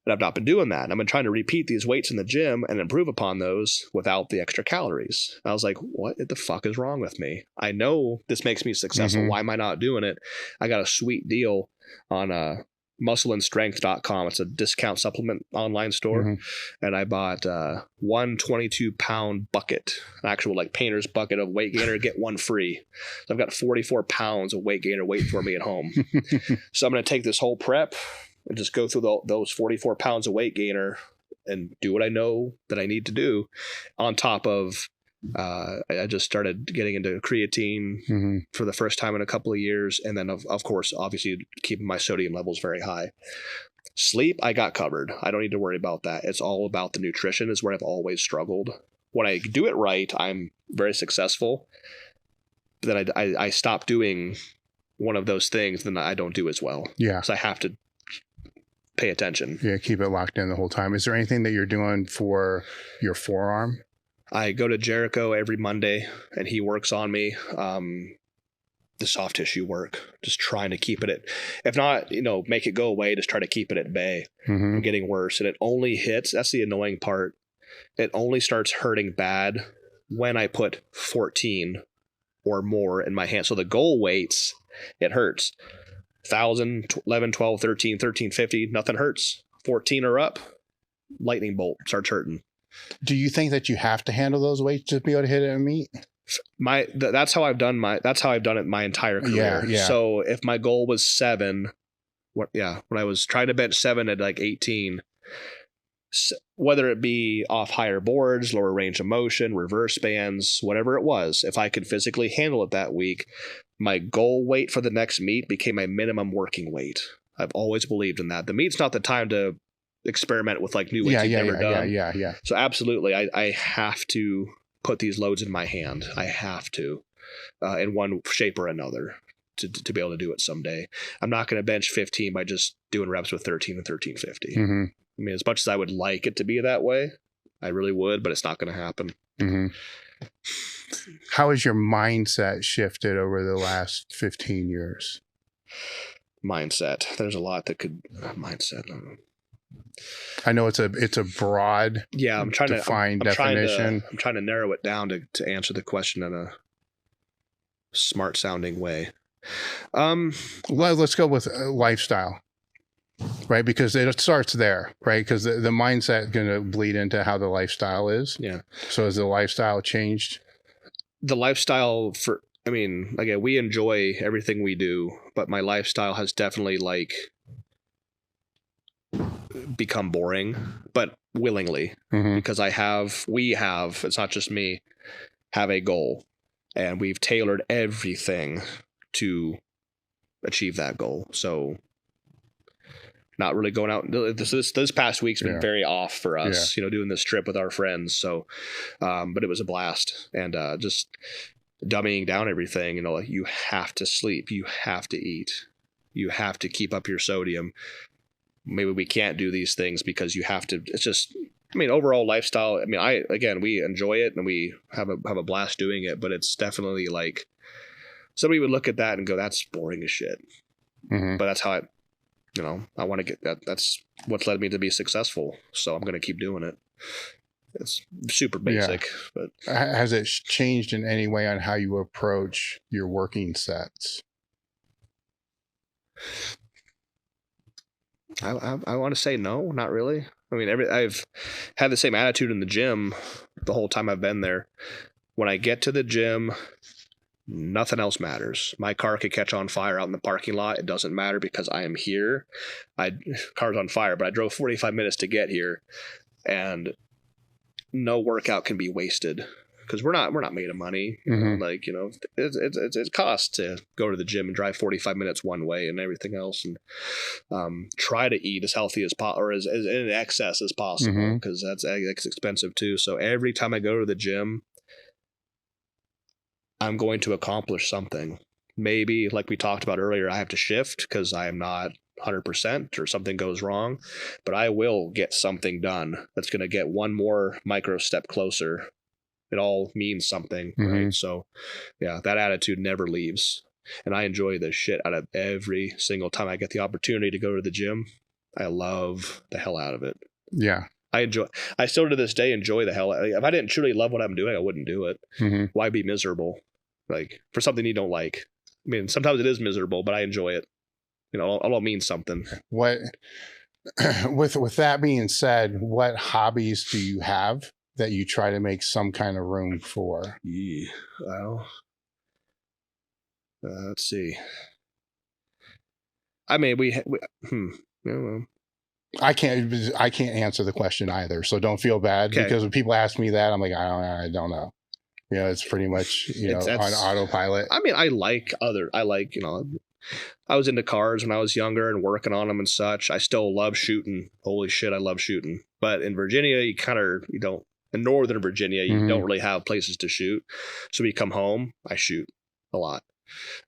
And I've not been doing that. And I've been trying to repeat these weights in the gym and improve upon those without the extra calories. I was like, what the fuck is wrong with me? I know this makes me successful. Why am I not doing it? I got a sweet deal on muscleandstrength.com. It's a discount supplement online store. And I bought 1 22-pound bucket, an actual like painter's bucket of weight gainer, get one free. So I've got 44 pounds of weight gainer waiting for me at home. So I'm going to take this whole prep and just go through those 44 pounds of weight gainer and do what I know that I need to do, on top of I just started getting into creatine for the first time in a couple of years. And then, of course, obviously keeping my sodium levels very high. Sleep, I got covered. I don't need to worry about that. It's all about the nutrition is where I've always struggled. When I do it right, I'm very successful. But then I stop doing one of those things, then I don't do as well. Yeah. So I have to pay attention. Yeah, keep it locked in the whole time. Is there anything that you're doing for your forearm? I go to Jericho every Monday, and he works on me. The soft tissue work, just trying to keep it at, if not, make it go away, just try to keep it at bay from getting worse. And it only hits, that's the annoying part. It only starts hurting bad when I put 14 or more in my hand. So the goal weights, it hurts. 1,000, 11, 12, 13, 1350, nothing hurts. 14 or up, lightning bolt starts hurting. Do you think that you have to handle those weights to be able to hit it in meet? That's how I've done it my entire career. Yeah. So if my goal was 7, when I was trying to bench 7 at like 18, whether it be off higher boards, lower range of motion, reverse bands, whatever it was, if I could physically handle it that week, my goal weight for the next meet became my minimum working weight. I've always believed in that. The meet's not the time to experiment with like new weights you've never done. Yeah. So absolutely, I have to put these loads in my hand. I have to, in one shape or another, to be able to do it someday. I'm not going to bench 15 by just doing reps with 13 and 1350. I mean, as much as I would like it to be that way, I really would, but it's not going to happen. How has your mindset shifted over the last 15 years? Mindset. There's a lot that could mindset. I know it's a broad, I'm trying defined definition. I'm trying to narrow it down to answer the question in a smart sounding way. Let's go with lifestyle, right? Because it starts there, right? Because the mindset is going to bleed into how the lifestyle is. Yeah. So has the lifestyle changed? The lifestyle again, we enjoy everything we do, but my lifestyle has definitely become boring, but willingly, because we have, it's not just me, have a goal, and we've tailored everything to achieve that goal. So not really going out. This past week's been very off for us, doing this trip with our friends. So, but it was a blast, and just dumbing down everything. You have to sleep, you have to eat, you have to keep up your sodium. Maybe we can't do these things because you have to. It's just, overall lifestyle. We enjoy it and we have a blast doing it, but it's definitely like somebody would look at that and go, "That's boring as shit." But that's how I want to get that. That's what's led me to be successful. So I'm going to keep doing it. It's super basic, but has it changed in any way on how you approach your working sets? I want to say no, not really. I've had the same attitude in the gym the whole time I've been there. When I get to the gym, nothing else matters. My car could catch on fire out in the parking lot. It doesn't matter because I am here. Car's on fire, but I drove 45 minutes to get here, and no workout can be wasted. Because we're not made of money, it costs to go to the gym and drive 45 minutes one way and everything else, and try to eat as healthy as possible or as in excess as possible, because that's expensive too. So every time I go to the gym, I'm going to accomplish something. Maybe like we talked about earlier, I have to shift because I am not 100% or something goes wrong, but I will get something done that's going to get one more micro step closer. It all means something, right? So, that attitude never leaves. And I enjoy the shit out of every single time I get the opportunity to go to the gym. I love the hell out of it. Yeah. I still to this day enjoy the hell out of it. If I didn't truly love what I'm doing, I wouldn't do it. Why be miserable? For something you don't like. Sometimes it is miserable, but I enjoy it. It all means something. What, with that being said, what hobbies do you have that you try to make some kind of room for? Well, let's see. we I can't answer the question either, so don't feel bad, because when people ask me that, I'm like, I don't know. It's pretty much, on autopilot. I mean, I like, I was into cars when I was younger and working on them and such. I still love shooting. Holy shit, I love shooting. But in Virginia, in Northern Virginia, you don't really have places to shoot. So when you come home, I shoot a lot.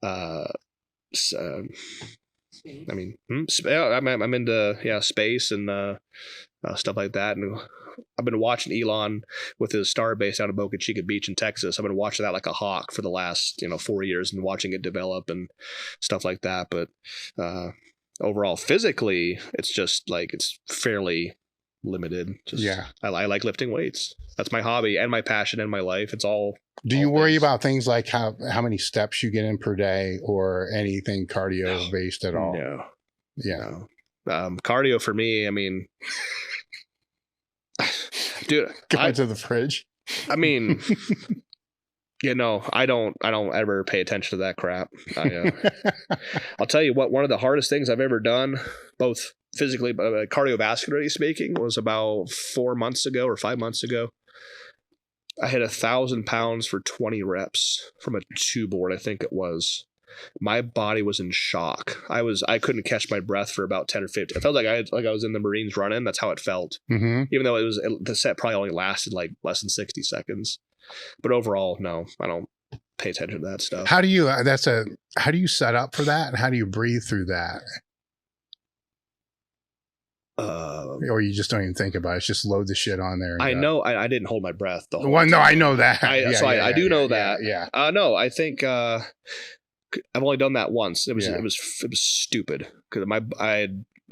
I'm into space and stuff like that. And I've been watching Elon with his Starbase out of Boca Chica Beach in Texas. I've been watching that like a hawk for the last 4 years and watching it develop and stuff like that. But overall, physically, it's just like it's fairly limited. I like lifting weights. That's my hobby and my passion in my life. It's all. Do you worry about things like how many steps you get in per day or anything cardio based at all? No. Yeah. No. Cardio for me, I mean, dude, go to the fridge. I mean, I don't ever pay attention to that crap. I'll tell you what, one of the hardest things I've ever done, both physically, but cardiovascularly speaking, was about 4 months ago or 5 months ago. I hit 1,000 pounds for 20 reps from a 2 board, I think it was. My body was in shock. I couldn't catch my breath for about 10 or 15. It felt like I was in the Marines running. That's how it felt. Mm-hmm. Even though the set probably only lasted like less than 60 seconds. But overall, no, I don't pay attention to that stuff. How do you set up for that? And how do you breathe through that? Or you just don't even think about it. It's just load the shit on there. I know. I didn't hold my breath the whole time. Well, no, I know that. I do know that. Yeah. No, I think I've only done that once. It was stupid because I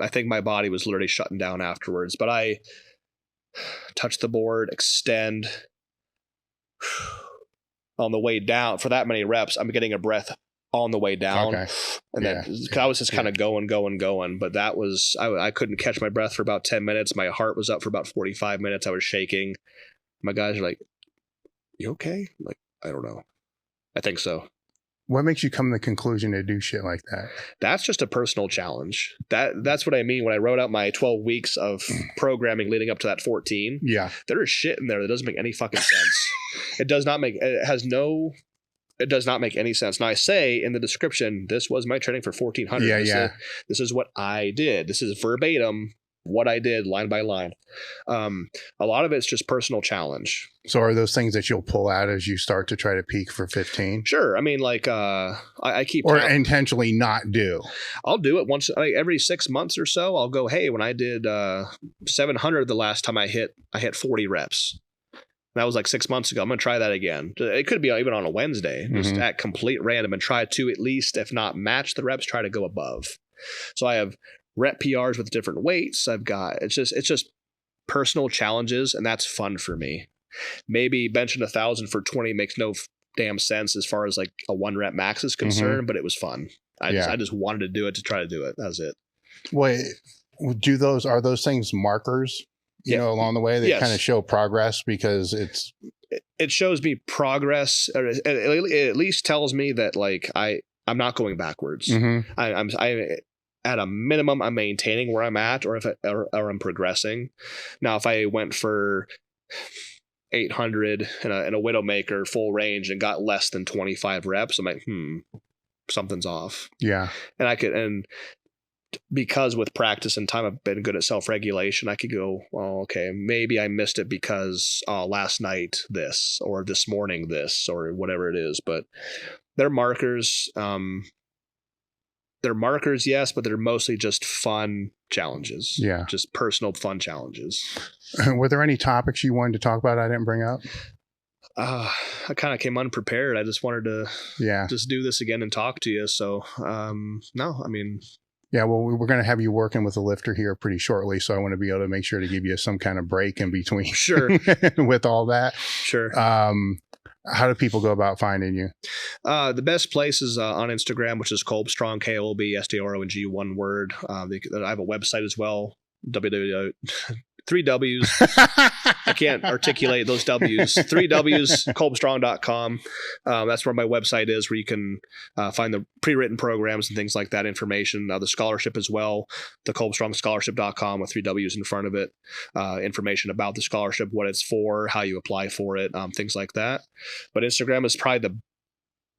think my body was literally shutting down afterwards. But I touched the board, extend on the way down for that many reps. I'm getting a breath on the way down. Okay. And then cause I was just kind of going. But that was, I couldn't catch my breath for about 10 minutes. My heart was up for about 45 minutes. I was shaking. My guys are like, "You okay?" I'm like, I don't know. I think so. What makes you come to the conclusion to do shit like that? That's just a personal challenge. That's what I mean when I wrote out my 12 weeks of programming leading up to that 14. Yeah. There is shit in there that doesn't make any fucking sense. It does not make any sense. Now I say in the description, this was my training for 1400. This is what I did. This is verbatim what I did line by line. A lot of it's just personal challenge. So are those things that you'll pull out as you start to try to peak for 15? Sure. I mean, like I keep intentionally not do. I'll do it once every 6 months or so. I'll go, hey, when I did 700 the last time I hit 40 reps. That was like 6 months ago. I'm going to try that again. It could be even on a Wednesday, just at complete random, and try to at least, if not match the reps, try to go above. So I have rep PRs with different weights. It's just personal challenges, and that's fun for me. Maybe benching 1,000 for 20 makes no damn sense as far as like a 1 rep max is concerned, but it was fun. I just wanted to do it to try to do it. That's it. Wait, are those things markers? Along the way, they kind of show progress because it shows me progress, or it at least tells me that like I'm not going backwards. I'm at a minimum, I'm maintaining where I'm at, or I'm progressing. Now, if I went for 800 in a Widowmaker full range and got less than 25 reps, I'm like, something's off. Yeah, and because with practice and time I've been good at self-regulation, I could go, oh, okay, maybe I missed it because last night this, or this morning this, or whatever it is. But they're markers. They're markers, yes, but they're mostly just fun challenges. Yeah. Just personal fun challenges. Were there any topics you wanted to talk about I didn't bring up? I kind of came unprepared. I just wanted to just do this again and talk to you. So, no, I mean... Yeah, well, we're going to have you working with a lifter here pretty shortly, so I want to be able to make sure to give you some kind of break in between. Sure. With all that. Sure. How do people go about finding you? The best place is on Instagram, which is Kolb Strong, KOLB STRONG, one word. I have a website as well, Three W's. I can't articulate those W's. 3 W's, kolbstrong.com. That's where my website is, where you can find the pre-written programs and things like that information. The scholarship as well, the kolbstrongscholarship.com with 3 W's in front of it. Information about the scholarship, what it's for, how you apply for it, things like that. But Instagram is probably the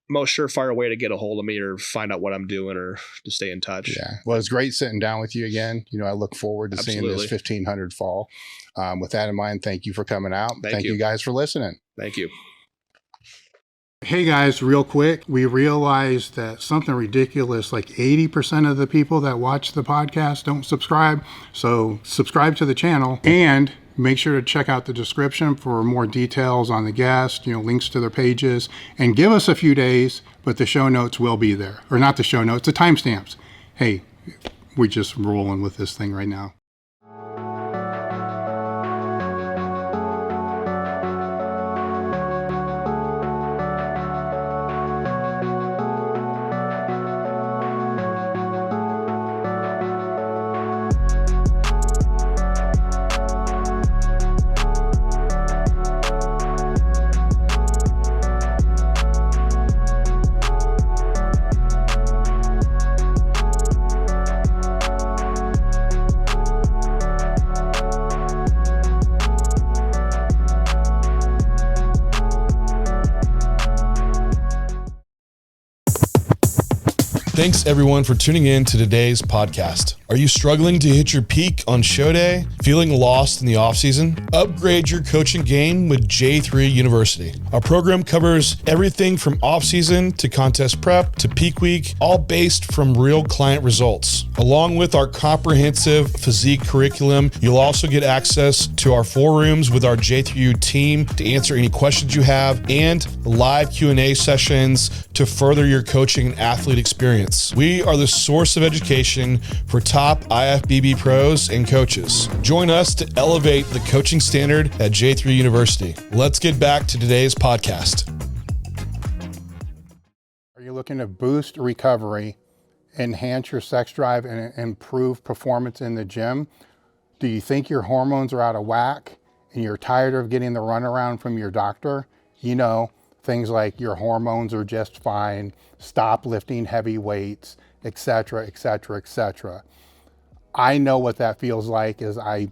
most surefire way to get a hold of me or find out what I'm doing or to stay in touch. Yeah. Well, it's great sitting down with you again. You know, I look forward to seeing this 1500 fall. With that in mind, thank you for coming out. Thank you guys for listening. Thank you. Hey guys, real quick, we realized that something ridiculous, like 80% of the people that watch the podcast don't subscribe. So subscribe to the channel and make sure to check out the description for more details on the guest, links to their pages, and give us a few days, but the show notes will be there. Or not the show notes, the timestamps. Hey, we're just rolling with this thing right now. Thanks everyone for tuning in to today's podcast. Are you struggling to hit your peak on show day? Feeling lost in the off season? Upgrade your coaching game with J3 University. Our program covers everything from off season to contest prep to peak week, all based from real client results. Along with our comprehensive physique curriculum, you'll also get access to our 4 rooms with our J3U team to answer any questions you have and live Q&A sessions to further your coaching and athlete experience. We are the source of education for top IFBB pros and coaches. Join us to elevate the coaching standard at J3 University. Let's get back to today's podcast. Are you looking to boost recovery, enhance your sex drive, and improve performance in the gym? Do you think your hormones are out of whack and you're tired of getting the runaround from your doctor? Things like your hormones are just fine, stop lifting heavy weights, etc., etc., etc. I know what that feels like as I've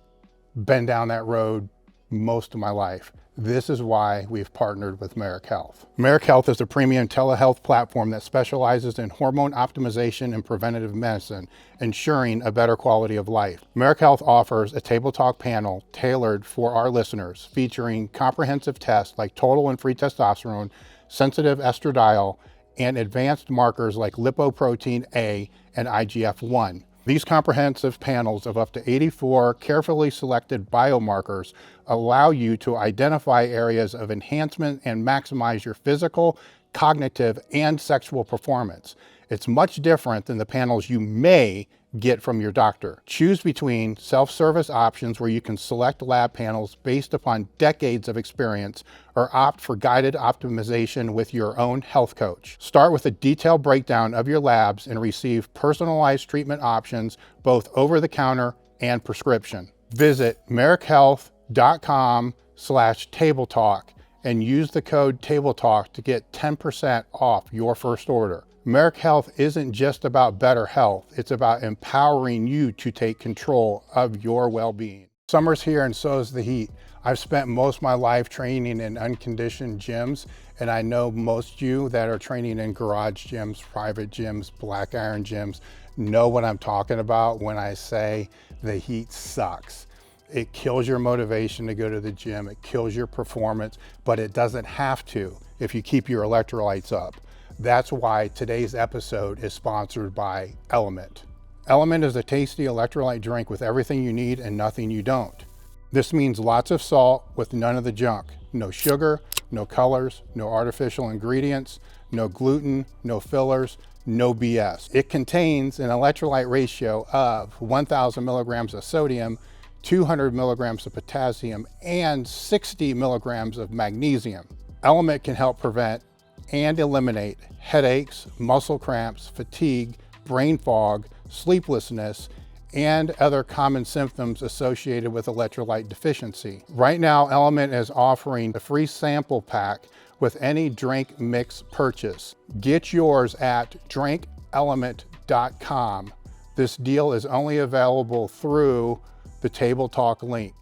been down that road most of my life. This is why we've partnered with Marek Health. Marek Health is a premium telehealth platform that specializes in hormone optimization and preventative medicine, ensuring a better quality of life. Marek Health offers a Table Talk panel tailored for our listeners, featuring comprehensive tests like total and free testosterone, sensitive estradiol, and advanced markers like lipoprotein A and IGF-1. These comprehensive panels of up to 84 carefully selected biomarkers allow you to identify areas of enhancement and maximize your physical, cognitive, and sexual performance. It's much different than the panels you may get from your doctor. Choose between self-service options where you can select lab panels based upon decades of experience, or opt for guided optimization with your own health coach. Start with a detailed breakdown of your labs and receive personalized treatment options, both over-the-counter and prescription. Visit marekhealth.com/tabletalk and use the code TABLETALK to get 10% off your first order. Marek Health isn't just about better health, it's about empowering you to take control of your well-being. Summer's here and so is the heat. I've spent most of my life training in unconditioned gyms, and I know most of you that are training in garage gyms, private gyms, black iron gyms, know what I'm talking about when I say the heat sucks. It kills your motivation to go to the gym, it kills your performance, but it doesn't have to if you keep your electrolytes up. That's why today's episode is sponsored by LMNT. LMNT is a tasty electrolyte drink with everything you need and nothing you don't. This means lots of salt with none of the junk. No sugar, no colors, no artificial ingredients, no gluten, no fillers, no BS. It contains an electrolyte ratio of 1,000 milligrams of sodium, 200 milligrams of potassium, and 60 milligrams of magnesium. LMNT can help prevent and eliminate headaches, muscle cramps, fatigue, brain fog, sleeplessness, and other common symptoms associated with electrolyte deficiency. Right now, LMNT is offering a free sample pack with any drink mix purchase. Get yours at drinkelement.com. This deal is only available through the Table Talk link.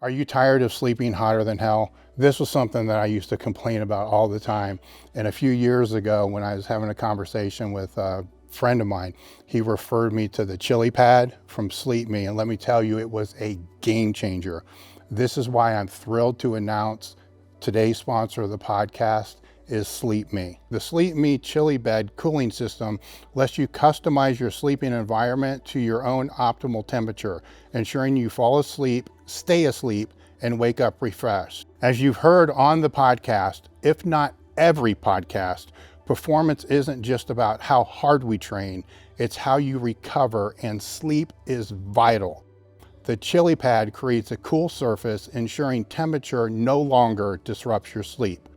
Are you tired of sleeping hotter than hell? This was something that I used to complain about all the time. And a few years ago, when I was having a conversation with a friend of mine, he referred me to the Chilipad from sleepme. And let me tell you, it was a game changer. This is why I'm thrilled to announce today's sponsor of the podcast is sleepme. The sleepme Chili Bed cooling system lets you customize your sleeping environment to your own optimal temperature, ensuring you fall asleep, stay asleep, and wake up refreshed. As you've heard on the podcast, if not every podcast, performance isn't just about how hard we train, it's how you recover, and sleep is vital. The Chilipad creates a cool surface, ensuring temperature no longer disrupts your sleep.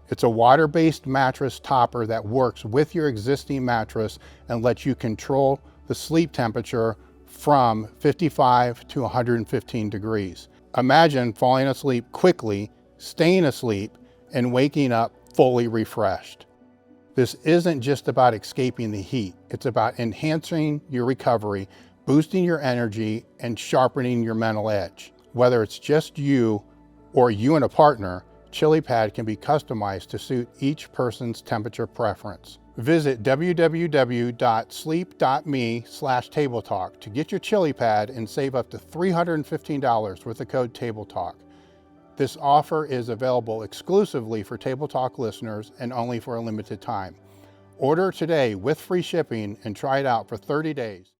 It's a water-based mattress topper that works with your existing mattress and lets you control the sleep temperature from 55 to 115 degrees. Imagine falling asleep quickly, staying asleep, and waking up fully refreshed. This isn't just about escaping the heat. It's about enhancing your recovery, boosting your energy, and sharpening your mental edge. Whether it's just you or you and a partner, Chilipad can be customized to suit each person's temperature preference. Visit www.sleep.me/tabletalk to get your Chilipad and save up to $315 with the code TABLETALK. This offer is available exclusively for Table Talk listeners and only for a limited time. Order today with free shipping and try it out for 30 days.